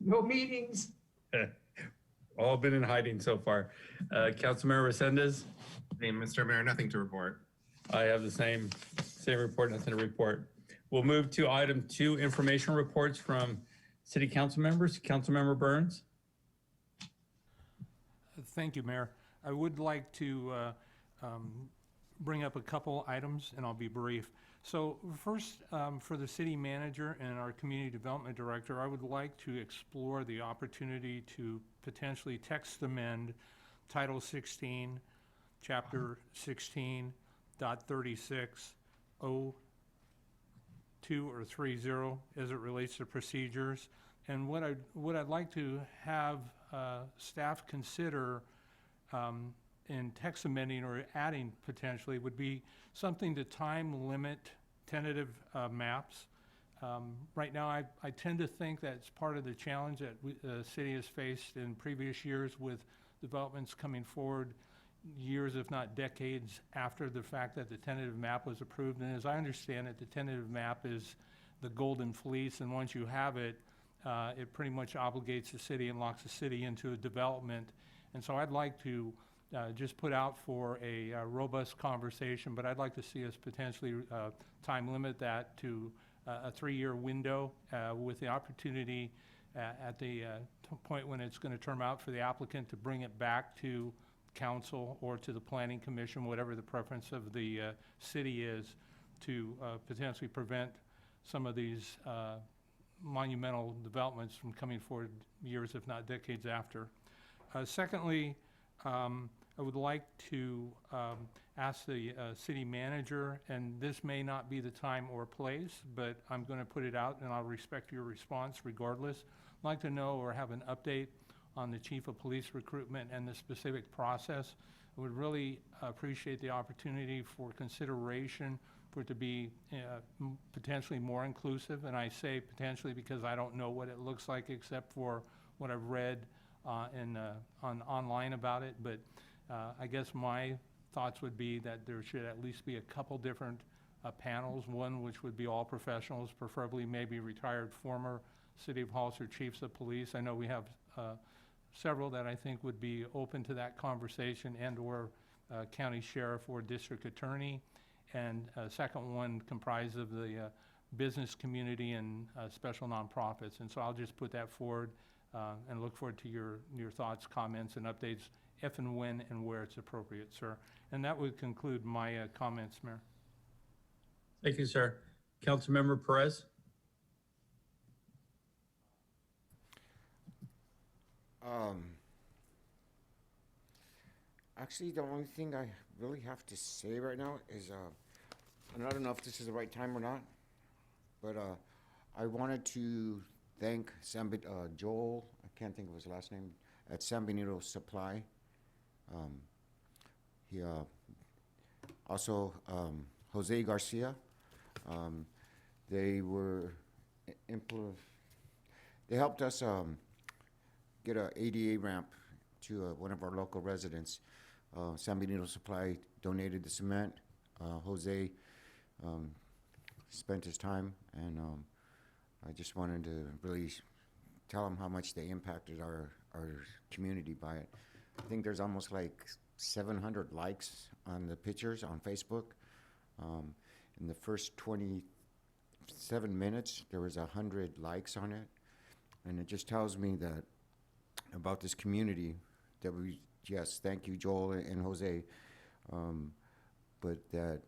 meetings. All been in hiding so far. Councilmember Resendez? Hey, Mr. Mayor, nothing to report. I have the same report, nothing to report. We'll move to item 2, information reports from city council members. Councilmember Burns? Thank you, Mayor. I would like to bring up a couple items, and I'll be brief. So first, for the city manager and our community development director, I would like to explore the opportunity to potentially text amend Title 16, Chapter 16.3602 or 30 as it relates to procedures. And what I'd like to have staff consider in text amending or adding potentially would be something to time limit tentative maps. Right now, I tend to think that it's part of the challenge that the city has faced in previous years with developments coming forward years, if not decades, after the fact that the tentative map was approved. And as I understand it, the tentative map is the golden fleece, and once you have it, it pretty much obligates the city and locks the city into a development. And so I'd like to just put out for a robust conversation, but I'd like to see us potentially time limit that to a 3-year window with the opportunity at the point when it's going to term out for the applicant to bring it back to council or to the planning commission, whatever the preference of the city is, to potentially prevent some of these monumental developments from coming forward years, if not decades after. Secondly, I would like to ask the city manager, and this may not be the time or place, but I'm going to put it out and I'll respect your response regardless. I'd like to know or have an update on the chief of police recruitment and the specific process. I would really appreciate the opportunity for consideration for it to be potentially more inclusive. And I say potentially because I don't know what it looks like except for what I've read online about it. But I guess my thoughts would be that there should at least be a couple different panels, one which would be all professionals, preferably maybe retired former City of Hollister chiefs of police. I know we have several that I think would be open to that conversation, and or county sheriff or district attorney, and a second one comprised of the business community and special nonprofits. And so I'll just put that forward and look forward to your thoughts, comments, and updates if and when and where it's appropriate, sir. And that would conclude my comments, Mayor. Thank you, sir. Councilmember Perez? Actually, the only thing I really have to say right now is, and I don't know if this is the right time or not, but I wanted to thank Joel, I can't think of his last name, at San Benito Supply. He also Jose Garcia. They were they helped us get a ADA ramp to one of our local residents. San Benito Supply donated the cement. Jose spent his time, and I just wanted to really tell him how much they impacted our community by it. I think there's almost like 700 likes on the pictures on Facebook. In the first 27 minutes, there was 100 likes on it, and it just tells me that about this community that yes, thank you, Joel and Jose, but that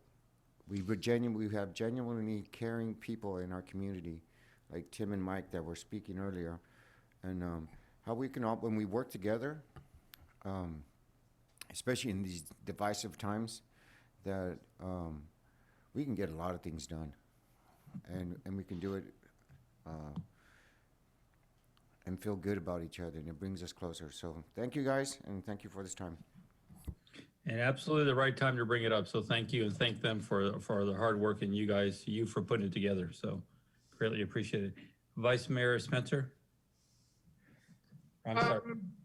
we have genuinely caring people in our community, like Tim and Mike that were speaking earlier, and how we can all, when we work together, especially in these divisive times, that we can get a lot of things done. And we can do it, and feel good about each other, and it brings us closer. So thank you guys, and thank you for this time. And absolutely the right time to bring it up. So thank you, and thank them for the hard work, and you for putting it together. So greatly appreciated. Vice Mayor Spencer. I'm sorry,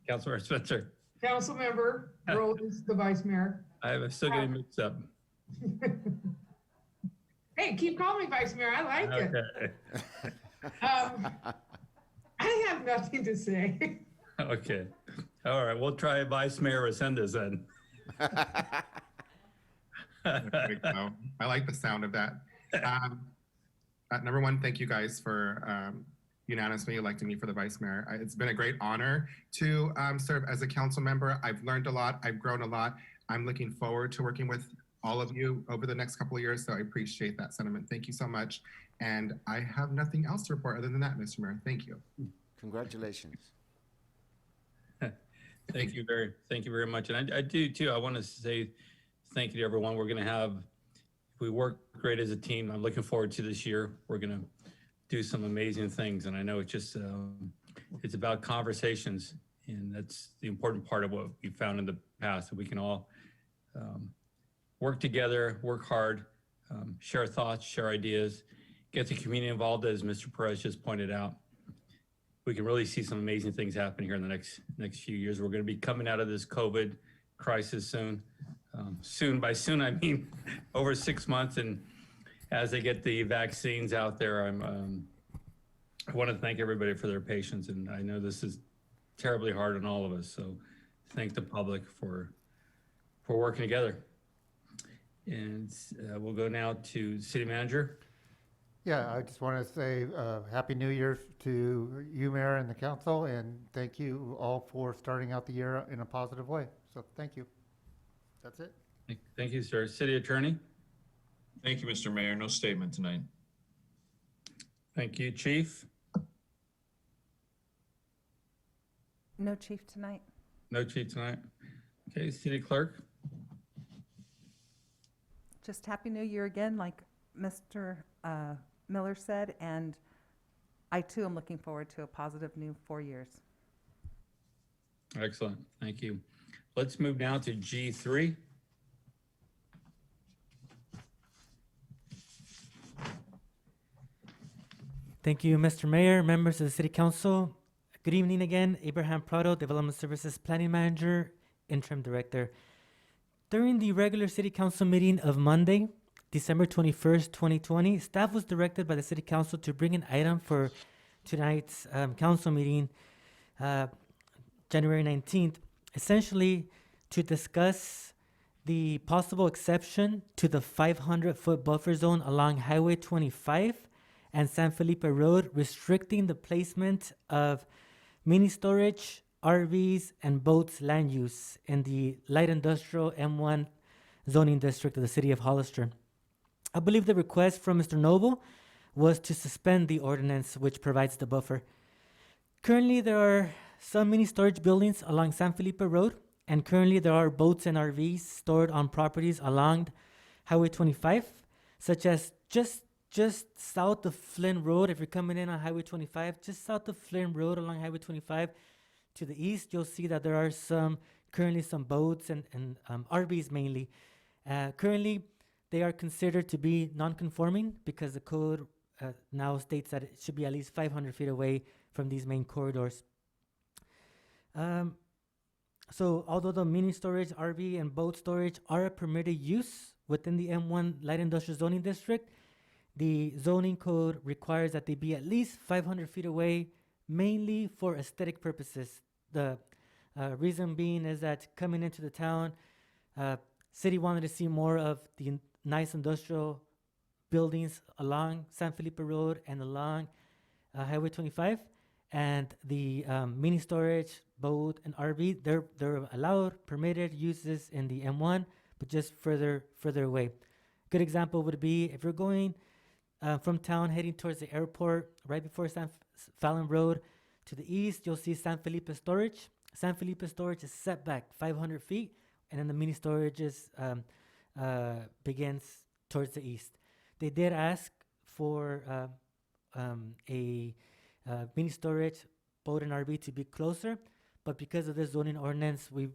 Councilmember Spencer. Councilmember Rhodes, the vice mayor. I'm still getting mixed up. Hey, keep calling me vice mayor. I like it. Okay. I have nothing to say. Okay. All right. We'll try Vice Mayor Resendez then. There we go. I like the sound of that. Number one, thank you guys for unanimously electing me for the vice mayor. It's been a great honor to serve as a council member. I've learned a lot. I've grown a lot. I'm looking forward to working with all of you over the next couple of years. So I appreciate that sentiment. Thank you so much. And I have nothing else to report other than that, Mr. Mayor. Thank you. Congratulations. Thank you very much. And I do too. I want to say thank you to everyone. We're going to have, we work great as a team. I'm looking forward to this year. We're going to do some amazing things. And I know it's just, it's about conversations. And that's the important part of what we found in the past, that we can all work together, work hard, share thoughts, share ideas, get the community involved, as Mr. Perez just pointed out. We can really see some amazing things happen here in the next few years. We're going to be coming out of this COVID crisis soon. Soon, by soon, I mean over 6 months. And as they get the vaccines out there, I want to thank everybody for their patience. And I know this is terribly hard on all of us. So thank the public for working together. And we'll go now to City Manager. Yeah, I just want to say Happy New Year to you, Mayor, and the council, and thank you all for starting out the year in a positive way. So thank you. That's it. Thank you, sir. City Attorney. Thank you, Mr. Mayor. No statement tonight. Thank you, Chief. No chief tonight. No chief tonight. Okay, City Clerk. Just Happy New Year again, like Mr. Miller said, and I too am looking forward to a positive new 4 years. Excellent. Thank you. Let's move now to G3. Thank you, Mr. Mayor, members of the City Council. Good evening again. Abraham Prado, Development Services Planning Manager, Interim Director. During the regular City Council meeting of Monday, December 21st, 2020, staff was directed by the City Council to bring an item for tonight's council meeting, January 19th, essentially to discuss the possible exception to the 500-foot buffer zone along Highway 25 and San Felipe Road, restricting the placement of mini storage, RVs, and boats land use in the light industrial M1 zoning district of the city of Hollister. I believe the request from Mr. Noble was to suspend the ordinance which provides the buffer. Currently, there are some mini storage buildings along San Felipe Road, and currently there are boats and RVs stored on properties along Highway 25, such as just south of Flynn Road. If you're coming in on Highway 25, just south of Flynn Road along Highway 25, to the east, you'll see that there are currently some boats and RVs mainly. Currently, they are considered to be non-conforming because the code now states that it should be at least 500 feet away from these main corridors. So although the mini storage, RV, and boat storage are a permitted use within the M1 light industrial zoning district, the zoning code requires that they be at least 500 feet away, mainly for aesthetic purposes. The reason being is that coming into the town, city wanted to see more of the nice industrial buildings along San Felipe Road and along Highway 25, and the mini storage, boat, and RV, they're allowed, permitted uses in the M1, but just further away. Good example would be if you're going from town heading towards the airport, right before San Fallon Road, to the east, you'll see San Felipe Storage. San Felipe Storage is set back 500 feet, and then the mini storage begins towards the east. They did ask for a mini storage boat and RV to be closer, but because of this zoning ordinance, we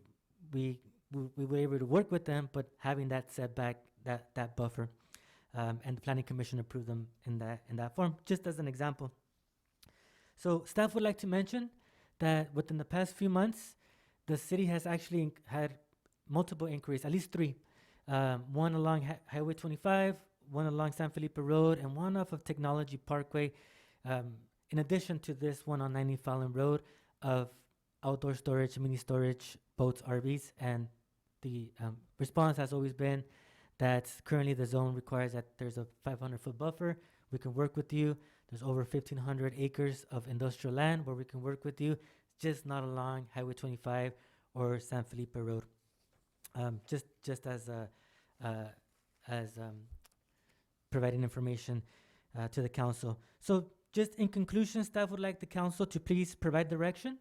were able to work with them, but having that setback, that buffer, and the planning commission approved them in that form, just as an example. So staff would like to mention that within the past few months, the city has actually had multiple inquiries, at least 3. One along Highway 25, one along San Felipe Road, and one off of Technology Parkway, in addition to this one on 90 Fallon Road of outdoor storage, mini storage, boats, RVs, and the response has always been that currently the zone requires that there's a 500-foot buffer. We can work with you. There's over 1,500 acres of industrial land where we can work with you, just not along Highway 25 or San Felipe Road. Just as providing information to the council. So just in conclusion, staff would like the council to please provide direction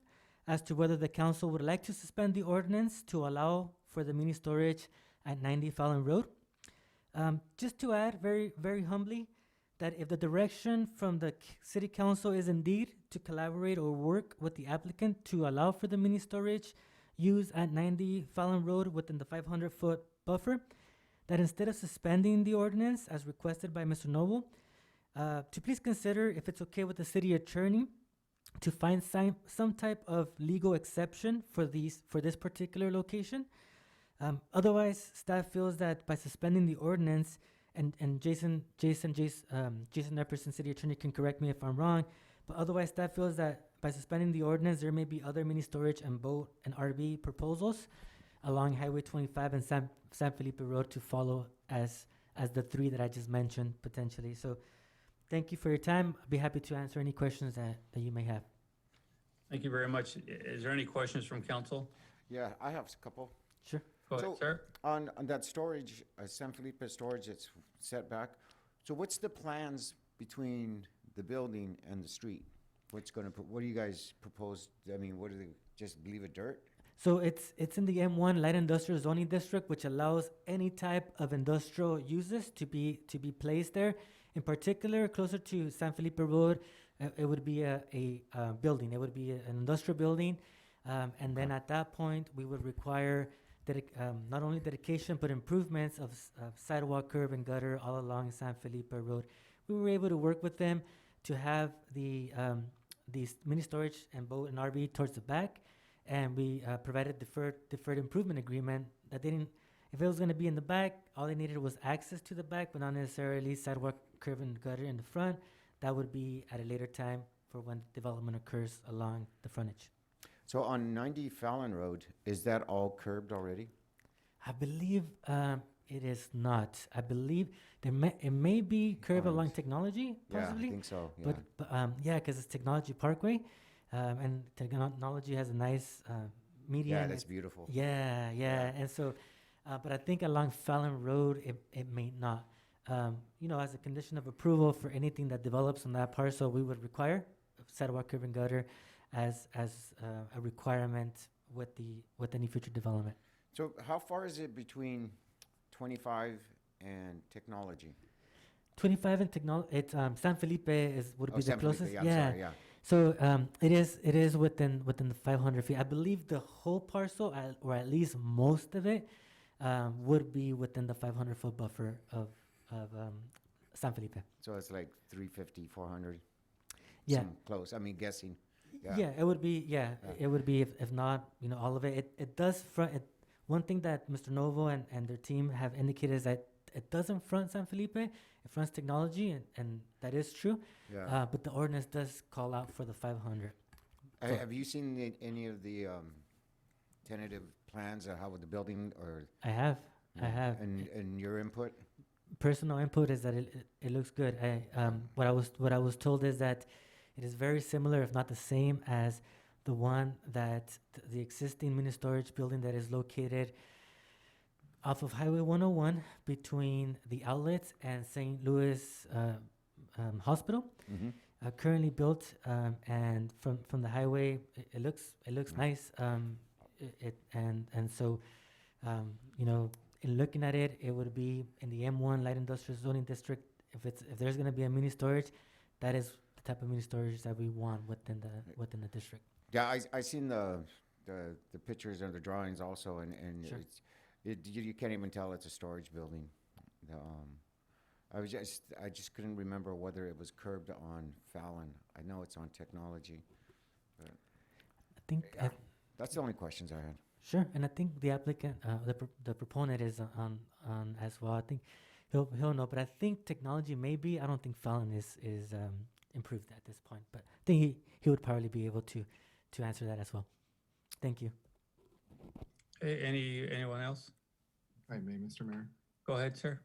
as to whether the council would like to suspend the ordinance to allow for the mini storage at 90 Fallon Road. Just to add very, very humbly, that if the direction from the city council is indeed to collaborate or work with the applicant to allow for the mini storage use at 90 Fallon Road within the 500-foot buffer, that instead of suspending the ordinance as requested by Mr. Noble, to please consider if it's okay with the city attorney to find some type of legal exception for this particular location. Otherwise, staff feels that by suspending the ordinance, and Jason Epperson, city attorney, can correct me if I'm wrong, but otherwise staff feels that by suspending the ordinance, there may be other mini storage and boat and RV proposals along Highway 25 and San Felipe Road to follow as the 3 that I just mentioned potentially. So thank you for your time. I'll be happy to answer any questions that you may have. Thank you very much. Is there any questions from council? Yeah, I have a couple. Sure. Go ahead, sir. On that storage, San Felipe storage, it's set back. So what's the plans between the building and the street? What do you guys propose? I mean, what do they, just leave it dirt? So it's in the M1 light industrial zoning district, which allows any type of industrial uses to be placed there. In particular, closer to San Felipe Road, it would be a building. It would be an industrial building, and then at that point, we would require not only dedication but improvements of sidewalk, curb, and gutter all along San Felipe Road. We were able to work with them to have these mini storage and boat and RV towards the back, and we provided deferred improvement agreement that they didn't. If it was going to be in the back, all they needed was access to the back, but not necessarily sidewalk, curb, and gutter in the front. That would be at a later time for when development occurs along the frontage. So on 90 Fallon Road, is that all curbed already? I believe it is not. I believe it may be curved along Technology, possibly. Yeah, I think so. Yeah. But yeah, because it's Technology Parkway, and Technology has a nice median. Yeah, that's beautiful. Yeah, and so, but I think along Fallon Road, it may not. As a condition of approval for anything that develops on that parcel, we would require sidewalk, curb, and gutter as a requirement with any future development. So how far is it between 25 and Technology? 25 and Technology, it's San Felipe would be the San Felipe, closest. yeah, I'm sorry, yeah. So it is within the 500 feet. I believe the whole parcel, or at least most of it, would be within the 500-foot buffer of San Felipe. So it's like 350, 400? Yeah. Close, I mean, guessing. Yeah, it would be, it would be if not, all of it. It does front, one thing that Mr. Novo and their team have indicated is that it doesn't front San Felipe, it fronts Technology, and that is true. Yeah. But the ordinance does call out for the 500. Have you seen any of the tentative plans of how the building or? I have. And your input? Personal input is that it looks good. What I was told is that it is very similar, if not the same, as the one that the existing mini storage building that is located off of Highway 101 between the outlets and St. Louis Hospital. Mm-hmm. Currently built, and from the highway, it looks nice. So in looking at it, it would be in the M1 light industrial zoning district. If there's going to be a mini storage, that is the type of mini storage that we want within the district. Yeah, I seen the pictures and the drawings also, and Sure. you can't even tell it's a storage building. The, I just couldn't remember whether it was curbed on Fallon. I know it's on Technology. But I think yeah, that's the only questions I had. sure, and I think the applicant, the proponent is on as well. I think he'll know, but I think Technology maybe. I don't think Fallon is improved at this point, but I think he would probably be able to answer that as well. Thank you. Anyone else? If I may, Mr. Mayor. Go ahead, sir.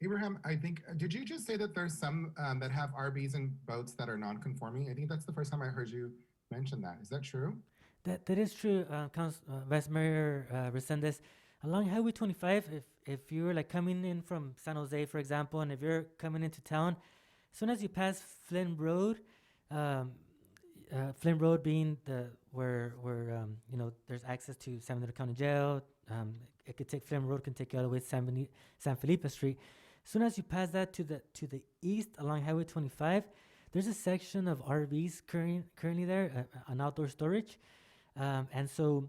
Abraham, I think, did you just say that there's some that have RVs and boats that are non-conforming? I think that's the first time I heard you mention that. Is that true? That is true, Vice Mayor Resendez. Along Highway 25, if you're like coming in from San Jose, for example, and if you're coming into town, as soon as you pass Flynn Road, Flynn Road being where there's access to San Bernardino County Jail. Flynn Road can take you all the way to San Felipe Street. As soon as you pass that to the east along Highway 25, there's a section of RVs currently there, an outdoor storage, and so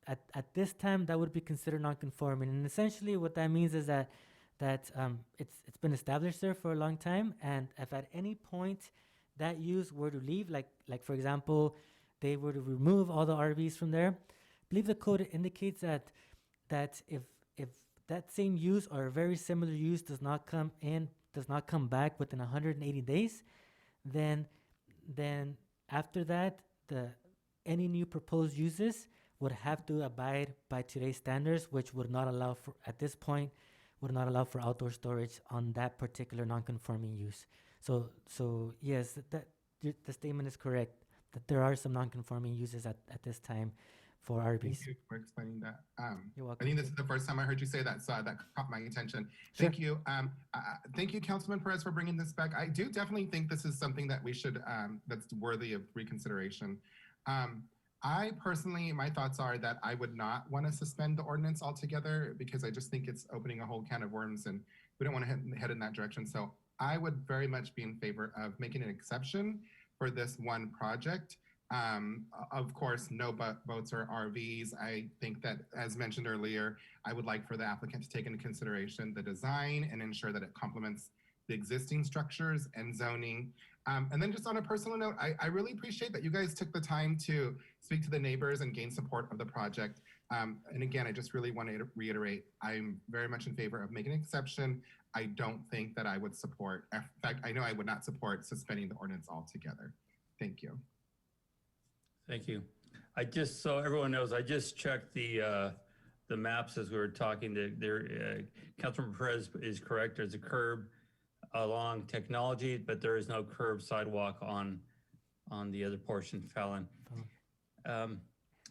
at this time that would be considered non-conforming. And essentially, what that means is that it's been established there for a long time, and if at any point that use were to leave, like for example, they were to remove all the RVs from there, I believe the code indicates that if that same use or a very similar use does not come back within 180 days, then after that, any new proposed uses would have to abide by today's standards, which would not allow for, at this point, would not allow for outdoor storage on that particular non-conforming use. So yes, the statement is correct, that there are some non-conforming uses at this time for RVs. Thank you for explaining that. You're welcome. I think this is the first time I heard you say that, so that caught my attention. Sure. Thank you. Thank you, Councilman Perez, for bringing this back. I do definitely think this is something that we should, that's worthy of reconsideration. I personally, my thoughts are that I would not want to suspend the ordinance altogether because I just think it's opening a whole can of worms and we don't want to head in that direction. So I would very much be in favor of making an exception for this one project. Of course, no boats or RVs. I think that, as mentioned earlier, I would like for the applicant to take into consideration the design and ensure that it complements the existing structures and zoning. And then just on a personal note, I really appreciate that you guys took the time to speak to the neighbors and gain support of the project. And again, I just really want to reiterate, I'm very much in favor of making an exception. I don't think that I would support, in fact, I know I would not support suspending the ordinance altogether. Thank you. Thank you. So everyone knows, I just checked the maps as we were talking. Councilman Perez is correct. There's a curb along Technology, but there is no curb sidewalk on the other portion, Fallon.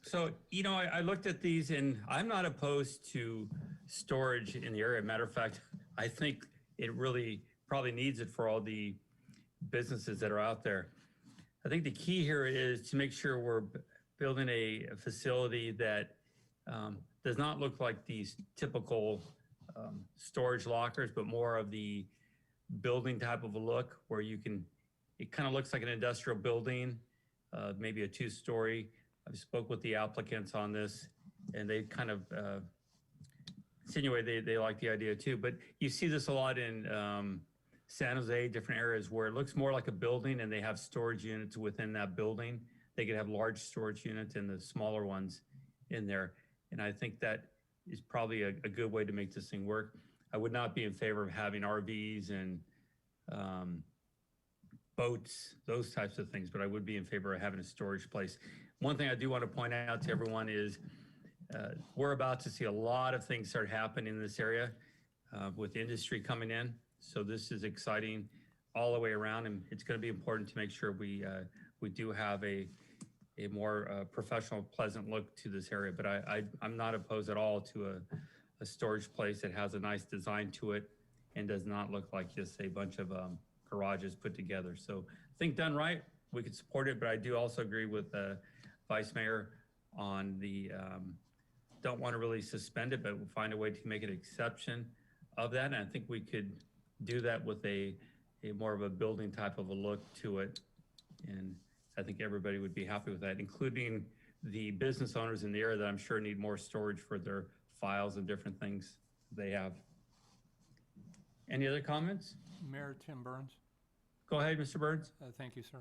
So, I looked at these and I'm not opposed to storage in the area. Matter of fact, I think it really probably needs it for all the businesses that are out there. I think the key here is to make sure we're building a facility that does not look like these typical storage lockers, but more of the building type of a look where it kind of looks like an industrial building, maybe a 2-story. I've spoke with the applicants on this and they kind of insinuate they like the idea too. But you see this a lot in San Jose, different areas where it looks more like a building and they have storage units within that building. They could have large storage units and the smaller ones in there. And I think that is probably a good way to make this thing work. I would not be in favor of having RVs and boats, those types of things, but I would be in favor of having a storage place. One thing I do want to point out to everyone is we're about to see a lot of things start happening in this area with industry coming in. So this is exciting all the way around, and it's going to be important to make sure we do have a more professional, pleasant look to this area. But I'm not opposed at all to a storage place that has a nice design to it and does not look like just a bunch of garages put together. So I think done right, we could support it, but I do also agree with Vice Mayor on the don't want to really suspend it, but we'll find a way to make an exception of that. And I think we could do that with a more of a building type of a look to it. And I think everybody would be happy with that, including the business owners in the area that I'm sure need more storage for their files and different things they have. Any other comments? Mayor Tim Burns. Go ahead, Mr. Burns. Thank you, sir.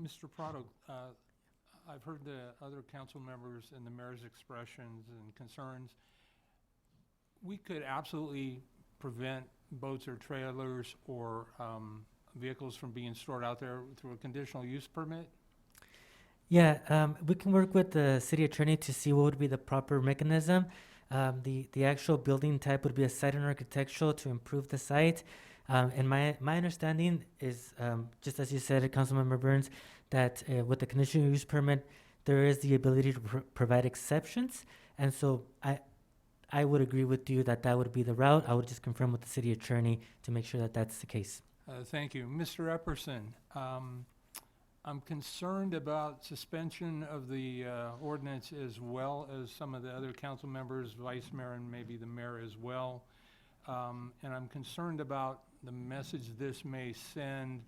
Mr. Prado, I've heard the other council members and the mayor's expressions and concerns. We could absolutely prevent boats or trailers or vehicles from being stored out there through a conditional use permit. Yeah, we can work with the city attorney to see what would be the proper mechanism. The actual building type would be a site and architectural to improve the site. And my understanding is, just as you said, Councilmember Burns, that with the conditional use permit, there is the ability to provide exceptions. And so I would agree with you that that would be the route. I would just confirm with the city attorney to make sure that that's the case. Thank you. Mr. Epperson, I'm concerned about suspension of the ordinance as well as some of the other council members, vice mayor, and maybe the mayor as well. And I'm concerned about the message this may send.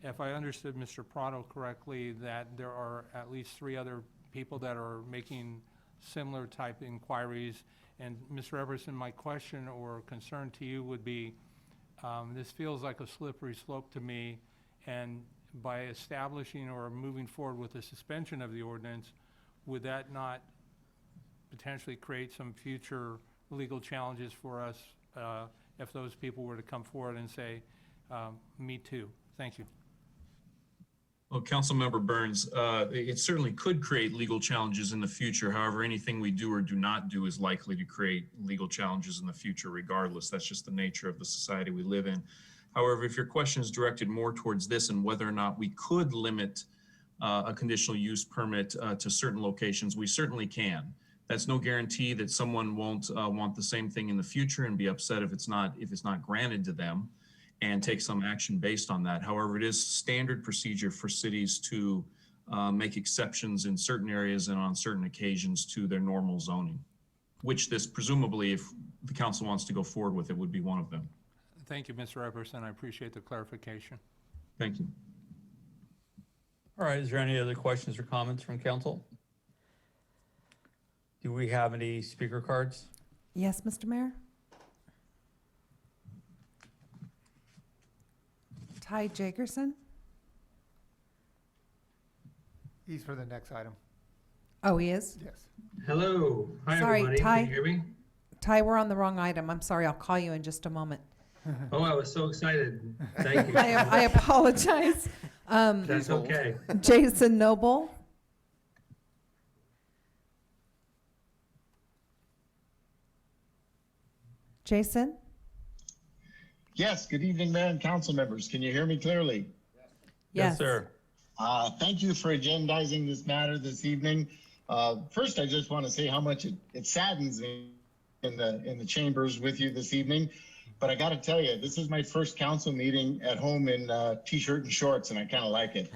If I understood Mr. Prado correctly, that there are at least 3 other people that are making similar type inquiries. And Mr. Everson, my question or concern to you would be, this feels like a slippery slope to me, and by establishing or moving forward with the suspension of the ordinance, would that not potentially create some future legal challenges for us if those people were to come forward and say, me too? Thank you. Well, Councilmember Burns, it certainly could create legal challenges in the future. However, anything we do or do not do is likely to create legal challenges in the future regardless. That's just the nature of the society we live in. However, if your question is directed more towards this and whether or not we could limit a conditional use permit to certain locations, we certainly can. That's no guarantee that someone won't want the same thing in the future and be upset if it's not granted to them, and take some action based on that. However, it is standard procedure for cities to make exceptions in certain areas and on certain occasions to their normal zoning, which this presumably, if the council wants to go forward with it, would be one of them. Thank you, Mr. Epperson. I appreciate the clarification. Thank you. All right, is there any other questions or comments from council? Do we have any speaker cards? Yes, Mr. Mayor? Ty Jagerson? He's for the next item. Oh, he is? Yes. Hello. Hi, Sorry, everybody. Ty. Can you hear me? Ty, we're on the wrong item. I'm sorry. I'll call you in just a moment. Oh, I was so excited. Thank you. I apologize. That's okay. Jason Noble? Jason? Yes, good evening, Mayor and council members. Can you hear me clearly? Yes, sir. Thank you for agendizing this matter this evening. First, I just want to say how much it saddens me in the chambers with you this evening. But I got to tell you, this is my first council meeting at home in t-shirt and shorts, and I kind of like it.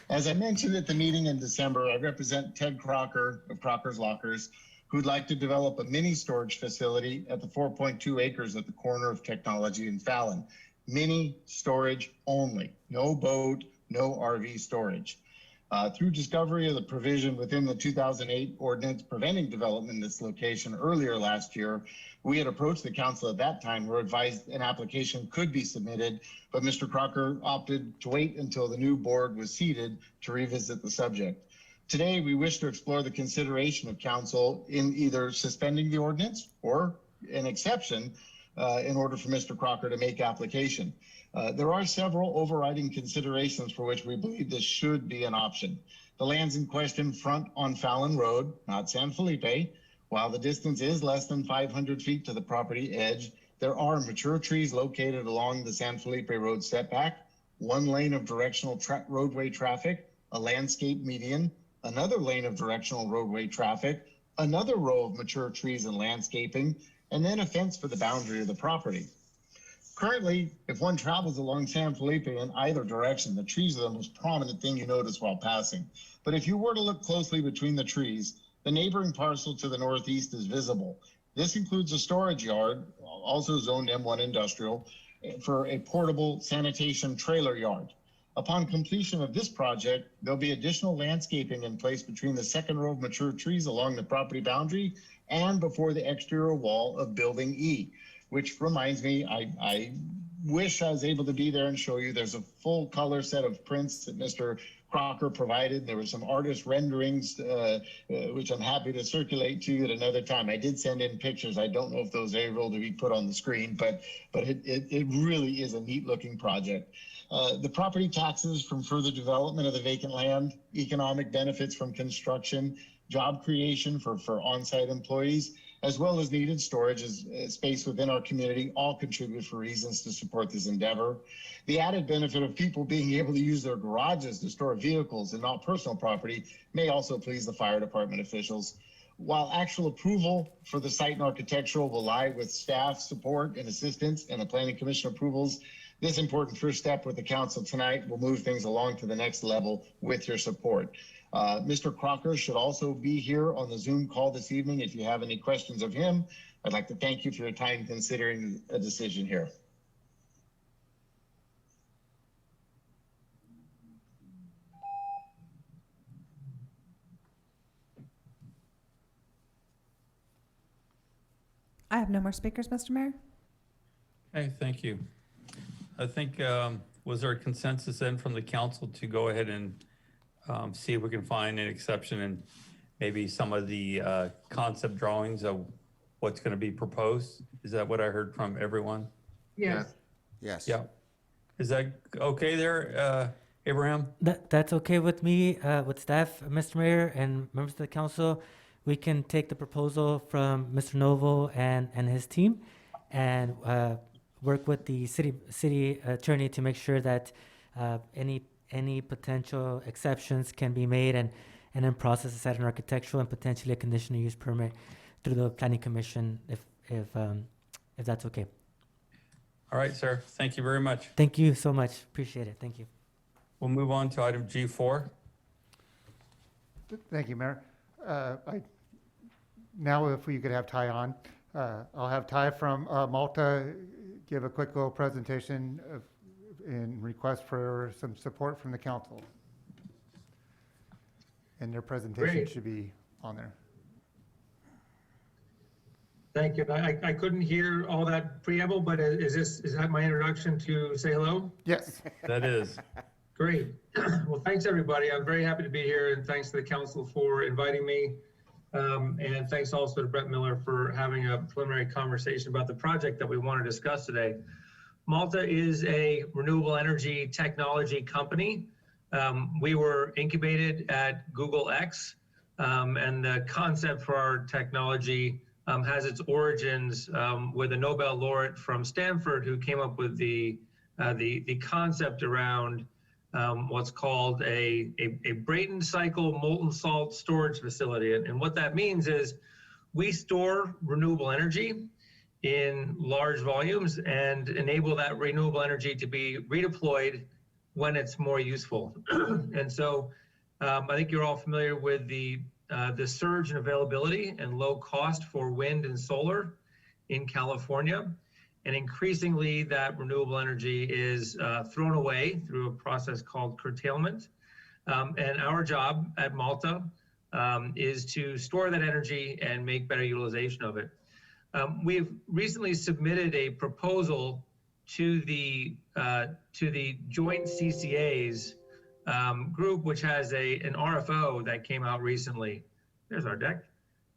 As I mentioned at the meeting in December, I represent Ted Crocker of Crocker's Lockers, who'd like to develop a mini storage facility at the 4.2 acres at the corner of Technology and Fallon. Mini storage only, no boat, no RV storage. Through discovery of the provision within the 2008 ordinance preventing development in this location earlier last year, we had approached the council at that time. We're advised an application could be submitted, but Mr. Crocker opted to wait until the new board was seated to revisit the subject. Today, we wish to explore the consideration of council in either suspending the ordinance or an exception in order for Mr. Crocker to make application. There are several overriding considerations for which we believe this should be an option. The lands in question front on Fallon Road, not San Felipe. While the distance is less than 500 feet to the property edge, there are mature trees located along the San Felipe Road setback, one lane of directional roadway traffic, a landscape median, another lane of directional roadway traffic, another row of mature trees and landscaping, and then a fence for the boundary of the property. Currently, if one travels along San Felipe in either direction, the trees are the most prominent thing you notice while passing. But if you were to look closely between the trees, The neighboring parcel to the northeast is visible. This includes a storage yard, also zoned M1 industrial, for a portable sanitation trailer yard. Upon completion of this project, there'll be additional landscaping in place between the second row of mature trees along the property boundary and before the exterior wall of Building E, which reminds me, I wish I was able to be there and show you. There's a full color set of prints that Mr. Crocker provided. There were some artist renderings, which I'm happy to circulate to you at another time. I did send in pictures. I don't know if those are able to be put on the screen, but it really is a neat looking project. The property taxes from further development of the vacant land, economic benefits from construction, job creation for on-site employees, as well as needed storage as space within our community, all contribute for reasons to support this endeavor. The added benefit of people being able to use their garages to store vehicles and not personal property may also please the fire department officials. While actual approval for the site and architectural will lie with staff support and assistance and the planning commission approvals, this important first step with the council tonight will move things along to the next level with your support. Mr. Crocker should also be here on the Zoom call this evening if you have any questions of him. I'd like to thank you for your time considering a decision here. I have no more speakers, Mr. Mayor. Okay, thank you. I think, was there a consensus then from the council to go ahead and see if we can find an exception and maybe some of the concept drawings of what's going to be proposed? Is that what I heard from everyone? Yes. Yes. Yeah. Is that okay there, Abraham? That's okay with me, with staff, Mr. Mayor, and members of the council. We can take the proposal from Mr. Novo and his team and work with the city attorney to make sure that any potential exceptions can be made and then process as an architectural and potentially a conditional use permit through the planning commission if that's okay. All right, sir. Thank you very much. Thank you so much. Appreciate it. Thank you. We'll move on to item G4. Thank you, Mayor. Now if we could have Ty on. I'll have Ty from Malta give a quick little presentation in request for some support from the council. And their presentation Great. should be on there. Thank you. I couldn't hear all that preamble, but is that my introduction to say hello? Yes. That is. Great. Well, thanks everybody. I'm very happy to be here, and thanks to the council for inviting me. And thanks also to Brett Miller for having a preliminary conversation about the project that we want to discuss today. Malta is a renewable energy technology company. We were incubated at Google X, and the concept for our technology has its origins with a Nobel laureate from Stanford who came up with the concept around what's called a Brayton cycle molten salt storage facility. And what that means is we store renewable energy in large volumes and enable that renewable energy to be redeployed when it's more useful. And so I think you're all familiar with the surge in availability and low cost for wind and solar in California. And increasingly, that renewable energy is thrown away through a process called curtailment. And our job at Malta is to store that energy and make better utilization of it. We've recently submitted a proposal to the Joint CCA's group, which has an RFO that came out recently. There's our deck.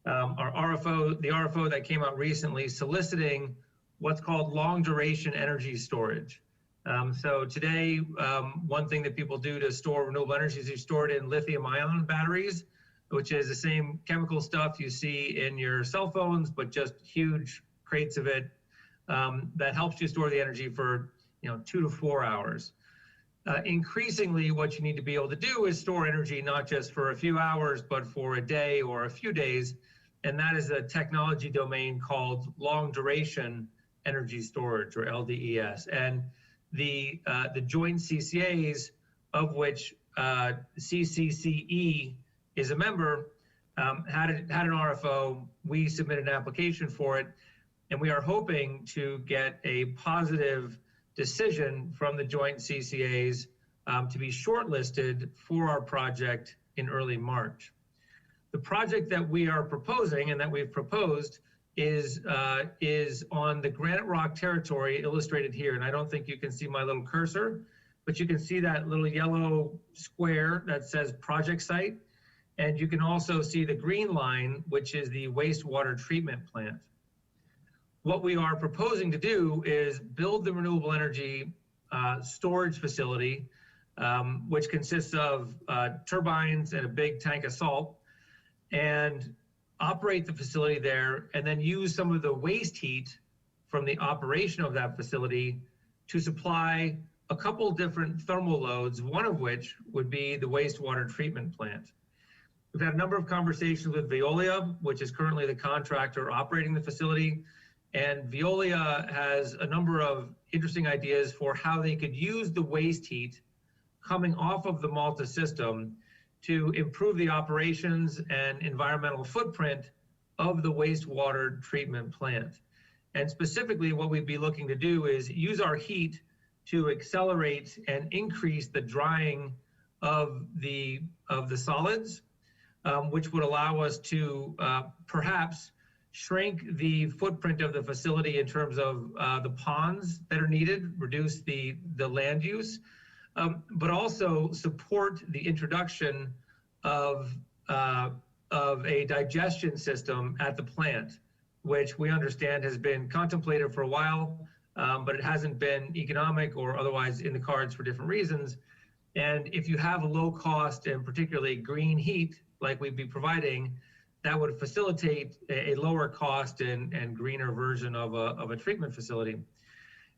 Our RFO, the RFO that came out recently soliciting what's called long duration energy storage. So today, one thing that people do to store renewable energy is you store it in lithium ion batteries, which is the same chemical stuff you see in your cell phones, but just huge crates of it that helps you store the energy for 2 to 4 hours. Increasingly, what you need to be able to do is store energy not just for a few hours, but for a day or a few days. And that is a technology domain called long duration energy storage, or LDES. And the joint CCAs, of which CCCE is a member, had an RFO. We submitted an application for it, and we are hoping to get a positive decision from the joint CCAs to be shortlisted for our project in early March. The project that we are proposing and that we've proposed is on the Granite Rock territory illustrated here. And I don't think you can see my little cursor, but you can see that little yellow square that says project site. And you can also see the green line, which is the wastewater treatment plant. What we are proposing to do is build the renewable energy storage facility, which consists of turbines and a big tank of salt, and operate the facility there, and then use some of the waste heat from the operation of that facility to supply a couple different thermal loads, one of which would be the wastewater treatment plant. We've had a number of conversations with Veolia, which is currently the contractor operating the facility, and Veolia has a number of interesting ideas for how they could use the waste heat coming off of the Malta system to improve the operations and environmental footprint of the wastewater treatment plant. And specifically, what we'd be looking to do is use our heat to accelerate and increase the drying of the solids, which would allow us to perhaps shrink the footprint of the facility in terms of the ponds that are needed, reduce the land use, but also support the introduction of a digestion system at the plant, which we understand has been contemplated for a while, but it hasn't been economic or otherwise in the cards for different reasons. And if you have a low cost and particularly green heat like we'd be providing, that would facilitate a lower cost and greener version of a treatment facility.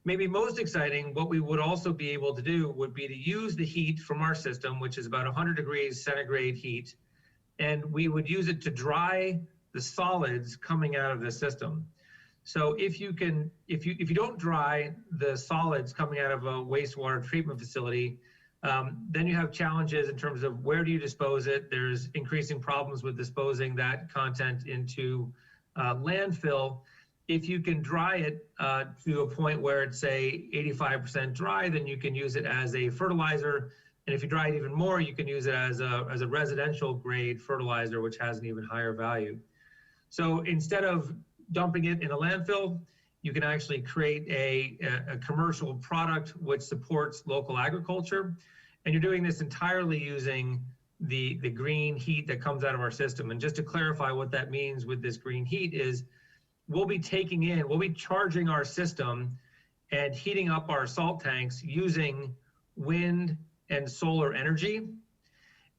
Maybe most exciting, what we would also be able to do would be to use the heat from our system, which is about 100 degrees centigrade heat, and we would use it to dry the solids coming out of the system. So if you don't dry the solids coming out of a wastewater treatment facility, then you have challenges in terms of where do you dispose it. There's increasing problems with disposing that content into landfill. If you can dry it to a point where it's, say, 85% dry, then you can use it as a fertilizer. And if you dry it even more, you can use it as a residential grade fertilizer, which has an even higher value. So instead of dumping it in a landfill, you can actually create a commercial product which supports local agriculture. And you're doing this entirely using the green heat that comes out of our system. And just to clarify what that means with this green heat is we'll be charging our system and heating up our salt tanks using wind and solar energy.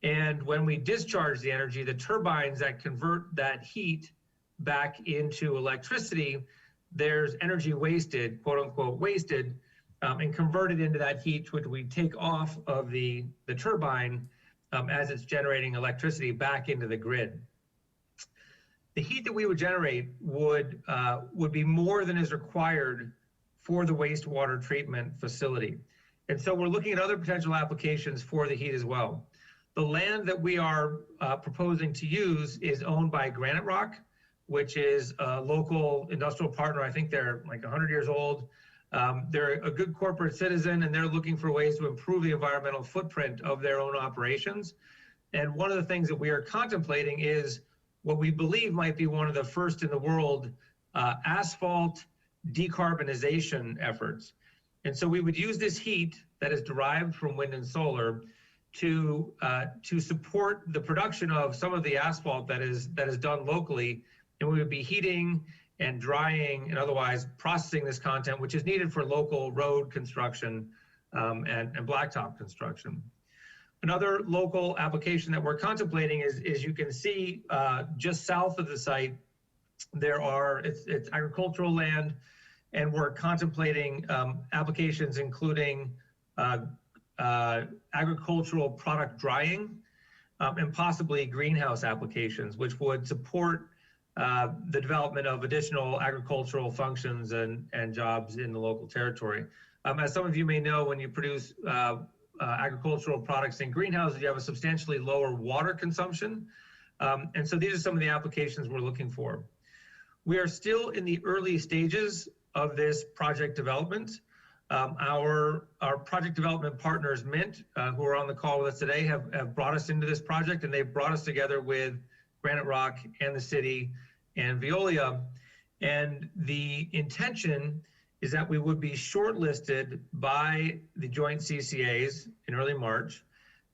And when we discharge the energy, the turbines that convert that heat back into electricity, there's energy wasted, quote unquote wasted, and converted into that heat, which we take off of the turbine as it's generating electricity back into the grid. The heat that we would generate would be more than is required for the wastewater treatment facility. And so we're looking at other potential applications for the heat as well. The land that we are proposing to use is owned by Granite Rock, which is a local industrial partner. I think they're like 100 years old. They're a good corporate citizen, and they're looking for ways to improve the environmental footprint of their own operations. And one of the things that we are contemplating is what we believe might be one of the first in the world asphalt decarbonization efforts. And so we would use this heat that is derived from wind and solar to support the production of some of the asphalt that is done locally. And we would be heating and drying and otherwise processing this content, which is needed for local road construction and blacktop construction. Another local application that we're contemplating is you can see just south of the site, it's agricultural land, and we're contemplating applications including agricultural product drying and possibly greenhouse applications, which would support the development of additional agricultural functions and jobs in the local territory. As some of you may know, when you produce agricultural products in greenhouses, you have a substantially lower water consumption. And so these are some of the applications we're looking for. We are still in the early stages of this project development. Our project development partners, Mint, who are on the call with us today, have brought us into this project, and they've brought us together with Granite Rock and the city and Veolia. And the intention is that we would be shortlisted by the joint CCAs in early March.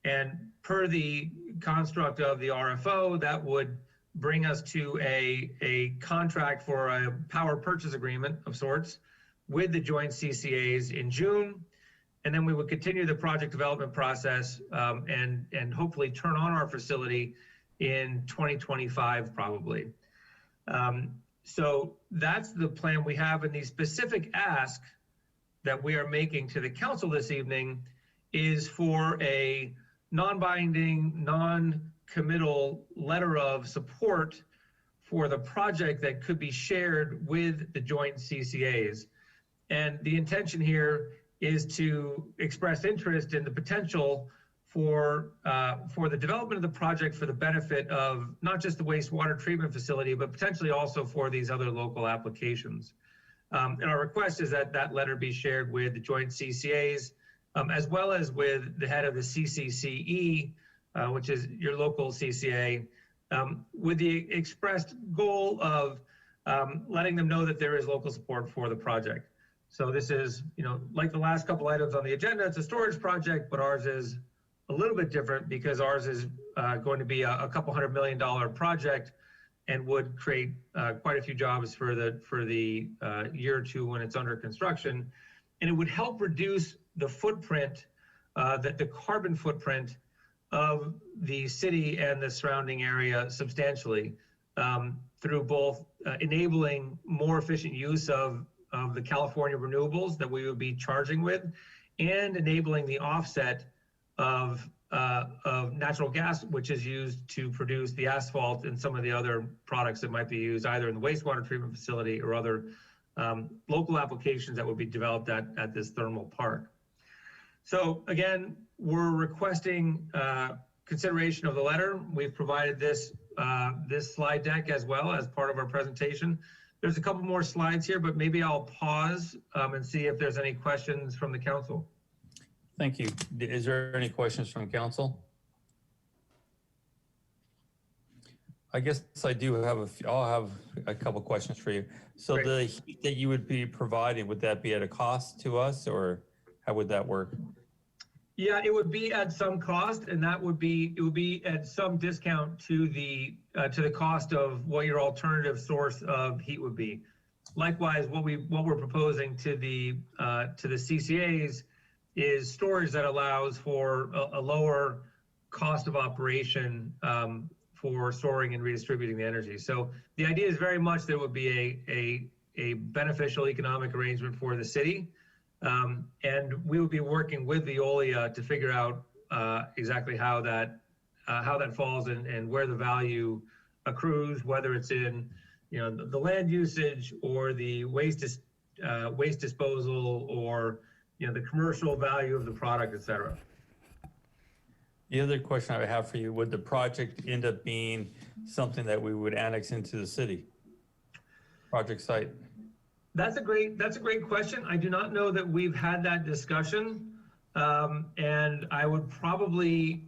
And per the construct of the RFO, that would bring us to a contract for a power purchase agreement of sorts with the joint CCAs in June. And then we would continue the project development process and hopefully turn on our facility in 2025 probably. So that's the plan we have. And the specific ask that we are making to the council this evening is for a non-binding, non-committal letter of support for the project that could be shared with the joint CCAs. And the intention here is to express interest in the potential for the development of the project for the benefit of not just the wastewater treatment facility, but potentially also for these other local applications. And our request is that that letter be shared with the joint CCAs, as well as with the head of the CCCE, which is your local CCA, with the expressed goal of letting them know that there is local support for the project. So this is, like the last couple items on the agenda, it's a storage project, but ours is a little bit different because ours is going to be a couple $100 million project and would create quite a few jobs for the year or two when it's under construction. And it would help reduce the footprint, the carbon footprint of the city and the surrounding area substantially through both enabling more efficient use of the California renewables that we would be charging with, and enabling the offset of natural gas, which is used to produce the asphalt and some of the other products that might be used either in the wastewater treatment facility or other local applications that would be developed at this thermal park. So again, we're requesting consideration of the letter. We've provided this slide deck as well as part of our presentation. There's a couple more slides here, but maybe I'll pause and see if there's any questions from the council. Thank you. Is there any questions from council? I guess I do have I'll have a couple questions for you. So Great. The heat that you would be providing, would that be at a cost to us, or how would that work? Yeah, it would be at some cost, and it would be at some discount to the cost of what your alternative source of heat would be. Likewise, what we're proposing to the CCAs is storage that allows for a lower cost of operation for storing and redistributing the energy. So the idea is very much that it would be a beneficial economic arrangement for the city. And we would be working with Veolia to figure out exactly how that falls and where the value accrues, whether it's in the land usage or the waste disposal or the commercial value of the product, et cetera. The other question I would have for you, would the project end up being something that we would annex into the city project site? That's a great question. I do not know that we've had that discussion. And I would probably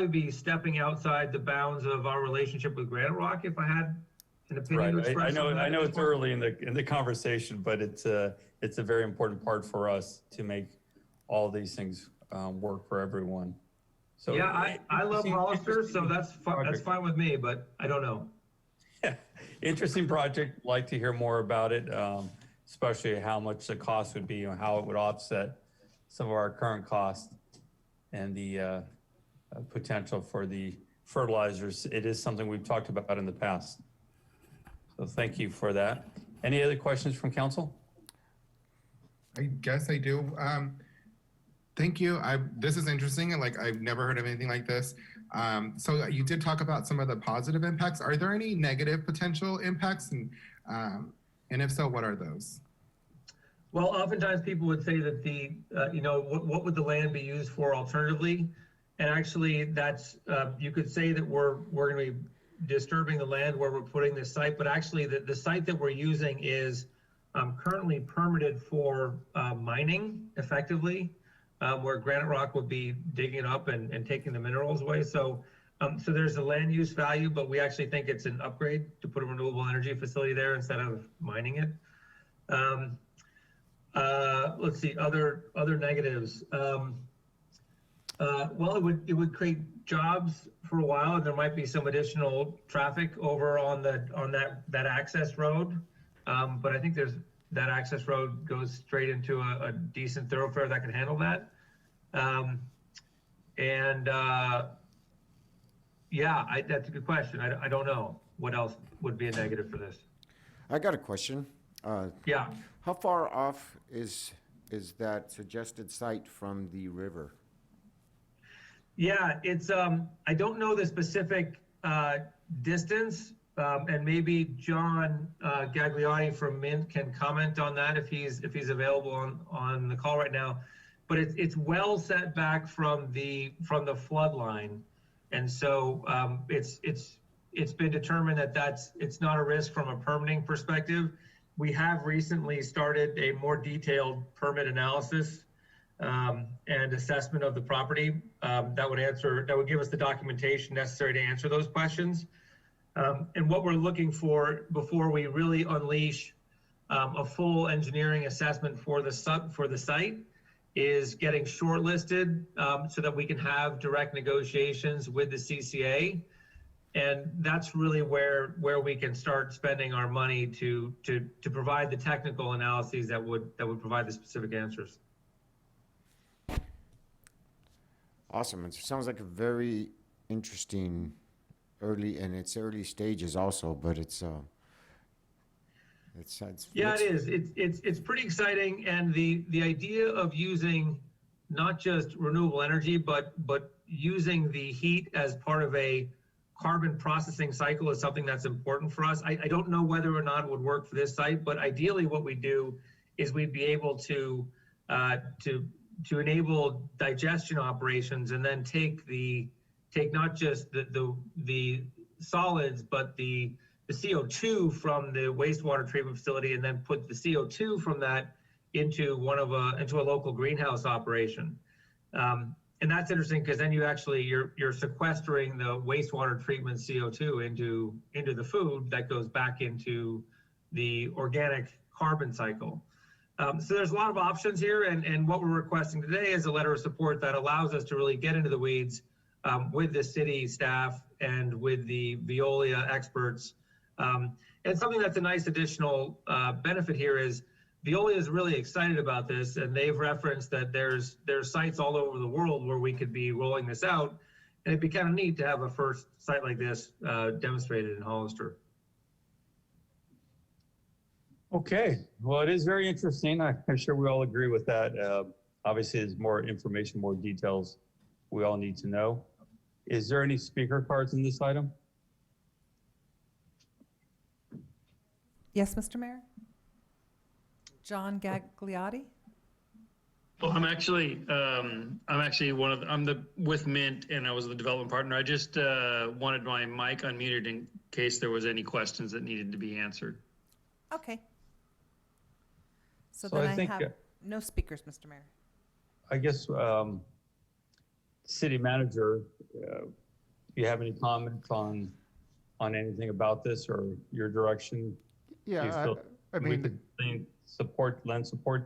be stepping outside the bounds of our relationship with Granite Rock if I had an opinion to express. I know it's early in the conversation, but it's a very important part for us to make all these things work for everyone. So yeah, I love Hollister, so that's fine with me, but I don't know. Yeah, interesting project. Like to hear more about it, especially how much the cost would be and how it would offset some of our current costs and the potential for the fertilizers. It is something we've talked about in the past. So thank you for that. Any other questions from council? I guess I do. Thank you. This is interesting. And I've never heard of anything like this. So you did talk about some of the positive impacts. Are there any negative potential impacts? And if so, what are those? Well, oftentimes people would say that what would the land be used for alternatively? And actually, that's, you could say that we're going to be disturbing the land where we're putting this site, but actually the site that we're using is currently permitted for mining effectively, where Granite Rock would be digging it up and taking the minerals away. So there's a land use value, but we actually think it's an upgrade to put a renewable energy facility there instead of mining it. Let's see, other negatives. Well, it would create jobs for a while, and there might be some additional traffic over on that access road. But I think that access road goes straight into a decent thoroughfare that can handle that. Yeah, that's a good question. I don't know what else would be a negative for this. I got a question. Yeah. How far off is that suggested site from the river? Yeah, it's, I don't know the specific distance, and maybe John Gagliotti from Mint can comment on that if he's available on the call right now. But it's well set back from the flood line, and so it's been determined that it's not a risk from a permitting perspective. We have recently started a more detailed permit analysis and assessment of the property that would give us the documentation necessary to answer those questions. And what we're looking for before we really unleash a full engineering assessment for the site is getting shortlisted so that we can have direct negotiations with the CCA. And that's really where we can start spending our money to provide the technical analyses that would provide the specific answers. Awesome. It sounds like a very interesting early stages also, but it's yeah, it is. It's pretty exciting, and the idea of using not just renewable energy, but using the heat as part of a carbon processing cycle is something that's important for us. I don't know whether or not it would work for this site, but ideally what we do is we'd be able to enable digestion operations and then take not just the solids, but the CO2 from the wastewater treatment facility, and then put the CO2 from that into a local greenhouse operation. And that's interesting because then you're sequestering the wastewater treatment CO2 into the food that goes back into the organic carbon cycle. So there's a lot of options here, and what we're requesting today is a letter of support that allows us to really get into the weeds with the city staff and with the Veolia experts. And something that's a nice additional benefit here is Veolia is really excited about this, and they've referenced that there's sites all over the world where we could be rolling this out, and it'd be kind of neat to have a first site like this demonstrated in Hollister. Okay, well, it is very interesting. I'm sure we all agree with that. Obviously, there's more information, more details we all need to know. Is there any speaker cards in this item? Yes, Mr. Mayor? John Gagliotti? Well, I'm actually with Mint, and I was the development partner. I just wanted my mic unmuted in case there was any questions that needed to be answered. Okay. So So then I I think, have no speakers, Mr. Mayor. I guess, city manager, you have any comments on anything about this or your direction? Do you Yeah, feel I we mean, could lend support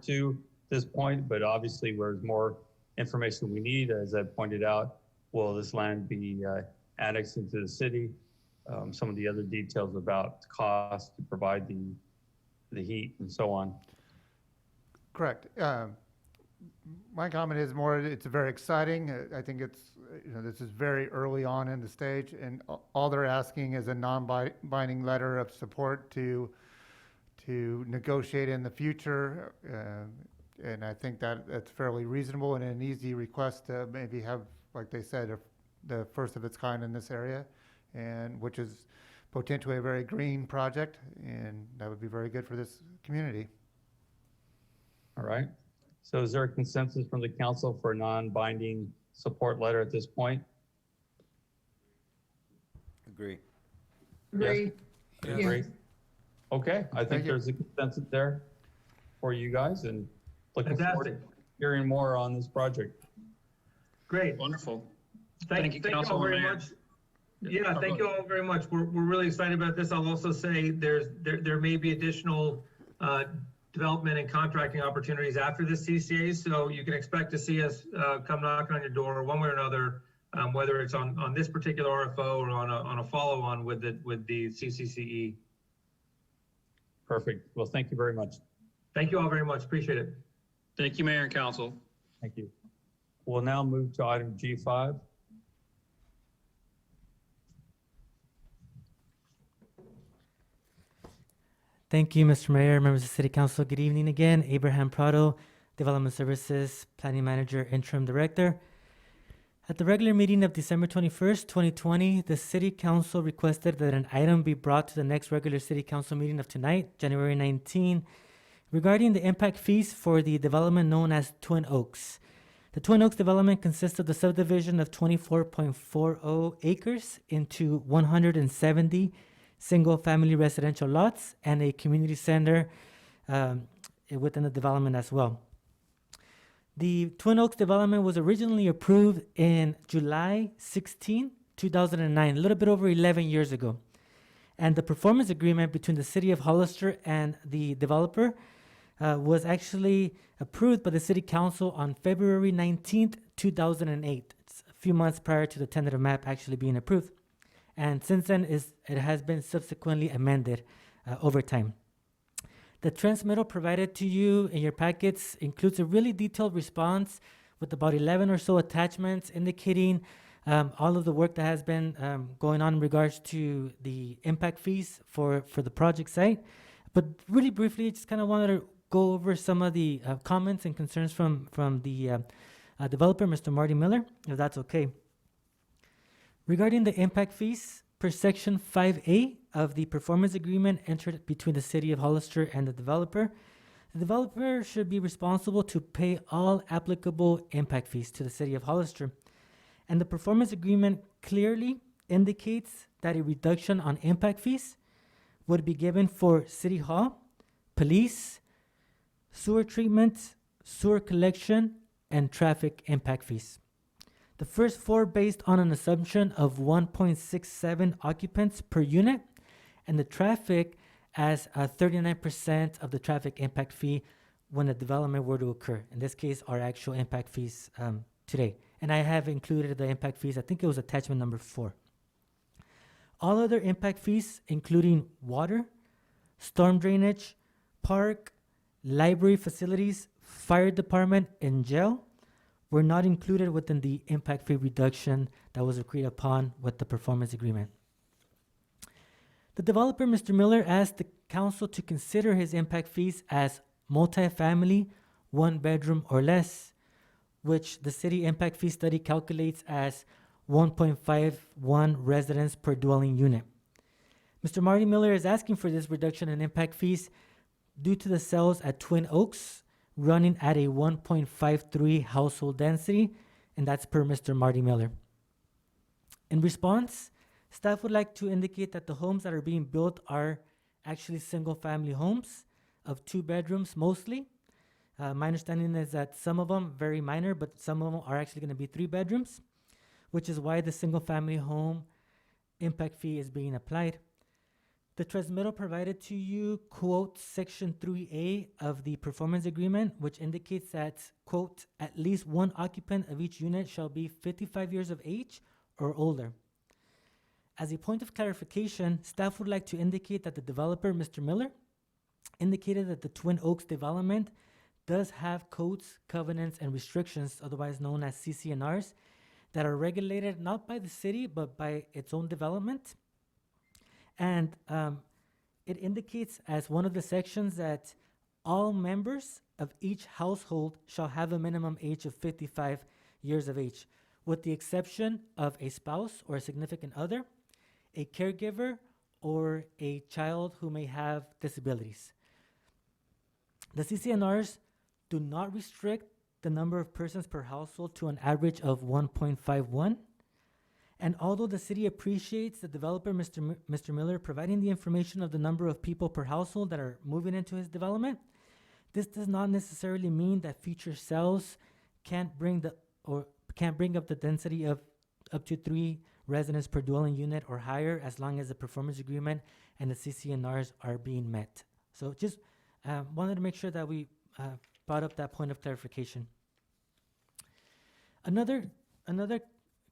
to this point, but obviously there's more information we need. As I pointed out, will this land be annexed into the city? Some of the other details about the cost to provide the heat and so on. correct. My comment is more, it's very exciting. I think this is very early on in the stage, and all they're asking is a non-binding letter of support to negotiate in the future. And I think that's fairly reasonable and an easy request to maybe have, like they said, the first of its kind in this area, and which is potentially a very green project, and that would be very good for this community. All right. So is there a consensus from the council for a non-binding support letter at this point. Agree. Agree. Yeah, Yeah. great. Okay, I think Thank you. there's a consensus there for you guys, and looking forward to Fantastic. hearing more on this project. Great. Wonderful. Thank you all Councilman very Mayor. much. Yeah, thank you all very much. We're really excited about this. I'll also say there may be additional development and contracting opportunities after this CCA, so you can expect to see us come knocking on your door one way or another, whether it's on this particular RFO or on a follow-on with the CCCE. Perfect. Well, thank you very much. Thank you all very much. Appreciate it. Thank you, Mayor and Council. Thank you. We'll now move to item G5. Thank you, Mr. Mayor, members of the City Council. Good evening again. Abraham Prado, Development Services Planning Manager, Interim Director. At the regular meeting of December 21st, 2020, the City Council requested that an item be brought to the next regular City Council meeting of tonight, January 19, regarding the impact fees for the development known as Twin Oaks. The Twin Oaks development consists of the subdivision of 24.40 acres into 170 single-family residential lots and a community center within the development as well. The Twin Oaks development was originally approved in July 16, 2009, a little bit over 11 years ago. And the performance agreement between the City of Hollister and the developer was actually approved by the City Council on February 19th, 2008. It's a few months prior to the tentative map actually being approved. And since then, it has been subsequently amended over time. The transmittal provided to you in your packets includes a really detailed response with about 11 or so attachments indicating all of the work that has been going on in regards to the impact fees for the project site. But really briefly, I just kind of wanted to go over some of the comments and concerns from the developer, Mr. Marty Miller, if that's okay. Regarding the impact fees, per section 5A of the performance agreement entered between the City of Hollister and the developer should be responsible to pay all applicable impact fees to the City of Hollister. And the performance agreement clearly indicates that a reduction on impact fees would be given for City Hall, police, sewer treatment, sewer collection, and traffic impact fees. The first four based on an assumption of 1.67 occupants per unit, and the traffic as 39% of the traffic impact fee when the development were to occur. In this case, our actual impact fees today. And I have included the impact fees, I think it was attachment number 4. All other impact fees, including water, storm drainage, park, library facilities, fire department, and jail, were not included within the impact fee reduction that was agreed upon with the performance agreement. The developer, Mr. Miller, asked the council to consider his impact fees as multifamily, 1 bedroom or less, which the city impact fee study calculates as 1.51 residents per dwelling unit. Mr. Marty Miller is asking for this reduction in impact fees due to the sales at Twin Oaks running at a 1.53 household density, and that's per Mr. Marty Miller. In response, staff would like to indicate that the homes that are being built are actually single-family homes of 2 bedrooms mostly. My understanding is that some of them, very minor, but some of them are actually going to be 3 bedrooms, which is why the single-family home impact fee is being applied. The transmittal provided to you quotes Section 3A of the performance agreement, which indicates that, quote, at least 1 occupant of each unit shall be 55 years of age or older. As a point of clarification, staff would like to indicate that the developer, Mr. Miller, indicated that the Twin Oaks development does have codes, covenants, and restrictions, otherwise known as CC&Rs, that are regulated not by the city, but by its own development. And it indicates as one of the sections that all members of each household shall have a minimum age of 55 years of age, with the exception of a spouse or a significant other, a caregiver, or a child who may have disabilities. The CC&Rs do not restrict the number of persons per household to an average of 1.51. And although the city appreciates the developer, Mr. Miller, providing the information of the number of people per household that are moving into his development, this does not necessarily mean that future sales can't bring up the density of up to 3 residents per dwelling unit or higher, as long as the performance agreement and the CCNRs are being met. So just wanted to make sure that we brought up that point of clarification. Another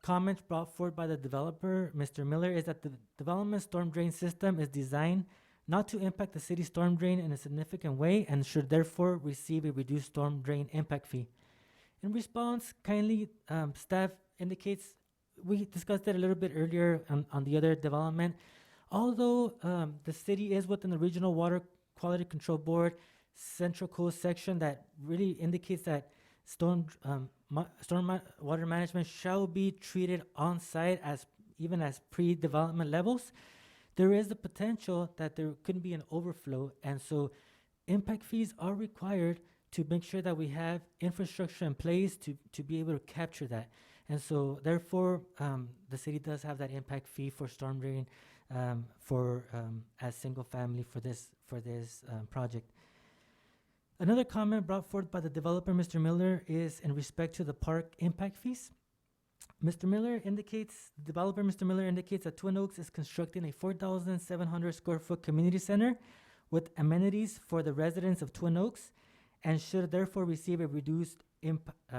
comment brought forward by the developer, Mr. Miller, is that the development storm drain system is designed not to impact the city's storm drain in a significant way and should therefore receive a reduced storm drain impact fee. In response, kindly, staff indicates, we discussed it a little bit earlier on the other development, although the city is within the Regional Water Quality Control Board Central Coast section that really indicates that storm water management shall be treated on site even as pre-development levels. There is the potential that there could be an overflow, and so impact fees are required to make sure that we have infrastructure in place to be able to capture that. And so therefore, the city does have that impact fee for storm drain as single family for this project. Another comment brought forth by the developer, Mr. Miller, is in respect to the park impact fees. Developer Mr. Miller indicates that Twin Oaks is constructing a 4,700 square foot community center with amenities for the residents of Twin Oaks and should therefore receive a reduced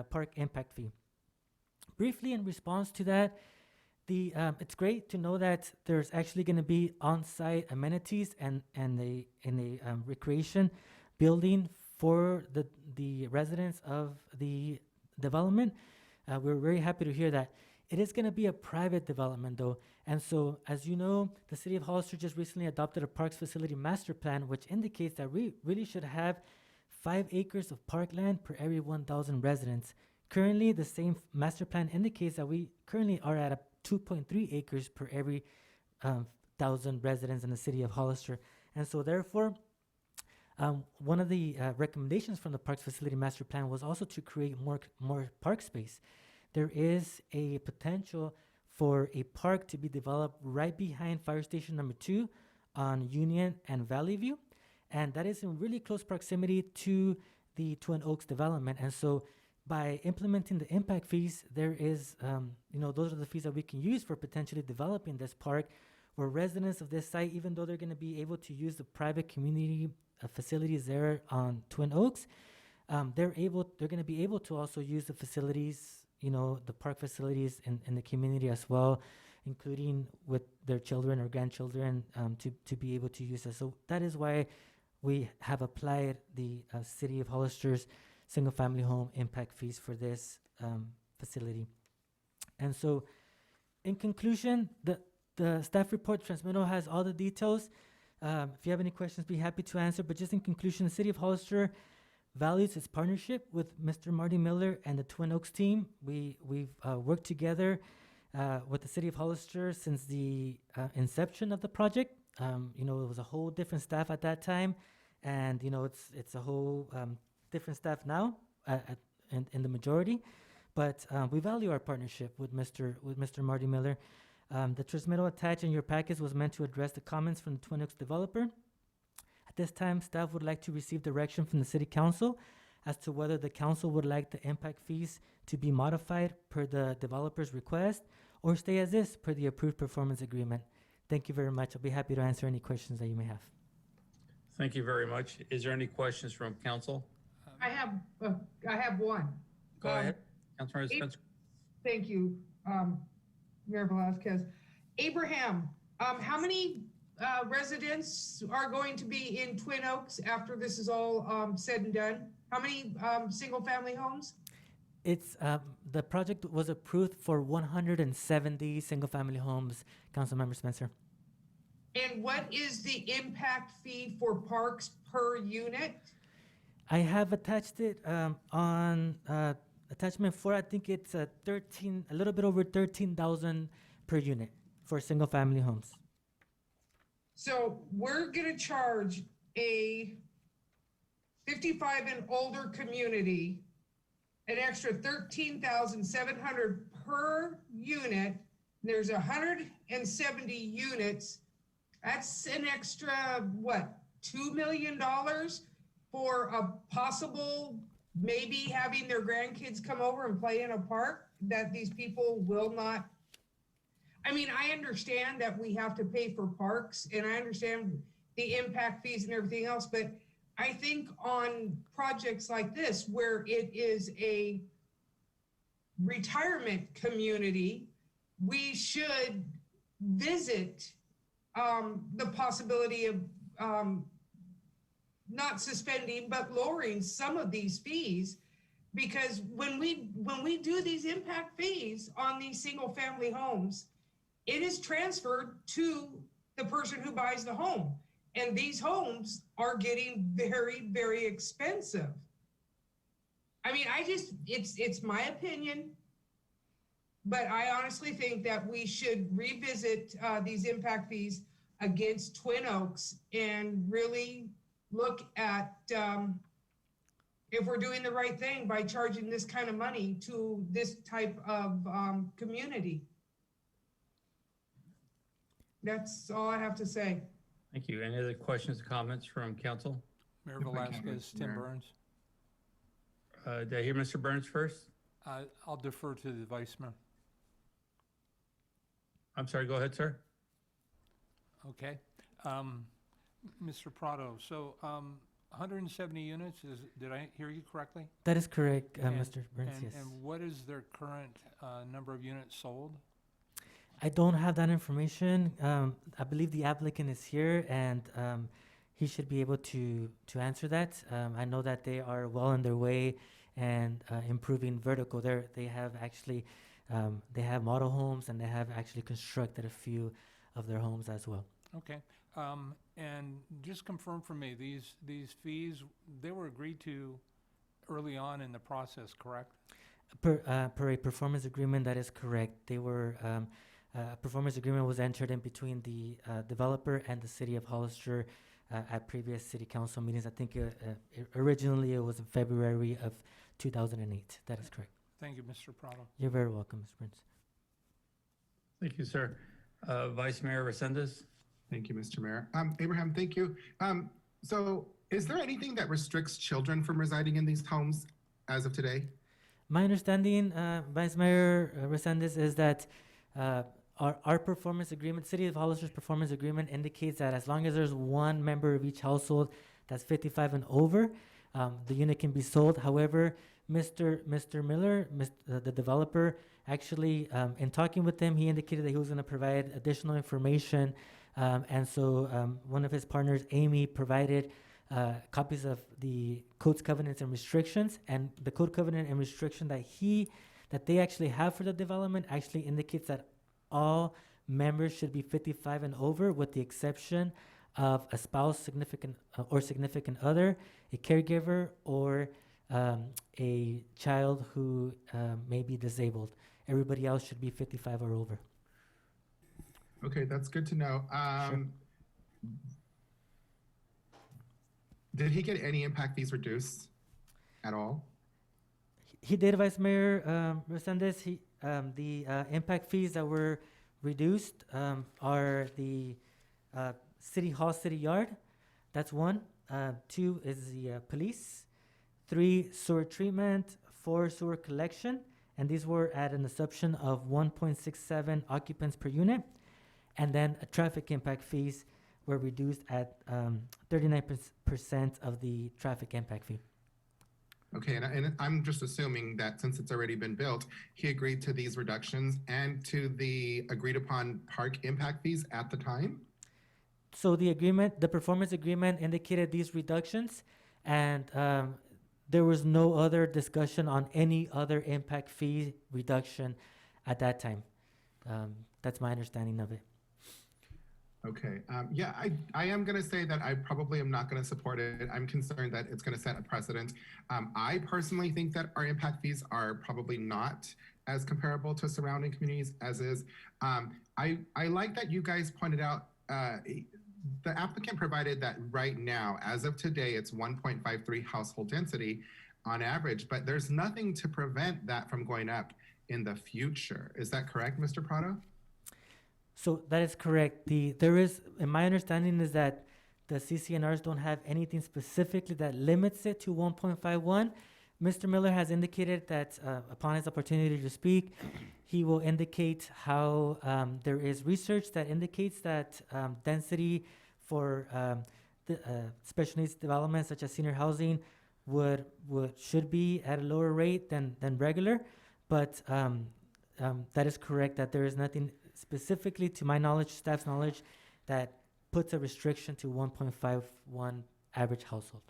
park impact fee. Briefly, in response to that, it's great to know that there's actually going to be on-site amenities and a recreation building for the residents of the development. We're very happy to hear that. It is going to be a private development, though. And so, as you know, the city of Hollister just recently adopted a parks facility master plan, which indicates that we really should have 5 acres of parkland per every 1,000 residents. Currently, the same master plan indicates that we currently are at 2.3 acres per every 1,000 residents in the city of Hollister. And so, therefore, one of the recommendations from the Parks Facility Master Plan was also to create more park space. There is a potential for a park to be developed right behind Fire Station number 2 on Union and Valley View, and that is in really close proximity to the Twin Oaks development. And so by implementing the impact fees, there is, those are the fees that we can use for potentially developing this park, where residents of this site, even though they're going to be able to use the private community facilities there on Twin Oaks, they're going to be able to also use the facilities, the park facilities in the community as well, including with their children or grandchildren, to be able to use it. So that is why we have applied the City of Hollister's single-family home impact fees for this facility. And so, in conclusion, the staff report transmittal has all the details. If you have any questions, be happy to answer. But just in conclusion, the City of Hollister values its partnership with Mr. Marty Miller and the Twin Oaks team. We've worked together with the City of Hollister since the inception of the project. It was a whole different staff at that time, and it's a whole different staff now in the majority. But we value our partnership with Mr. Marty Miller. The transmittal attached in your package was meant to address the comments from the Twin Oaks developer. At this time, staff would like to receive direction from the City Council as to whether the council would like the impact fees to be modified per the developer's request or stay as is per the approved performance agreement. Thank you very much. I'll be happy to answer any questions that you may have. Thank you very much. Is there any questions from council? I have one. Go ahead, Councilmember Spencer. Thank you, Mayor Velazquez. Abraham, how many residents are going to be in Twin Oaks after this is all said and done? How many single-family homes? It's the project was approved for 170 single-family homes, Councilmember Spencer. And what is the impact fee for parks per unit? I have attached it on attachment 4. I think it's a little bit over 13,000 per unit for single-family homes. So we're going to charge a 55 and older community an extra 13,700 per unit. There's 170 units. That's an extra, what, $2 million for a possible, maybe having their grandkids come over and play in a park that these people will not. I mean, I understand that we have to pay for parks and I understand the impact fees and everything else, but I think on projects like this, where it is a retirement community, we should visit the possibility of not suspending, but lowering some of these fees. Because when we do these impact fees on these single family homes, it is transferred to the person who buys the home. And these homes are getting very, very expensive. I mean, it's my opinion, but I honestly think that we should revisit these impact fees against Twin Oaks and really look at if we're doing the right thing by charging this kind of money to this type of community. That's all I have to say. Thank you. Any other questions or comments from council? Mayor Velazquez, Tim Burns. Did I hear Mr. Burns first? I'll defer to the Vice Mayor. I'm sorry, go ahead, sir. Okay. Mr. Prado, so 170 units, did I hear you correctly? That is correct, And- Mr. Burns, yes. And what is their current number of units sold? I don't have that information. I believe the applicant is here and he should be able to answer that. I know that they are well on their way and improving vertical. They have actually, they have model homes and they have actually constructed a few of their homes as well. Okay. And just confirm for me, these fees, they were agreed to early on in the process, correct? Per a performance agreement, that is correct. They were, a performance agreement was entered in between the developer and the city of Hollister at previous city council meetings. I think originally it was in February of 2008. That is correct. Thank you, Mr. Prado. You're very welcome, Mr. Burns. Thank you, sir. Vice Mayor Resendez. Thank you, Mr. Mayor. Abraham, thank you. So is there anything that restricts children from residing in these homes as of today? My understanding, Vice Mayor Resendez, is that our performance agreement, City of Hollister's performance agreement indicates that as long as there's one member of each household that's 55 and over, the unit can be sold. However, Mr. Miller, the developer, actually, in talking with him, he indicated that he was going to provide additional information. And so one of his partners, Amy, provided copies of the code's covenants and restrictions. And the code covenant and restriction that they actually have for the development actually indicates that all members should be 55 and over, with the exception of a spouse, significant other, a caregiver, or a child who may be disabled. Everybody else should be 55 or over. Okay, that's good to know. Sure. Did he get any impact fees reduced at all? He did, Vice Mayor Resendez. The impact fees that were reduced are the City Hall, City Yard. That's one. 2 is the police. 3, sewer treatment. 4, sewer collection. And these were at an assumption of 1.67 occupants per unit. And then traffic impact fees were reduced at 39% of the traffic impact fee. Okay, and I'm just assuming that since it's already been built, he agreed to these reductions and to the agreed upon park impact fees at the time? So the performance agreement indicated these reductions, and there was no other discussion on any other impact fee reduction at that time. That's my understanding of it. Okay, yeah, I am going to say that I probably am not going to support it. I'm concerned that it's going to set a precedent. I personally think that our impact fees are probably not as comparable to surrounding communities as is. I like that you guys pointed out, the applicant provided that right now, as of today, it's 1.53 household density. on average, but there's nothing to prevent that from going up in the future. Is that correct, Mr. Prado? So that is correct. There is, in my understanding, is that the CCNRs don't have anything specifically that limits it to 1.51. Mr. Miller has indicated that upon his opportunity to speak, he will indicate how there is research that indicates that density for special needs development, such as senior housing, should be at a lower rate than regular. But that is correct, that there is nothing specifically, to my knowledge, staff's knowledge, that puts a restriction to 1.51 average household.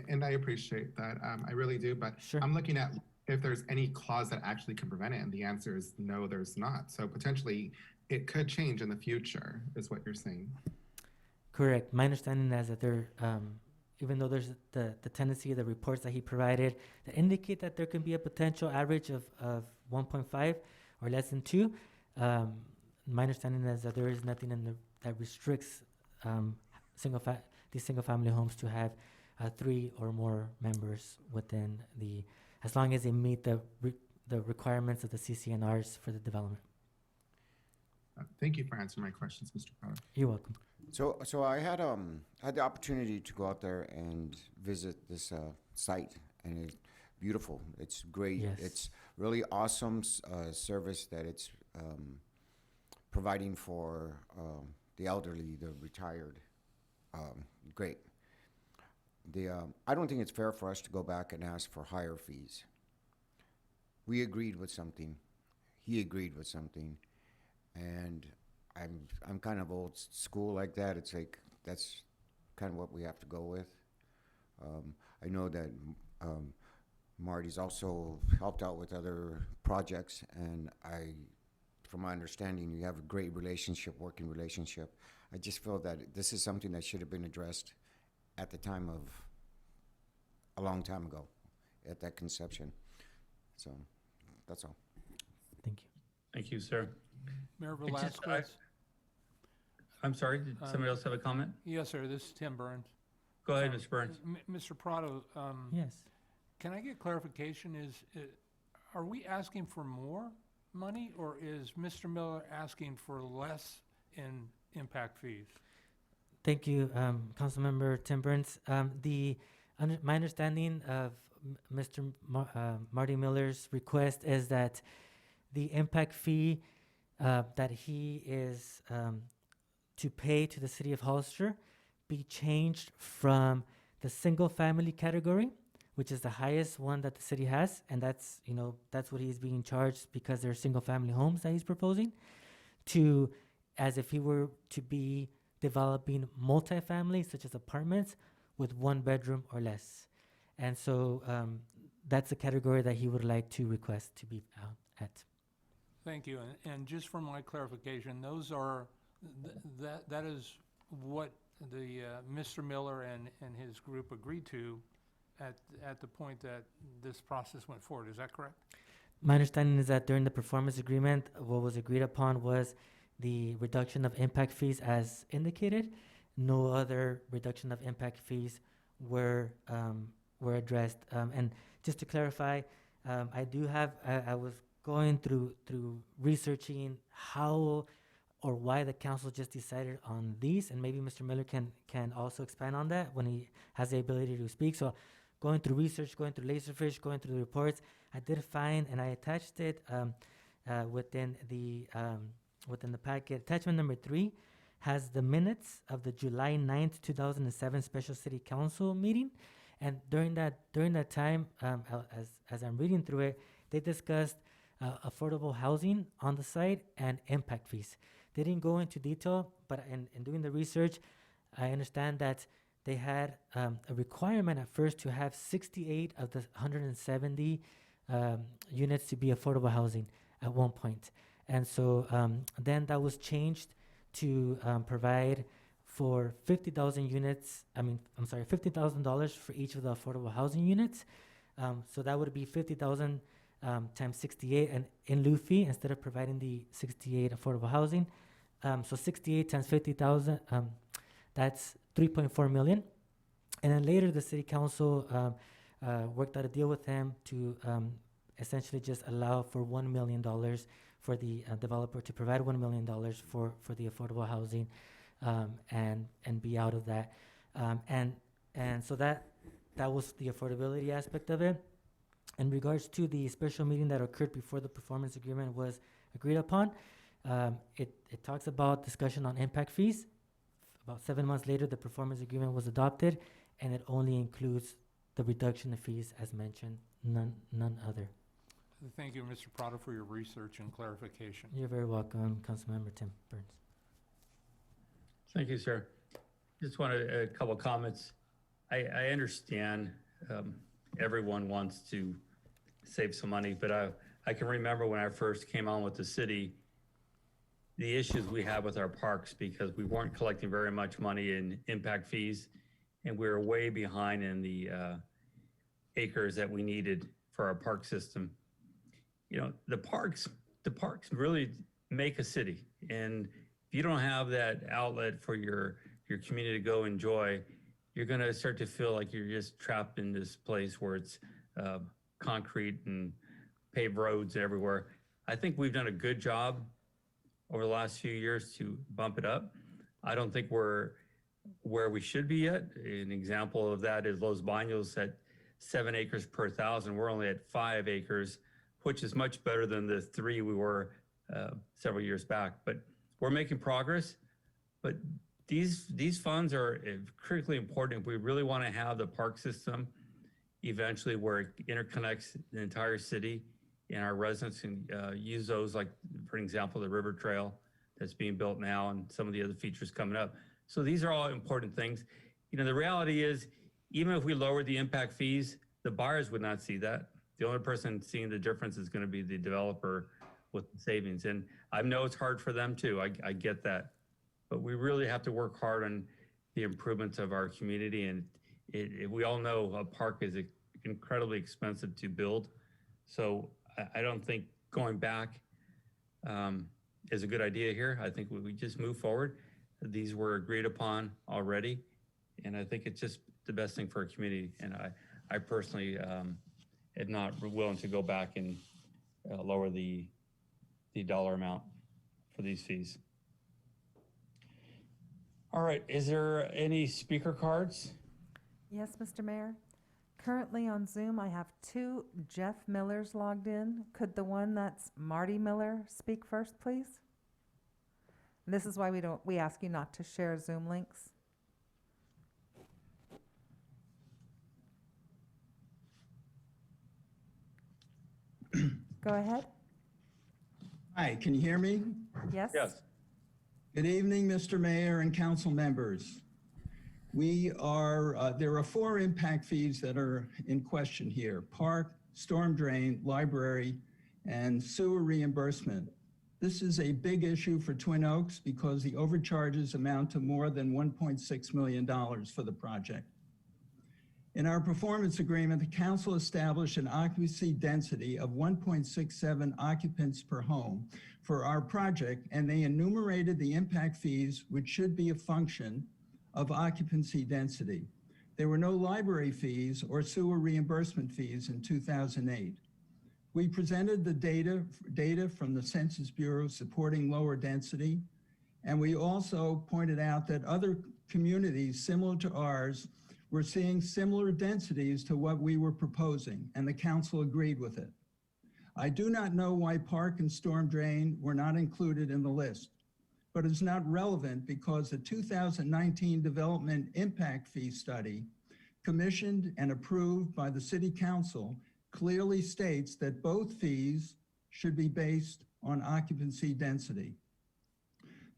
And I appreciate that. I really do. But Sure. I'm looking at if there's any clause that actually can prevent it. And the answer is no, there's not. So potentially it could change in the future, is what you're saying. Correct. My understanding is that there, even though there's the tendency, the reports that he provided that indicate that there can be a potential average of 1.5 or less than 2, my understanding is that there is nothing that restricts these single-family homes to have 3 or more members within as long as they meet the requirements of the CCNRs for the development. Thank you for answering my questions, Mr. Prado. You're welcome. So I had the opportunity to go out there and visit this site, and it's beautiful. It's great. Yes. It's really awesome service that it's providing for the elderly, the retired. Great. I don't think it's fair for us to go back and ask for higher fees. We agreed with something. He agreed with something, and I'm kind of old school like that. It's like that's kind of what we have to go with. I know that Marty's also helped out with other projects, and from my understanding, you have a great working relationship. I just feel that this is something that should have been addressed at the time of a long time ago, at that conception. So that's all. Thank you. Thank you, sir. Mayor It's just- Velazquez? I'm sorry, did somebody else have a comment? Yes, sir, this is Tim Burns. Go ahead, Mr. Burns. Mr. Prado, Yes. can I get clarification? Are we asking for more money, or is Mr. Miller asking for less in impact fees? Thank you, Councilmember Tim Burns. My understanding of Mr. Marty Miller's request is that the impact fee that he is to pay to the city of Hollister be changed from the single-family category, which is the highest one that the city has, and that's what he's being charged because they're single-family homes that he's proposing, to as if he were to be developing multifamily, such as apartments, with 1 bedroom or less. And so that's the category that he would like to request to be at. Thank you, and just for my clarification, those are, that is what the Mr. Miller and his group agreed to at the point that this process went forward, is that correct? My understanding is that during the performance agreement, what was agreed upon was the reduction of impact fees as indicated. No other reduction of impact fees were addressed. And just to clarify, I was going through researching how or why the council just decided on these, and maybe Mr. Miller can also expand on that when he has the ability to speak. So going through research, going through Laserfish, going through the reports, I did find, and I attached it within the packet. Attachment number 3 has the minutes of the July 9th, 2007 Special City Council meeting. And during that time, as I'm reading through it, they discussed affordable housing on the site and impact fees. They didn't go into detail, but in doing the research, I understand that they had a requirement at first to have 68 of the 170 units to be affordable housing at one point. And so then that was changed to provide for 50,000 units, $50,000 for each of the affordable housing units. So that would be 50,000 times 68 and in lieu fee instead of providing the 68 affordable housing. So 68 times 50,000, that's 3.4 million. And then later the city council worked out a deal with him to essentially just allow for $1 million for the developer to provide $1 million for the affordable housing, and be out of that. And so that was the affordability aspect of it. In regards to the special meeting that occurred before the performance agreement was agreed upon, it talks about discussion on impact fees. About 7 months later, the performance agreement was adopted, and it only includes the reduction of fees as mentioned, none other. Thank you, Mr. Prado, for your research and clarification. You're very welcome, Councilmember Tim Burns. Thank you, sir. Just wanted a couple comments. I understand everyone wants to save some money, but I can remember when I first came on with the city, the issues we had with our parks because we weren't collecting very much money in impact fees, and we were way behind in the acres that we needed for our park system. You know, the parks really make a city, and if you don't have that outlet for your community to go enjoy, you're going to start to feel like you're just trapped in this place where it's concrete and paved roads everywhere. I think we've done a good job over the last few years to bump it up. I don't think we're where we should be yet. An example of that is Los Baños at 7 acres per 1,000. We're only at 5 acres, which is much better than the 3 we were several years back. But we're making progress. But these funds are critically important if we really want to have the park system eventually where it interconnects the entire city and our residents can use those, like, for example, the river trail that's being built now and some of the other features coming up. So these are all important things. You know, the reality is, even if we lower the impact fees, the buyers would not see that. The only person seeing the difference is going to be the developer with the savings. And I know it's hard for them too. I get that. But we really have to work hard on the improvements of our community. And we all know a park is incredibly expensive to build. So I don't think going back is a good idea here. I think we just move forward. These were agreed upon already. And I think it's just the best thing for our community. And I personally am not willing to go back and lower the dollar amount for these fees. All right, is there any speaker cards? Yes, Mr. Mayor. Currently on Zoom, I have 2 Jeff Millers logged in. Could the one that's Marty Miller speak first, please? And this is why we ask you not to share Zoom links. Go ahead. Hi, can you hear me? Yes? Yes. Good evening, Mr. Mayor and council members. There are 4 impact fees that are in question here: park, storm drain, library, and sewer reimbursement. This is a big issue for Twin Oaks because the overcharges amount to more than $1.6 million for the project. In our performance agreement, the council established an occupancy density of 1.67 occupants per home for our project, and they enumerated the impact fees, which should be a function of occupancy density. There were no library fees or sewer reimbursement fees in 2008. We presented the data from the Census Bureau supporting lower density, and we also pointed out that other communities similar to ours were seeing similar densities to what we were proposing, and the council agreed with it. I do not know why park and storm drain were not included in the list, but it's not relevant because the 2019 Development Impact Fee Study, commissioned and approved by the City Council, clearly states that both fees should be based on occupancy density.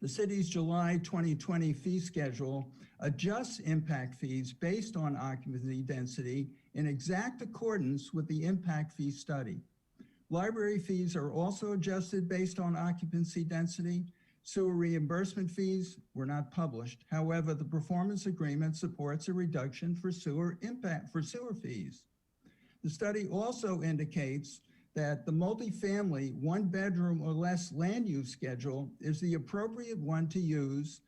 The city's July 2020 fee schedule adjusts impact fees based on occupancy density in exact accordance with the impact fee study. Library fees are also adjusted based on occupancy density. Sewer reimbursement fees were not published. However, the performance agreement supports a reduction for sewer fees. The study also indicates that the multifamily 1-bedroom or less land use schedule is the appropriate one to use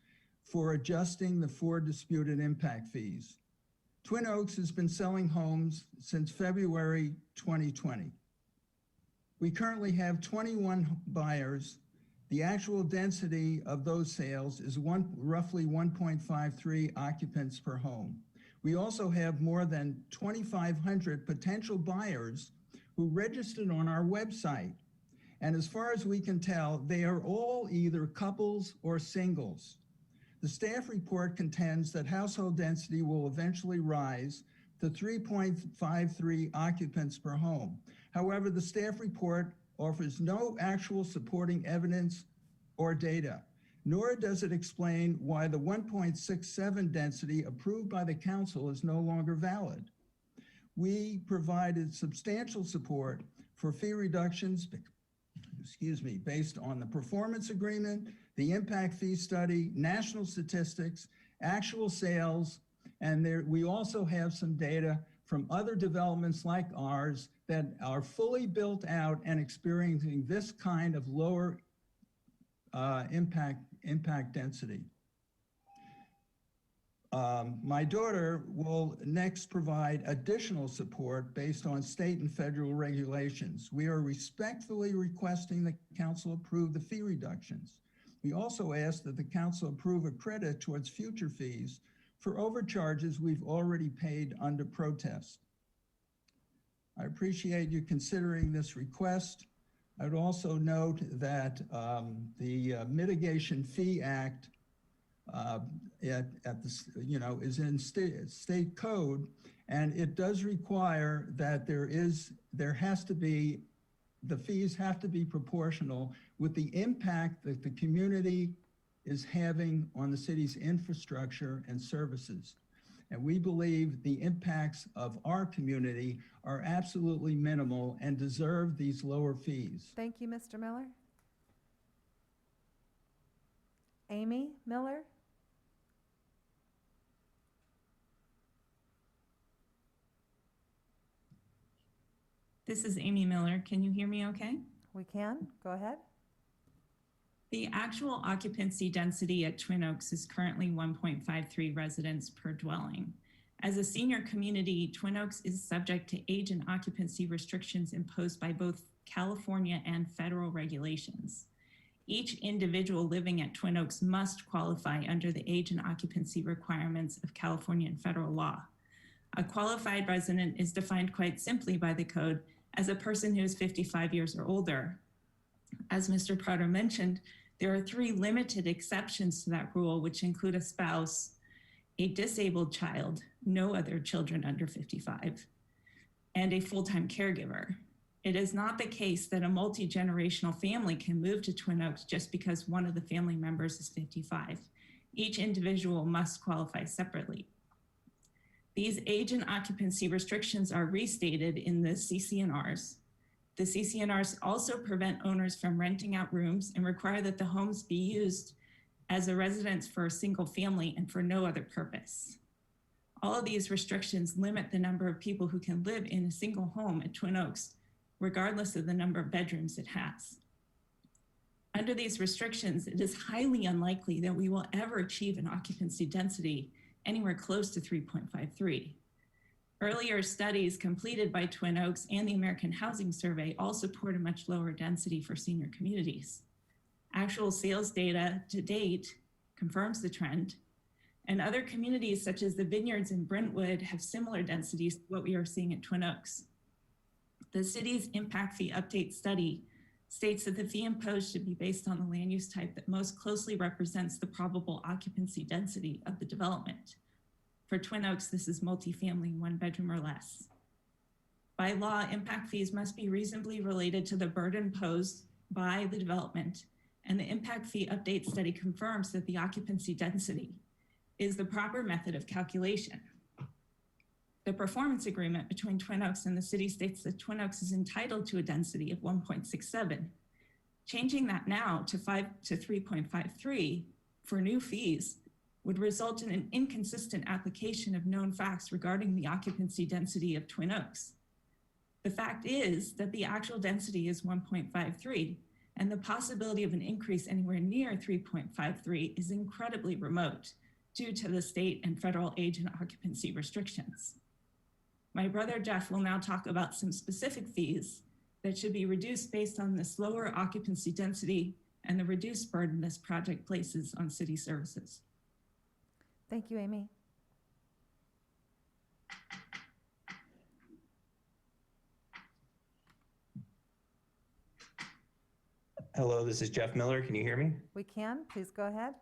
for adjusting the 4 disputed impact fees. Twin Oaks has been selling homes since February 2020. We currently have 21 buyers. The actual density of those sales is roughly 1.53 occupants per home. We also have more than 2,500 potential buyers who registered on our website. And as far as we can tell, they are all either couples or singles. The staff report contends that household density will eventually rise to 3.53 occupants per home. However, the staff report offers no actual supporting evidence or data, nor does it explain why the 1.67 density approved by the council is no longer valid. We provided substantial support for fee reductions, based on the performance agreement, the impact fee study, national statistics, actual sales, and we also have some data from other developments like ours that are fully built out and experiencing this kind of lower impact density. My daughter will next provide additional support based on state and federal regulations. We are respectfully requesting the council approve the fee reductions. We also ask that the council approve a credit towards future fees for overcharges we've already paid under protest. I appreciate you considering this request. I would also note that the Mitigation Fee Act is in state code, and it does require that the fees have to be proportional with the impact that the community is having on the city's infrastructure and services. And we believe the impacts of our community are absolutely minimal and deserve these lower fees. Thank you, Mr. Miller. Amy Miller? This is Amy Miller. Can you hear me okay? We can. Go ahead. The actual occupancy density at Twin Oaks is currently 1.53 residents per dwelling. As a senior community, Twin Oaks is subject to age and occupancy restrictions imposed by both California and federal regulations. Each individual living at Twin Oaks must qualify under the age and occupancy requirements of California and federal law. A qualified resident is defined quite simply by the code as a person who is 55 years or older. As Mr. Prater mentioned, there are 3 limited exceptions to that rule, which include a spouse, a disabled child, no other children under 55, and a full-time caregiver. It is not the case that a multi-generational family can move to Twin Oaks just because one of the family members is 55. Each individual must qualify separately. These age and occupancy restrictions are restated in the CC&Rs. The CC&Rs also prevent owners from renting out rooms and require that the homes be used as a residence for a single family and for no other purpose. All of these restrictions limit the number of people who can live in a single home at Twin Oaks, regardless of the number of bedrooms it has. Under these restrictions, it is highly unlikely that we will ever achieve an occupancy density anywhere close to 3.53. Earlier studies completed by Twin Oaks and the American Housing Survey all support a much lower density for senior communities. Actual sales data to date confirms the trend, and other communities such as the Vineyards in Brentwood have similar densities to what we are seeing at Twin Oaks. The city's impact fee update study states that the fee imposed should be based on the land use type that most closely represents the probable occupancy density of the development. For Twin Oaks, this is multifamily, 1 bedroom or less. By law, impact fees must be reasonably related to the burden posed by the development, and the impact fee update study confirms that the occupancy density is the proper method of calculation. The performance agreement between Twin Oaks and the city states that Twin Oaks is entitled to a density of 1.67. Changing that now to 3.53 for new fees would result in an inconsistent application of known facts regarding the occupancy density of Twin Oaks. The fact is that the actual density is 1.53, and the possibility of an increase anywhere near 3.53 is incredibly remote due to the state and federal age and occupancy restrictions. My brother Jeff will now talk about some specific fees that should be reduced based on this lower occupancy density and the reduced burden this project places on city services. Thank you, Amy. Hello, this is Jeff Miller. Can you hear me? We can. Please go ahead.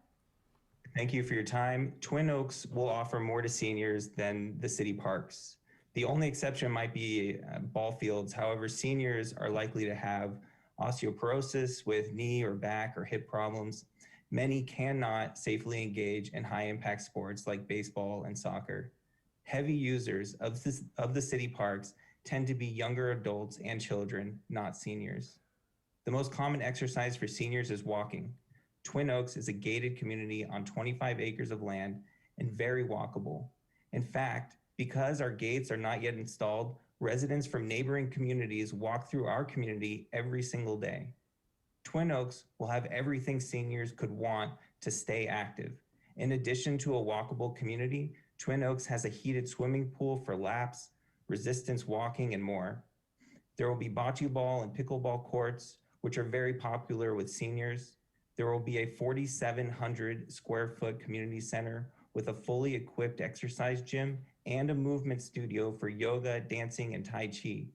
Thank you for your time. Twin Oaks will offer more to seniors than the city parks. The only exception might be ball fields. However, seniors are likely to have osteoporosis with knee or back or hip problems. Many cannot safely engage in high impact sports like baseball and soccer. Heavy users of the city parks tend to be younger adults and children, not seniors. The most common exercise for seniors is walking. Twin Oaks is a gated community on 25 acres of land and very walkable. In fact, because our gates are not yet installed, residents from neighboring communities walk through our community every single day. Twin Oaks will have everything seniors could want to stay active. In addition to a walkable community, Twin Oaks has a heated swimming pool for laps, resistance walking, and more. There will be bocce ball and pickleball courts, which are very popular with seniors. There will be a 4,700 square foot community center with a fully equipped exercise gym and a movement studio for yoga, dancing, and Tai Chi.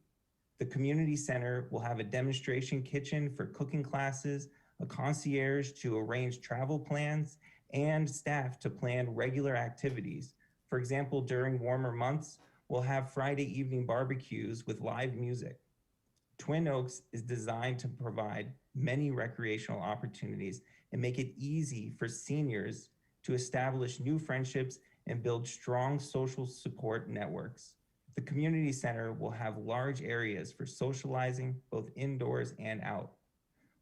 The community center will have a demonstration kitchen for cooking classes, a concierge to arrange travel plans, and staff to plan regular activities. For example, during warmer months, we'll have Friday evening barbecues with live music. Twin Oaks is designed to provide many recreational opportunities and make it easy for seniors to establish new friendships and build strong social support networks. The community center will have large areas for socializing, both indoors and out.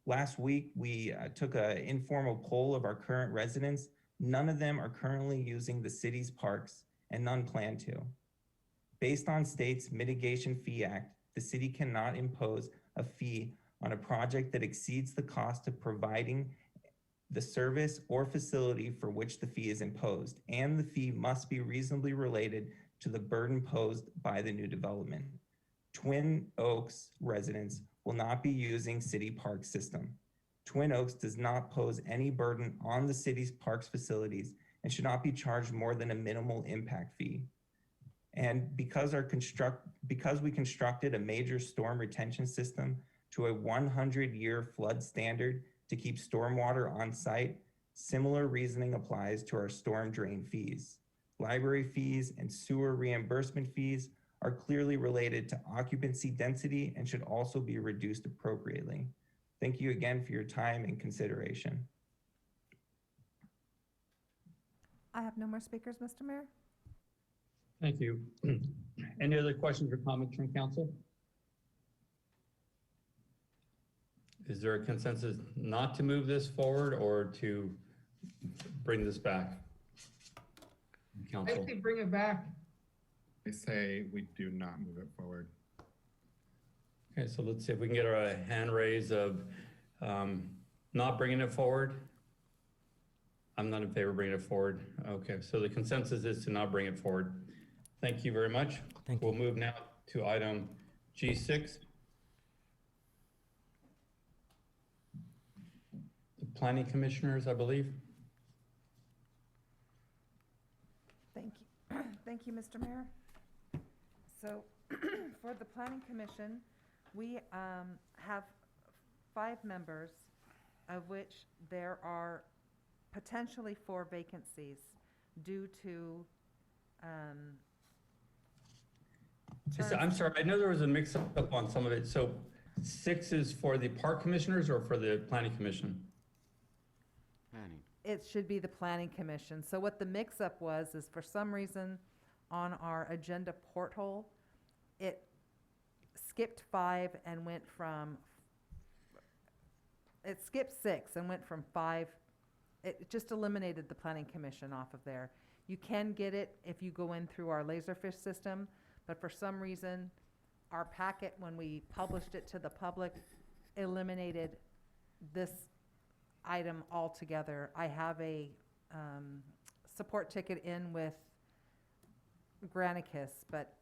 Last week, we took an informal poll of our current residents. None of them are currently using the city's parks, and none plan to. Based on state's Mitigation Fee Act, the city cannot impose a fee on a project that exceeds the cost of providing the service or facility for which the fee is imposed, and the fee must be reasonably related to the burden posed by the new development. Twin Oaks residents will not be using city park system. Twin Oaks does not pose any burden on the city's parks facilities and should not be charged more than a minimal impact fee. And because we constructed a major storm retention system to a 100-year flood standard to keep stormwater on site, similar reasoning applies to our storm drain fees. Library fees and sewer reimbursement fees are clearly related to occupancy density and should also be reduced appropriately. Thank you again for your time and consideration. I have no more speakers, Mr. Mayor. Thank you. Any other questions or comments from council? Is there a consensus not to move this forward or to bring this back? I Council. say bring it back. I say we do not move it forward. Okay, so let's see if we can get a hand raise of not bringing it forward. I'm not in favor of bringing it forward. Okay, so the consensus is to not bring it forward. Thank you very much. We'll move now to item G6. The planning commissioners, I believe. Thank you. Thank you, Mr. Mayor. So for the Planning Commission, we have 5 members, of which there are potentially 4 vacancies due to I'm sorry, I know there was a mix-up on some of it. So 6 is for the park commissioners or for the planning commission? Planning. It should be the Planning Commission. So what the mix-up was is for some reason on our agenda porthole, it skipped 5 and went from, it skipped 6 and went from 5. It just eliminated the Planning Commission off of there. You can get it if you go in through our Laserfish system, but for some reason, our packet, when we published it to the public, eliminated this item altogether. I have a support ticket in with Granicus, but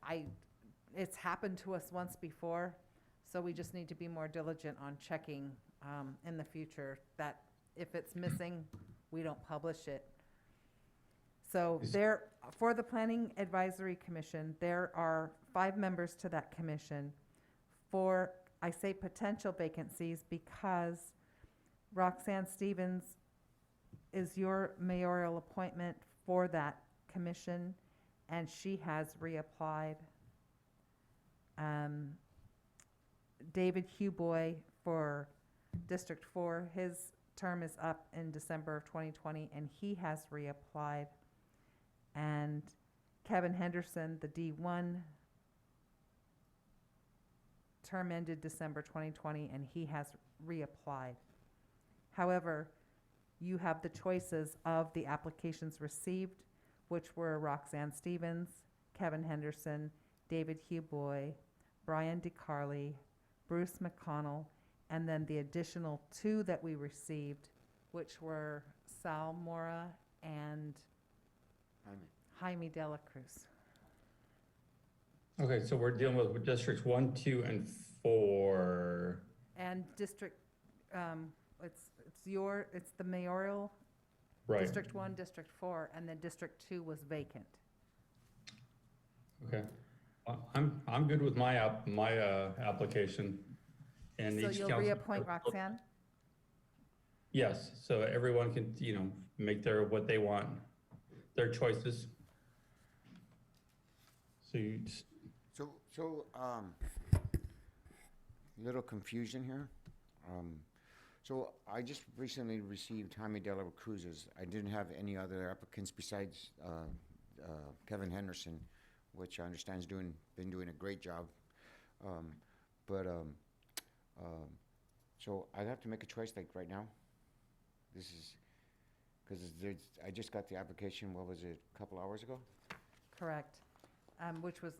it's happened to us once before, so we just need to be more diligent on checking in the future that if it's missing, we don't publish it. So for the Planning Advisory Commission, there are 5 members to that commission. I say potential vacancies because Roxanne Stevens is your mayoral appointment for that commission, and she has reapplied. David Huboy for District 4, his term is up in December of 2020, and he has reapplied. And Kevin Henderson, the D1, term ended December 2020, and he has reapplied. However, you have the choices of the applications received, which were Roxanne Stevens, Kevin Henderson, David Huboy, Brian DeCarli, Bruce McConnell, and then the additional 2 that we received, which were Sal Mora and Jaime De La Cruz. Okay, so we're dealing with districts 1, 2, and 4. And district, it's the mayoral, Right. District 1, District 4, and then District 2 was vacant. Okay. I'm good with my application. And So each you'll council- reappoint Roxanne? Yes, so everyone can, make what they want, their choices. So, little confusion here. So I just recently received Jaime De La Cruz's. I didn't have any other applicants besides Kevin Henderson, which I understand has been doing a great job. So I have to make a choice like right now. This is because I just got the application. What was it? A couple hours ago. Correct. Which was,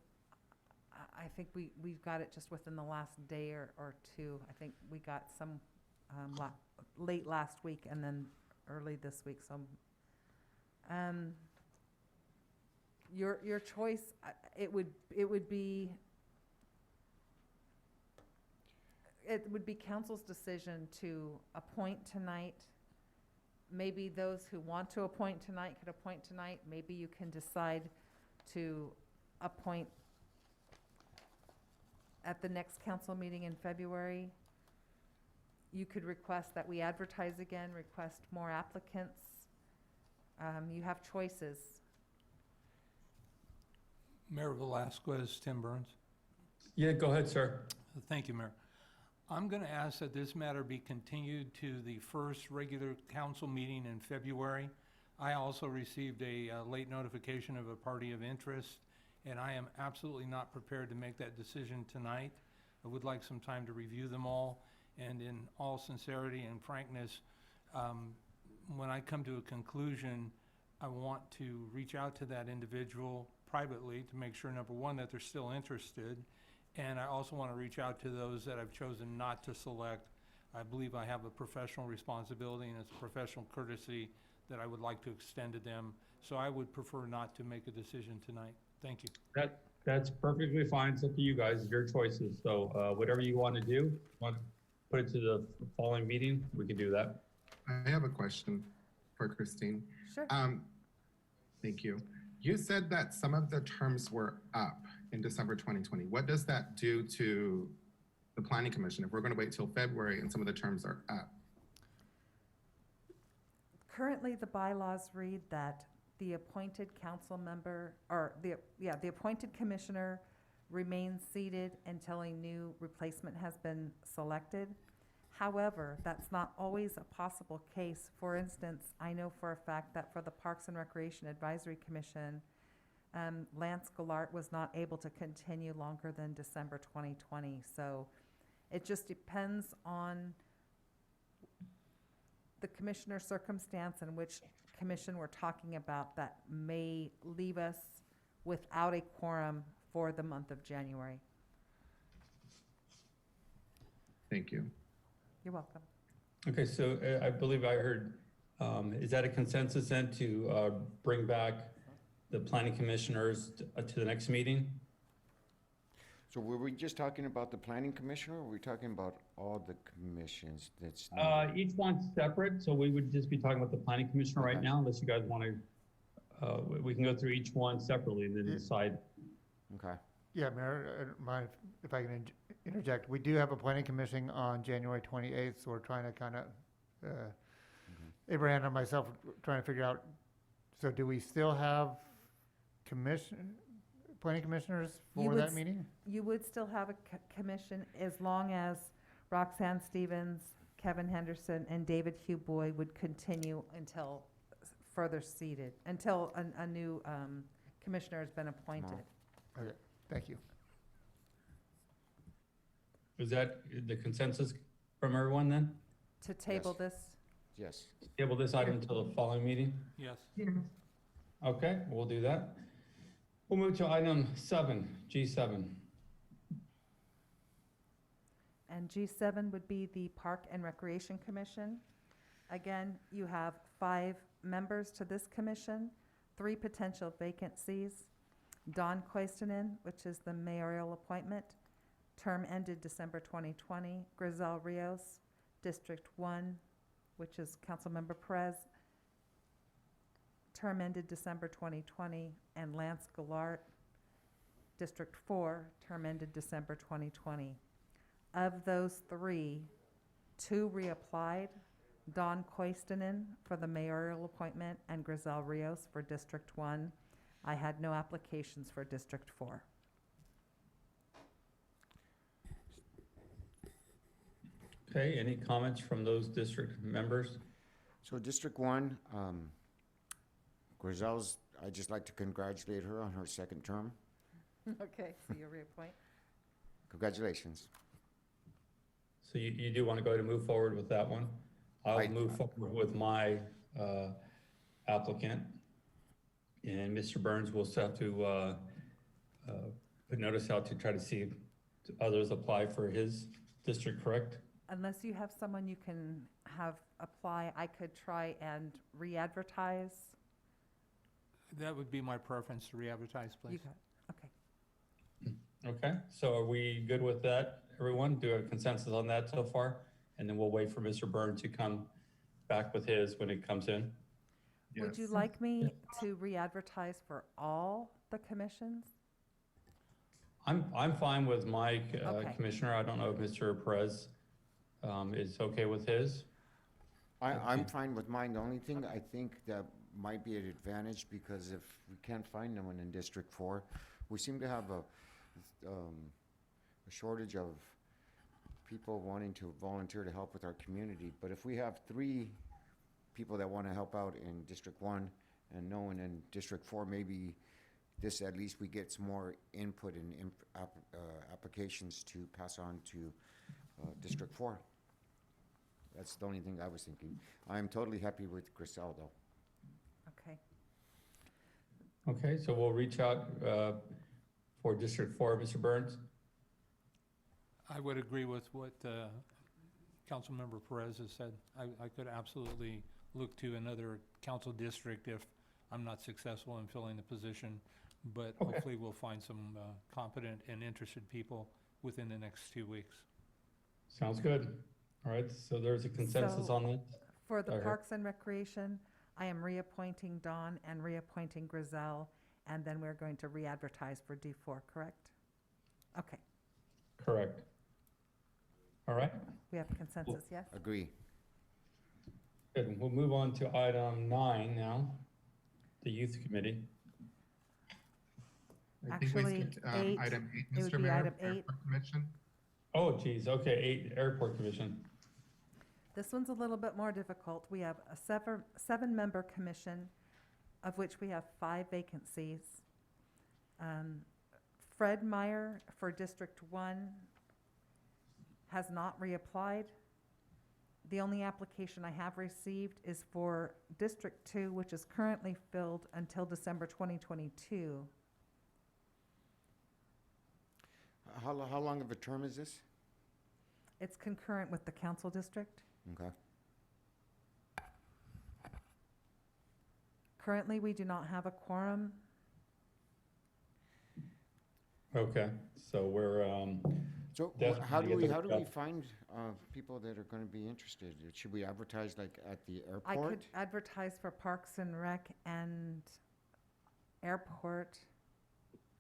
I think we got it just within the last day or 2. I think we got some late last week and then early this week. So your choice, it would be council's decision to appoint tonight. Maybe those who want to appoint tonight could appoint tonight. Maybe you can decide to appoint at the next council meeting in February. You could request that we advertise again, request more applicants. You have choices. Mayor Velasquez, Tim Burns. Yeah, go ahead, sir. Thank you, Mayor. I'm going to ask that this matter be continued to the first regular council meeting in February. I also received a late notification of a party of interest, and I am absolutely not prepared to make that decision tonight. I would like some time to review them all, and in all sincerity and frankness, when I come to a conclusion, I want to reach out to that individual privately to make sure, number one, that they're still interested, and I also want to reach out to those that I've chosen not to select. I believe I have a professional responsibility and it's a professional courtesy that I would like to extend to them. So I would prefer not to make a decision tonight. Thank you. That's perfectly fine. It's up to you guys, your choices. So whatever you want to do, want to put it to the following meeting, we can do that. I have a question for Christine. Sure. Thank you. You said that some of the terms were up in December 2020. What does that do to the Planning Commission if we're going to wait till February and some of the terms are up? Currently, the bylaws read that the appointed council member, or the appointed commissioner remains seated until a new replacement has been selected. However, that's not always a possible case. For instance, I know for a fact that for the Parks and Recreation Advisory Commission, Lance Gallart was not able to continue longer than December 2020. So it just depends on the commissioner circumstance and which commission we're talking about that may leave us without a quorum for the month of January. Thank you. You're welcome. Okay, so I believe I heard Is that a consensus then to bring back the planning commissioners to the next meeting? So were we just talking about the planning commissioner, or were we talking about all the commissions that's Each one's separate, so we would just be talking about the planning commissioner right Okay. now, unless you guys want to, we can go through each one separately and then decide. Okay. Yeah, Mayor, mind if I can interject? We do have a planning commission on January 28th, so we're trying to kind of, Abraham and myself trying to figure out, so do we still have planning commissioners for that meeting? You would still have a commission as long as Roxanne Stevens, Kevin Henderson, and David Hugh Boy would continue until further seated, until a new commissioner has been appointed. Okay, thank you. Is that the consensus from everyone then? To table this? Yes. Table this item until the following meeting? Yes. Okay, we'll do that. We'll move to item 7, G7. And G7 would be the Park and Recreation Commission. Again, you have 5 members to this commission, 3 potential vacancies. Don Koistinen, which is the mayoral appointment, term ended December 2020. Grizel Rios, District 1, which is Councilmember Perez, term ended December 2020. And Lance Gallart, District 4, term ended December 2020. Of those 3, 2 reapplied, Don Koistinen for the mayoral appointment and Grizel Rios for District 1. I had no applications for District 4. Okay, any comments from those district members? So District 1, Grizel's, I'd just like to congratulate her on her 2nd term. Okay, so you reappoint. Congratulations. So you do want to go ahead and move forward with that one? I'll move forward with my applicant. And Mr. Burns will still have to put notice out to try to see if others apply for his district, correct? Unless you have someone you can have apply, I could try and re-advertise. That would be my preference, to re-advertise, please. You got it. Okay. Okay, so are we good with that, everyone? Do we have a consensus on that so far? And then we'll wait for Mr. Byrne to come back with his when it comes in. Would you like me to re-advertise for all the commissions? I'm fine with my Okay. commissioner. I don't know if Mr. Perez is okay with his. I'm fine with mine. The only thing I think that might be an advantage, because if we can't find no one in District 4, we seem to have a shortage of people wanting to volunteer to help with our community. But if we have 3 people that want to help out in District 1 and no one in District 4, maybe this, at least we get some more input and applications to pass on to District 4. That's the only thing I was thinking. I'm totally happy with Grisel, though. Okay. Okay, so we'll reach out for District 4, Mr. Burns. I would agree with what Councilmember Perez has said. I could absolutely look to another council district if I'm not successful in filling the position, but Okay. hopefully we'll find some competent and interested people within the next 2 weeks. Sounds good. All right, so there's a consensus So, on that? For the Okay. Parks and Recreation, I am reappointing Don and reappointing Grizel, and then we're going to re-advertise for D4, correct? Okay, Correct. All right, we have consensus, yes? Agree. good. We'll move on to item 9 now, the Youth Committee. I think we Actually, skipped, 8, item 8, it would Mr. be Mayor, item 8. Airport Commission. Oh, geez, okay, 8, Airport Commission. This one's a little bit more difficult. We have a 7-member commission, of which we have 5 vacancies. Fred Meyer for District 1 has not reapplied. The only application I have received is for District 2, which is currently filled until December 2022. How long of a term is this? It's concurrent with the council district. Okay. Currently, we do not have a quorum. Okay, so we're, So definitely how do get we, the how do we workshop. find people that are going to be interested? Should we advertise like at the I airport? could advertise for Parks and Rec and Airport.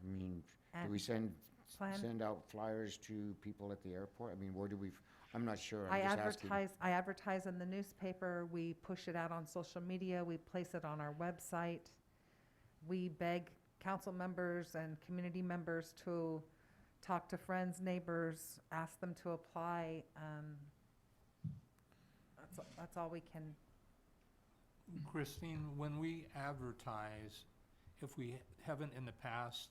I mean, do and we send plan- out flyers to people at the airport? I mean, where do we, I'm not sure. I I'm just asking. advertise in the newspaper, we push it out on social media, we place it on our website. We beg council members and community members to talk to friends, neighbors, ask them to apply. That's all we can. Christine, when we advertise, if we haven't in the past,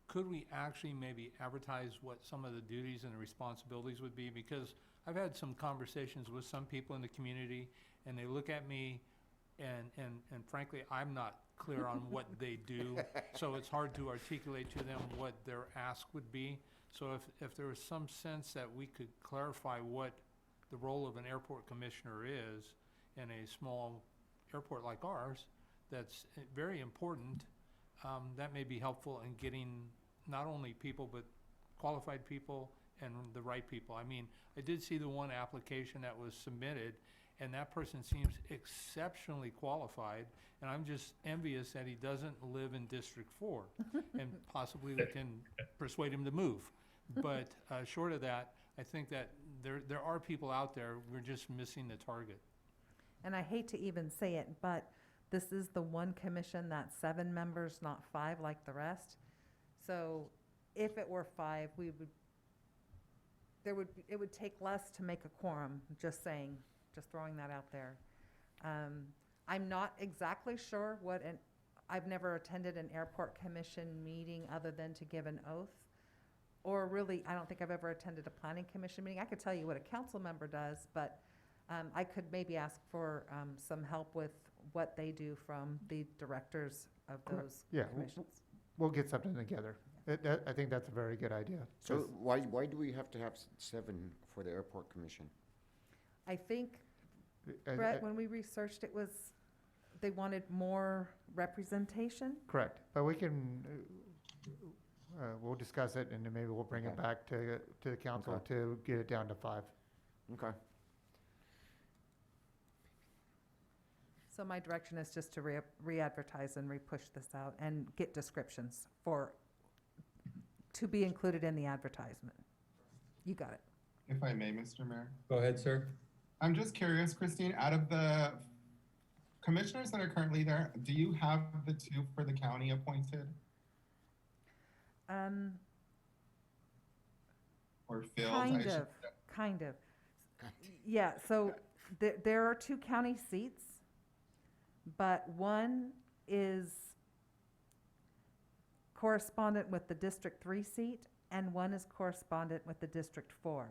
could we actually maybe advertise what some of the duties and the responsibilities would be? Because I've had some conversations with some people in the community, and they look at me, and frankly, I'm not clear on what they do, so it's hard to articulate to them what their ask would be. So if there was some sense that we could clarify what the role of an airport commissioner is in a small airport like ours, that's very important, that may be helpful in getting not only people, but qualified people and the right people. I mean, I did see the one application that was submitted, and that person seems exceptionally qualified, and I'm just envious that he doesn't live in District 4, and possibly we can persuade him to move. But short of that, I think that there are people out there, we're just missing the target. And I hate to even say it, but this is the one commission that's 7 members, not 5 like the rest. So if it were 5, it would take less to make a quorum, just saying, just throwing that out there. I'm not exactly sure I've never attended an airport commission meeting other than to give an oath. Or really, I don't think I've ever attended a planning commission meeting. I could tell you what a council member does, but I could maybe ask for some help with what they do from the directors of those Yeah, commissions. we'll get something together. I think that's a very good idea. So why do we have to have 7 for the airport commission? I think, Brett, when we researched it, they wanted more representation. Correct, but we can, we'll discuss it, and then maybe we'll bring it back to the council to get it down to 5. Okay. So my direction is just to re-advertise and re-push this out and get descriptions to be included in the advertisement. You got it. If I may, Mr. Mayor. Go ahead, sir. I'm just curious, Christine, out of the commissioners that are currently there, do you have the 2 for the county appointed or filled? Kind of. Yeah, so there are 2 county seats, but one is correspondent with the District 3 seat, and one is correspondent with the District 4.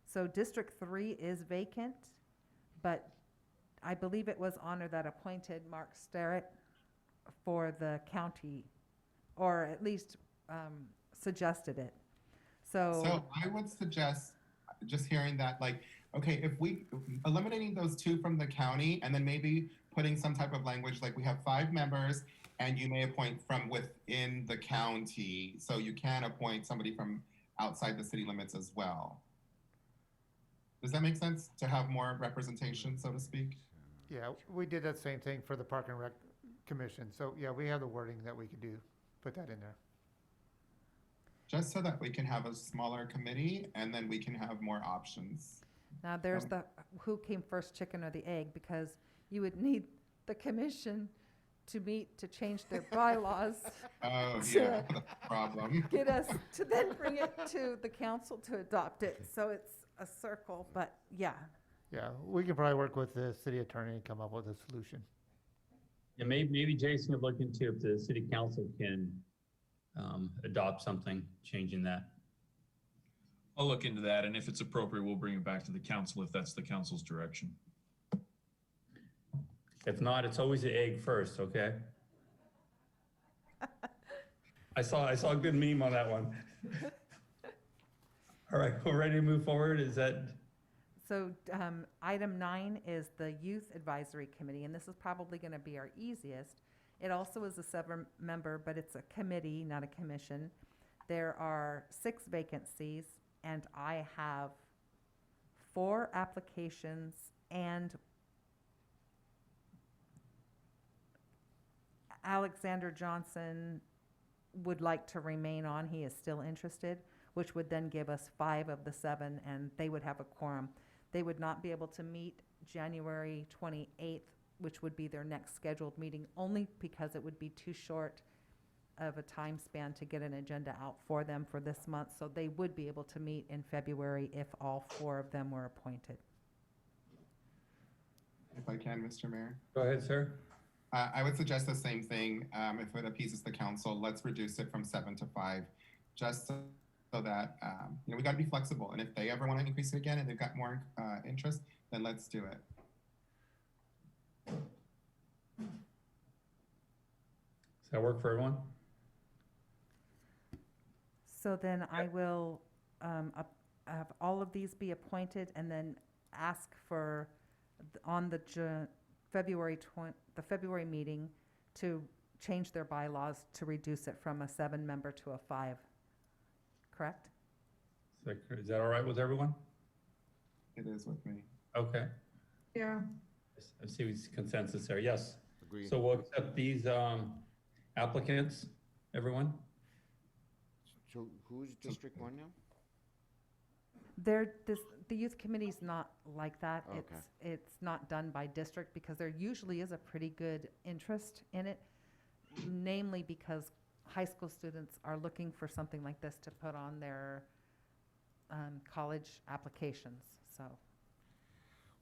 So District 3 is vacant, but I believe it was Honor that appointed Mark Starrett for the county, or at least suggested it. So I would suggest, just hearing that, like, okay, if we eliminating those 2 from the county, and then maybe putting some type of language like we have 5 members, and you may appoint from within the county, so you can appoint somebody from outside the city limits as well. Does that make sense, to have more representation, so to speak? Yeah, we did that same thing for the Park and Rec Commission. So yeah, we have the wording that we could do, put that in there. Just so that we can have a smaller committee, and then we can have more options. Now there's the who came first, chicken or the egg, because you would need the commission to meet to change their bylaws. Oh, yeah, the problem. Get us to then bring it to the council to adopt it. So it's a circle, but yeah. Yeah, we can probably work with the city attorney and come up with a solution. Yeah, maybe Jason could look into if the city council can adopt something, changing that. I'll look into that, and if it's appropriate, we'll bring it back to the council if that's the council's direction. If not, it's always the egg first, okay? I saw a good meme on that one. All right, we're ready to move forward. Is that? So item 9 is the Youth Advisory Committee, and this is probably going to be our easiest. It also is a seven-member, but it's a committee, not a commission. There are 6 vacancies, and I have 4 applications, and Alexander Johnson would like to remain on. He is still interested, which would then give us 5 of the 7, and they would have a quorum. They would not be able to meet January 28th, which would be their next scheduled meeting, only because it would be too short of a time span to get an agenda out for them for this month. So they would be able to meet in February if all 4 of them were appointed. If I can, Mr. Mayor. Go ahead, sir. I would suggest the same thing. If it appeases the council, let's reduce it from 7 to 5, just so that, we got to be flexible. And if they ever want to increase it again and they've got more interest, then let's do it. Does that work for everyone? So then I will have all of these be appointed and then ask for, on the February meeting, to change their bylaws to reduce it from a 7-member to a 5. Correct? Is that all right with everyone? It is with me. Okay. Yeah. I see consensus there. Yes. Agreed. So we'll accept these applicants, everyone? So who's District 1 now? The youth committee's not like that. Okay. It's not done by district because there usually is a pretty good interest in it, namely because high school students are looking for something like this to put on their college applications, so.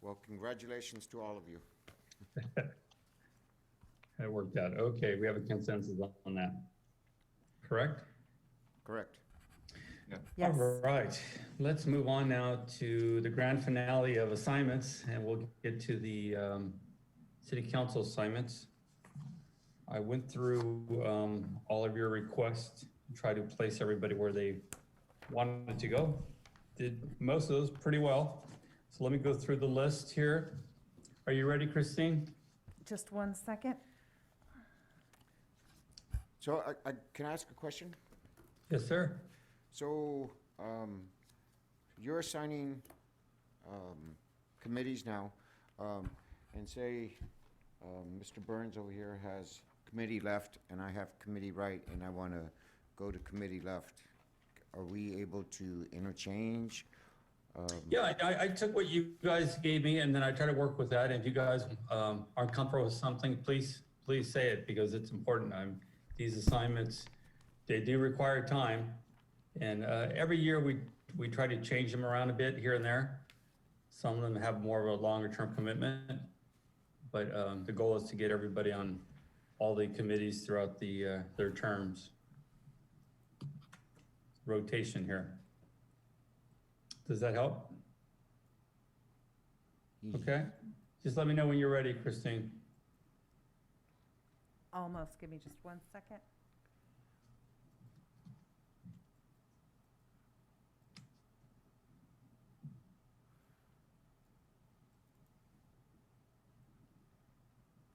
Well, congratulations to all of you. That worked out. Okay, we have a consensus on that. Correct? Correct. Yes. All right, let's move on now to the grand finale of assignments, and we'll get to the city council assignments. I went through all of your requests, try to place everybody where they wanted to go. Did most of those pretty well. So let me go through the list here. Are you ready, Christine? Just one second. So can I ask a question? Yes, sir. So you're assigning committees now, and say Mr. Burns over here has committee left and I have committee right, and I want to go to committee left. Are we able to interchange? Yeah, I took what you guys gave me and then I try to work with that. If you guys aren't comfortable with something, please say it, because it's important. These assignments, they do require time. And every year we try to change them around a bit here and there. Some of them have more of a longer term commitment, but the goal is to get everybody on all the committees throughout their terms. Rotation here. Does that help? Okay. Just let me know when you're ready, Christine. Almost. Give me just one second.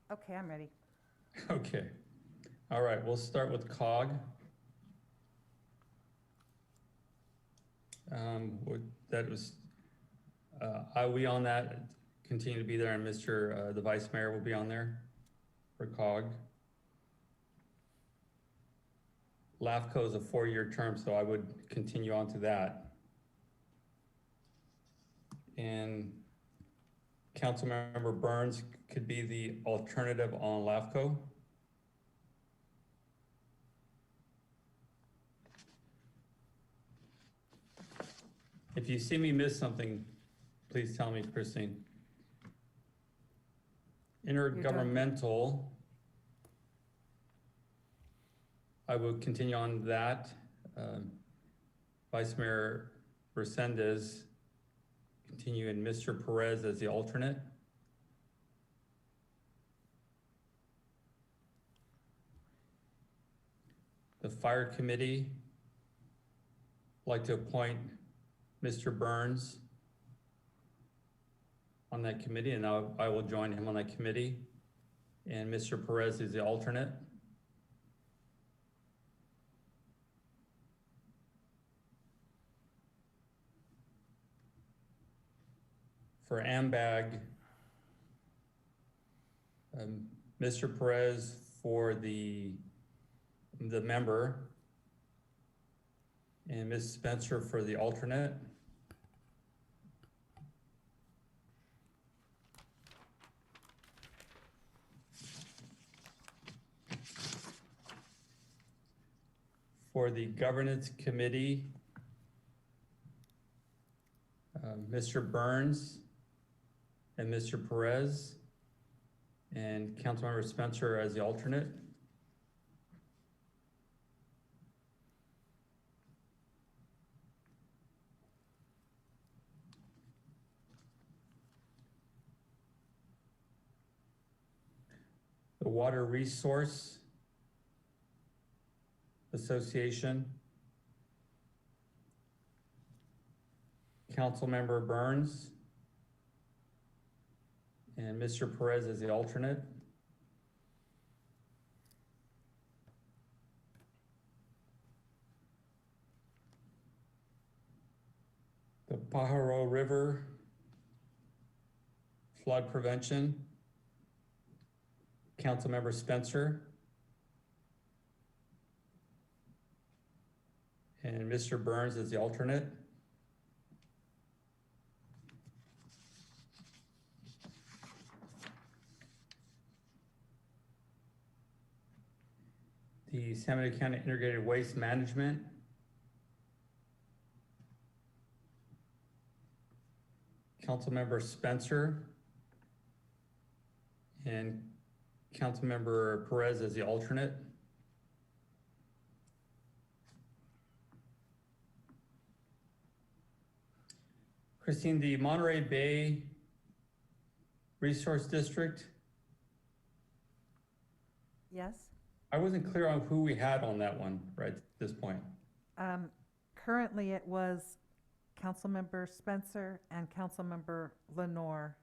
Okay, I'm ready. Okay. All right, we'll start with COG. That was, we on that continue to be there, and Mr. The Vice Mayor will be on there for COG. LAFCO is a 4-year term, so I would continue on to that. And Councilmember Burns could be the alternative on LAFCO. If you see me miss something, please tell me, Christine. Intergovernmental, I will continue on that. Vice Mayor Resendez continue, and Mr. Perez as the alternate. The Fire Committee, I'd like to appoint Mr. Burns on that committee, and I will join him on that committee. and Mr. Perez is the alternate. For AMBAG, Mr. Perez for the member, and Ms. Spencer for the alternate. For the governance committee, Mr. Burns and Mr. Perez, and Councilmember Spencer as the alternate. The Water Resource Association, Councilmember Burns and Mr. Perez as the alternate. The Pajaro River Flood Prevention, Councilmember Spencer and Mr. Burns as the alternate. The San Benito County Integrated Waste Management, Councilmember Spencer and Councilmember Perez as the alternate. Christine, the Monterey Bay Resource District, Yes? I wasn't clear on who we had on that one right at this point. Currently, it was Councilmember Spencer and Councilmember Lenore.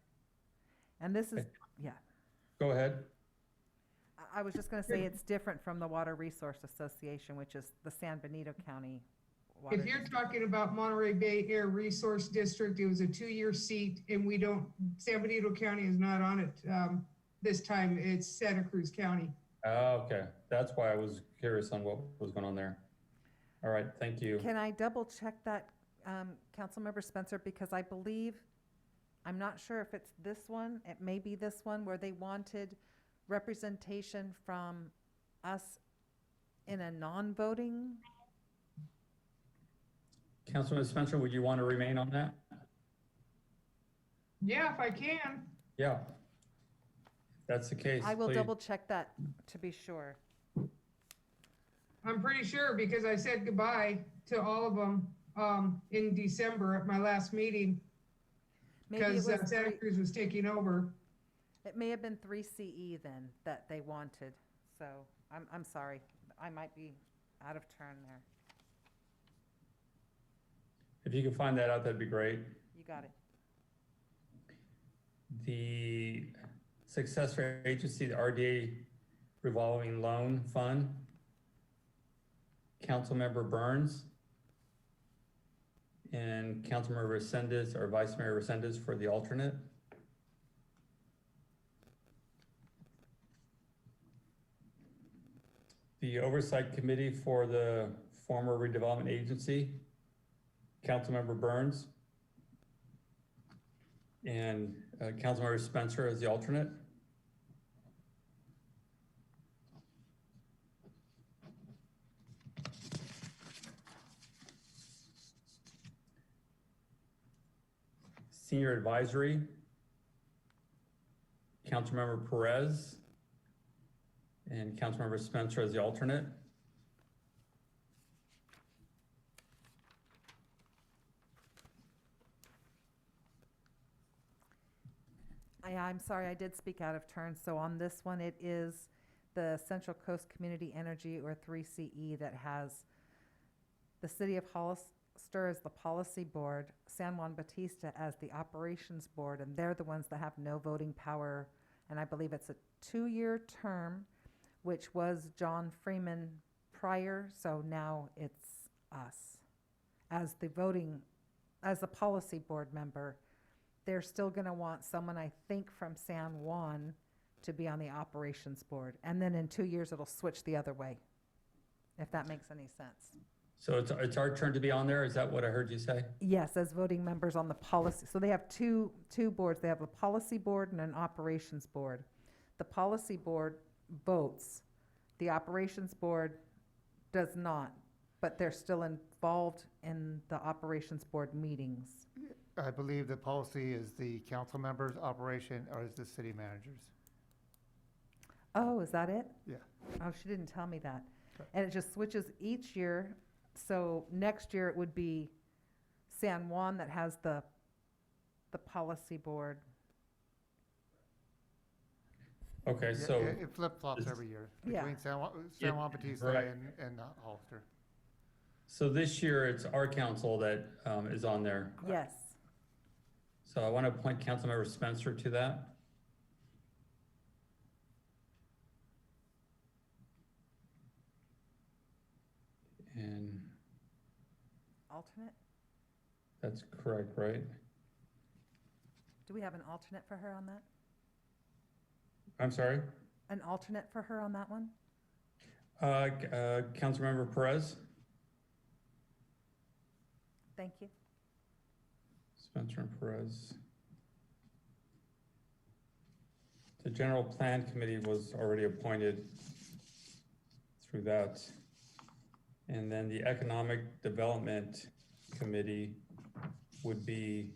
And this is, yeah. Go ahead. I was just going to say it's different from the Water Resource Association, which is the San Benito County Water If you're District. talking about Monterey Bay Air Resource District, it was a 2-year seat, and we don't, San Benito County is not on it this time. It's Santa Cruz County. Oh, okay. That's why I was curious on what was going on there. All right, thank you. Can I double check that, Councilmember Spencer, because I believe, I'm not sure if it's this one, it may be this one, where they wanted representation from us in a non-voting. Councilman Spencer, would you want to remain on that? Yeah, if I can. Yeah. If that's the case, I will please. double check that to be sure. I'm pretty sure because I said goodbye to all of them in December at my last meeting Maybe it because was Santa three- Cruz was taking over. It may have been 3 CE then that they wanted, so I'm sorry. I might be out of turn there. If you can find that out, that'd be great. You got it. The successor agency, the RDA Revolving Loan Fund, Councilmember Burns and Councilmember Resendez or Vice Mayor Resendez for the alternate. The Oversight Committee for the former redevelopment agency, Councilmember Burns and Councilmember Spencer as the alternate. Senior Advisory, Councilmember Perez and Councilmember Spencer as the alternate. I'm sorry, I did speak out of turn. So on this one, it is the Central Coast Community Energy, or 3CE, that has the City of Hollister as the policy board, San Juan Bautista as the operations board, and they're the ones that have no voting power and I believe it's a 2-year term, which was John Freeman prior, so now it's us. As the policy board member, they're still going to want someone, I think, from San Juan to be on the operations board. And then in 2 years, it'll switch the other way, if that makes any sense. So it's our turn to be on there? Is that what I heard you say? Yes, as voting members on the policy. So they have two boards. They have a policy board and an operations board. The policy board votes. The operations board does not, but they're still involved in the operations board meetings. I believe the policy is the council members' operation or is the city manager's. Oh, is that it? Yeah. Oh, she didn't tell me that. Okay. And it just switches each year. So next year it would be San Juan that has the policy board. Okay, Yeah, so. it flip-flops every year Yeah. between San Juan Yeah, Bautista right. and Hollister. So this year, it's our council that is on there. Yes. So I want to appoint Councilmember Spencer to that. And Alternate? that's correct, right? Do we have an alternate for her on that? I'm sorry? An alternate for her on that one? Councilmember Perez, Thank you. Spencer and Perez. The General Plan Committee was already appointed through that. And then the Economic Development Committee would be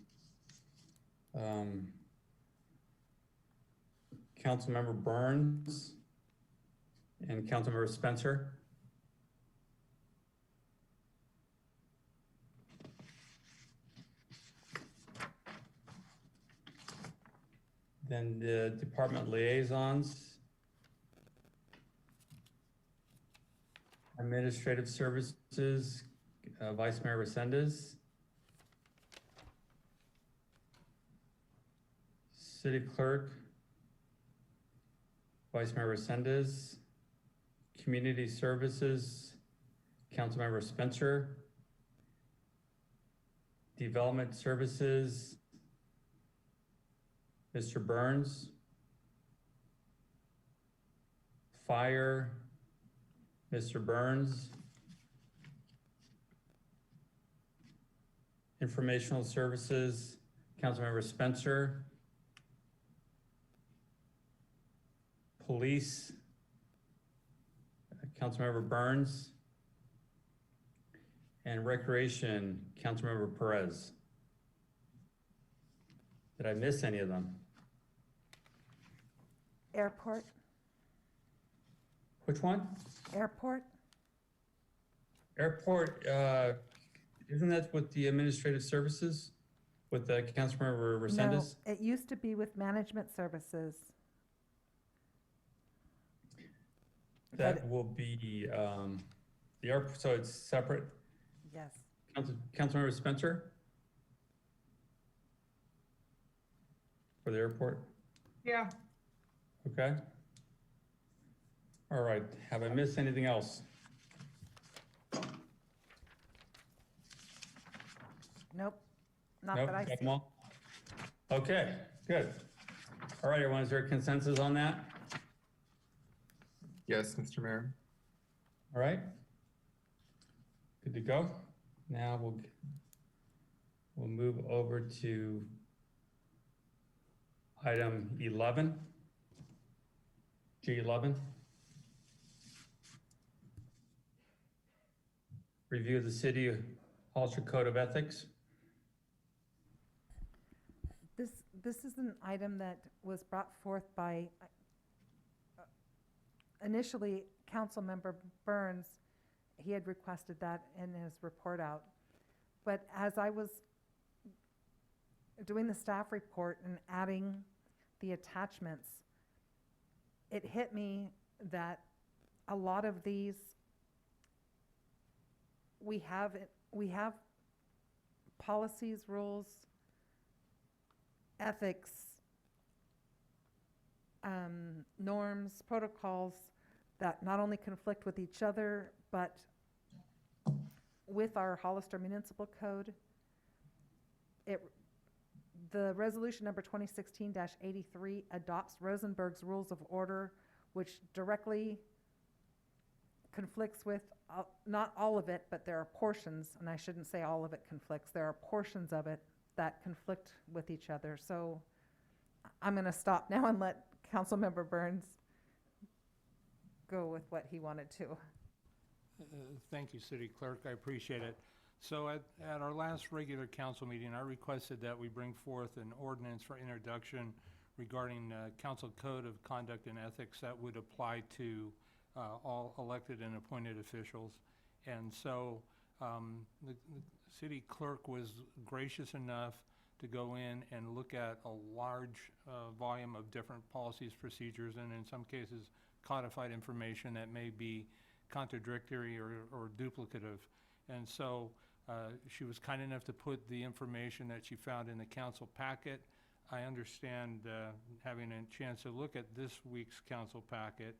Councilmember Burns and Councilmember Spencer. Then the department liaisons. Administrative Services, Vice Mayor Resendez. City Clerk, Vice Mayor Resendez. Community Services, Councilmember Spencer. Development Services, Mr. Burns. Fire, Mr. Burns. Informational Services, Councilmember Spencer. Police, Councilmember Burns. And Recreation, Councilmember Perez. Did I miss any of them? Airport? Which one? Airport? Airport, isn't that with the Administrative Services? With the Councilmember Resendez? No, it used to be with Management Services. That will be, the airport, so it's separate. Yes. Councilmember Spencer? For the airport? Yeah. Okay. All right, have I missed anything else? Nope, not Nope, that I got see. them all? Okay, good. All right, everyone, is there consensus on that? Yes, Mr. Mayor. All right. Good to go. Now we'll move over to item 11, G11. Review of the City of Hollister Code of Ethics. This is an item that was brought forth by, initially, Councilmember Burns. He had requested that in his report out. But as I was doing the staff report and adding the attachments, it hit me that a lot of these, we have policies, rules, ethics norms, protocols that not only conflict with each other, but with our Hollister Municipal Code. The resolution number 2016-83 adopts Rosenberg's Rules of Order, which directly conflicts with, not all of it, but there are portions, and I shouldn't say all of it conflicts, there are portions of it that conflict with each other. So I'm going to stop now and let Councilmember Burns go with what he wanted to. Thank you, City Clerk. I appreciate it. So at our last regular council meeting, I requested that we bring forth an ordinance for introduction regarding Council Code of Conduct and Ethics that would apply to all elected and appointed officials. And so the city clerk was gracious enough to go in and look at a large volume of different policies, procedures, and in some cases codified information that may be contradictory or duplicative. And so she was kind enough to put the information that she found in the council packet. I understand, having a chance to look at this week's council packet,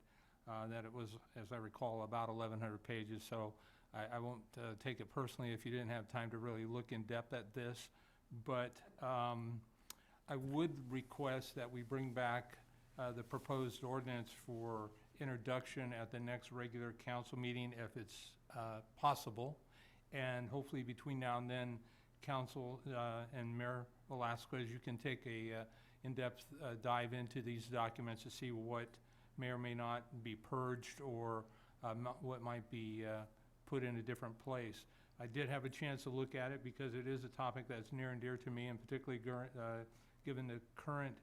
that it was, as I recall, about 1,100 pages. So I won't take it personally if you didn't have time to really look in depth at this. But I would request that we bring back the proposed ordinance for introduction at the next regular council meeting if it's possible. And hopefully between now and then, Council and Mayor Velasquez, you can take a in-depth dive into these documents to see what may or may not be purged or what might be put in a different place. I did have a chance to look at it because it is a topic that's near and dear to me, and particularly given the current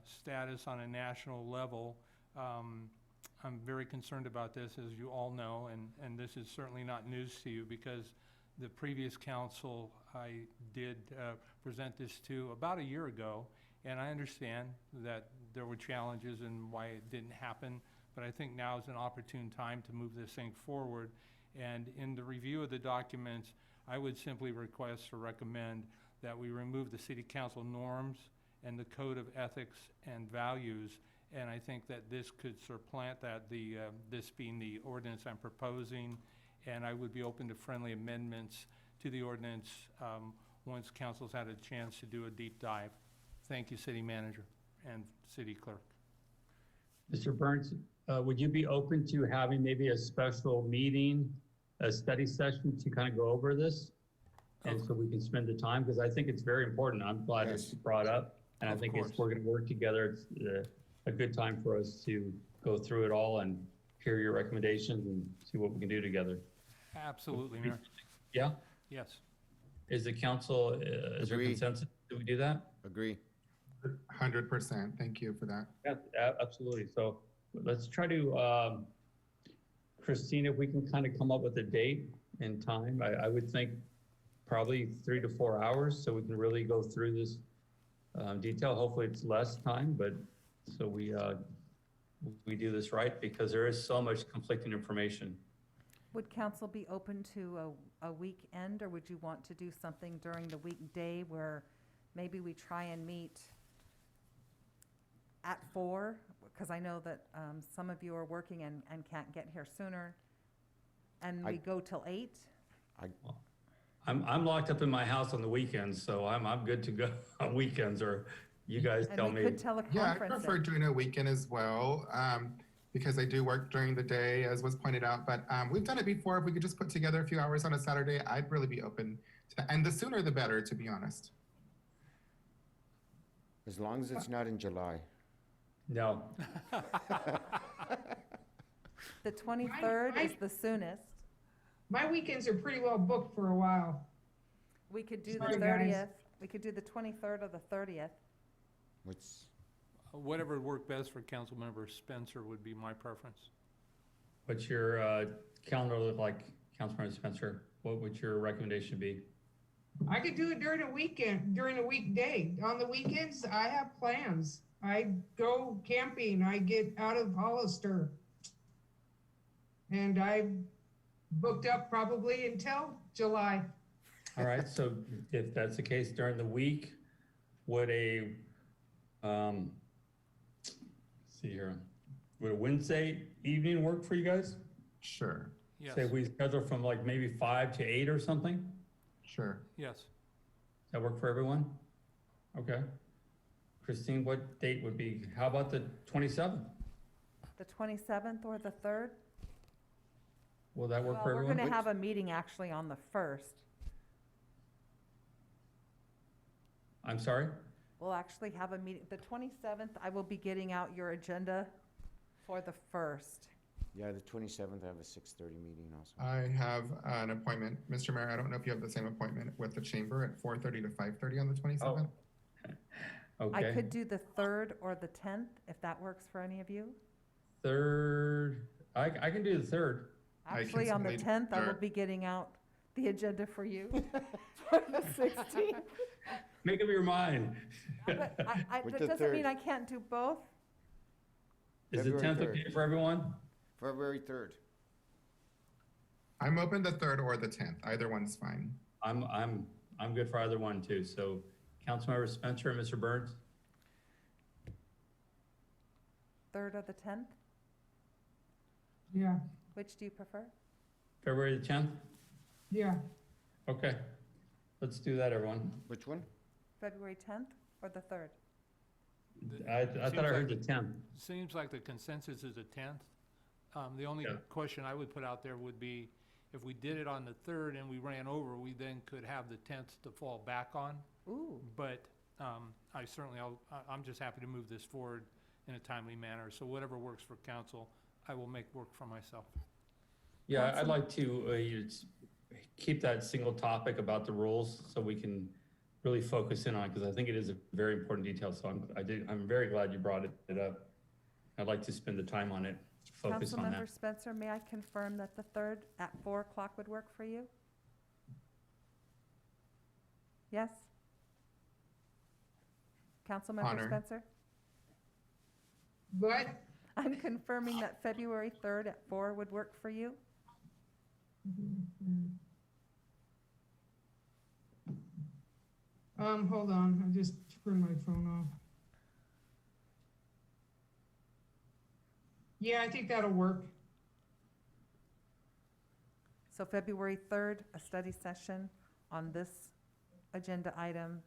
status on a national level. I'm very concerned about this, as you all know, and this is certainly not news to you because the previous council I did present this to about a year ago, and I understand that there were challenges and why it didn't happen, but I think now is an opportune time to move this thing forward. And in the review of the documents, I would simply request or recommend that we remove the city council norms and the code of ethics and values. And I think that this could supplant that, this being the ordinance I'm proposing. And I would be open to friendly amendments to the ordinance once council's had a chance to do a deep dive. Thank you, City Manager and City Clerk. Mr. Burns, would you be open to having maybe a special meeting, a study session to kind of go over this? And so we can spend the time, because I think it's very important. I'm glad it's brought up. And I think if we're going to work together, it's a good time for us to go through it all and hear your recommendations and see what we can do together. Absolutely, Mayor. Yeah? Yes. Is the council, is there consensus? Do we do that? Agree. 100%. Thank you for that. Yeah, absolutely. So let's try to, Christine, if we can kind of come up with a date and time, I would think probably 3 to 4 hours so we can really go through this detail. Hopefully it's less time, but so we do this right, because there is so much conflicting information. Would council be open to a weekend, or would you want to do something during the weekday where maybe we try and meet at 4? Because I know that some of you are working and can't get here sooner. And we go till 8? I'm locked up in my house on the weekends, so I'm good to go on weekends, or you guys tell me. And we could teleconference Yeah, I prefer doing a weekend as well, because I do work during the day, as was pointed out. But we've done it before. If we could just put together a few hours on a Saturday, I'd really be open to that. And the sooner the better, to be honest. As long as it's not in July. No. The 23rd is the soonest. My weekends are pretty well booked for a while. We could do Sorry, the guys. 30th. We could do the 23rd or the 30th. Whatever would work best for Councilmember Spencer would be my preference. What's your calendar look like, Councilmember Spencer? What would your recommendation be? I could do it during a weekend, during a weekday. On the weekends, I have plans. I go camping. I get out of Hollister. And I booked up probably until July. All right, so if that's the case during the week, would see here. Would a Wednesday evening work for you guys? Sure. Yes, Say if we schedule from like maybe 5 to 8 or something? Sure. yes. Does that work for everyone? Okay. Christine, what date would be, how about the 27th? The 27th or the 3rd? Will that work Well, for we're everyone? going to have a meeting actually on the 1st. I'm sorry? We'll actually have a meeting, the 27th, I will be getting out your agenda for the 1st. Yeah, the 27th, I have a 6:30 meeting also. I have an appointment, Mr. Mayor. I don't know if you have the same appointment with the chamber at 4:30 to 5:30 on the 27th. Okay. I could do the 3rd or the 10th, if that works for any of you. 3rd, I can do the 3rd. I can Actually, on the certainly do 10th, I will 3rd. be getting out the agenda for you for the 16th. Make up your mind. But With that the doesn't mean 3rd. I can't do both. Is the February 10th 3rd. okay for everyone? February 3rd. I'm open the 3rd or the 10th. Either one's fine. I'm good for either one too. So Councilmember Spencer and Mr. Burns? 3rd or the 10th? Yeah, Which do you prefer? February the 10th? yeah. Okay. Let's do that, everyone. Which one? February 10th or the 3rd? I thought I heard the 10th. Seems like the consensus is a 10th. The only Yeah. question I would put out there would be, if we did it on the 3rd and we ran over, we then could have the 10th to fall back on. Ooh, But I'm just happy to move this forward in a timely manner. So whatever works for council, I will make work for myself. Yeah, I'd like to keep that single topic about the rules so we can really focus in on it, because I think it is a very important detail. So I'm very glad you brought it up. I'd like to spend the time on it, focus on Councilmember that. Spencer, may I confirm that the 3rd at 4 o'clock would work for you? Yes? Councilmember Honor. Spencer? What? I'm confirming that February 3rd at 4 would work for you? Hold on, I just turned my phone off. Yeah, I think that'll work. So February 3rd, a study session on this agenda item.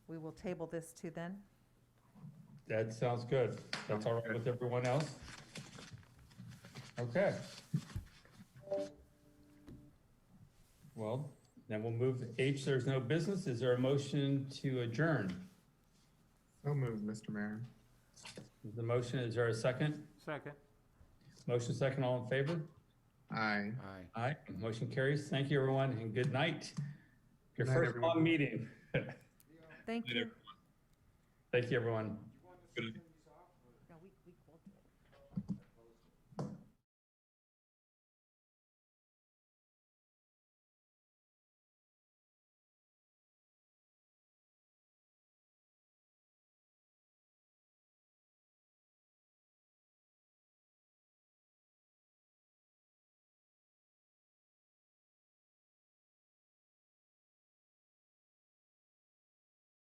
We will table this to then. That sounds good. That's all right with everyone else? Okay. Well, then we'll move to H, there's no business. Is there a motion to adjourn? So moved, Mr. Mayor. The motion, is there a second? Second. Motion second, all in favor? Aye. Aye. Aye, motion carries. Thank you, everyone, and good night. Your Good night, first everyone. long meeting. Thank you. Thank you, everyone. Good night.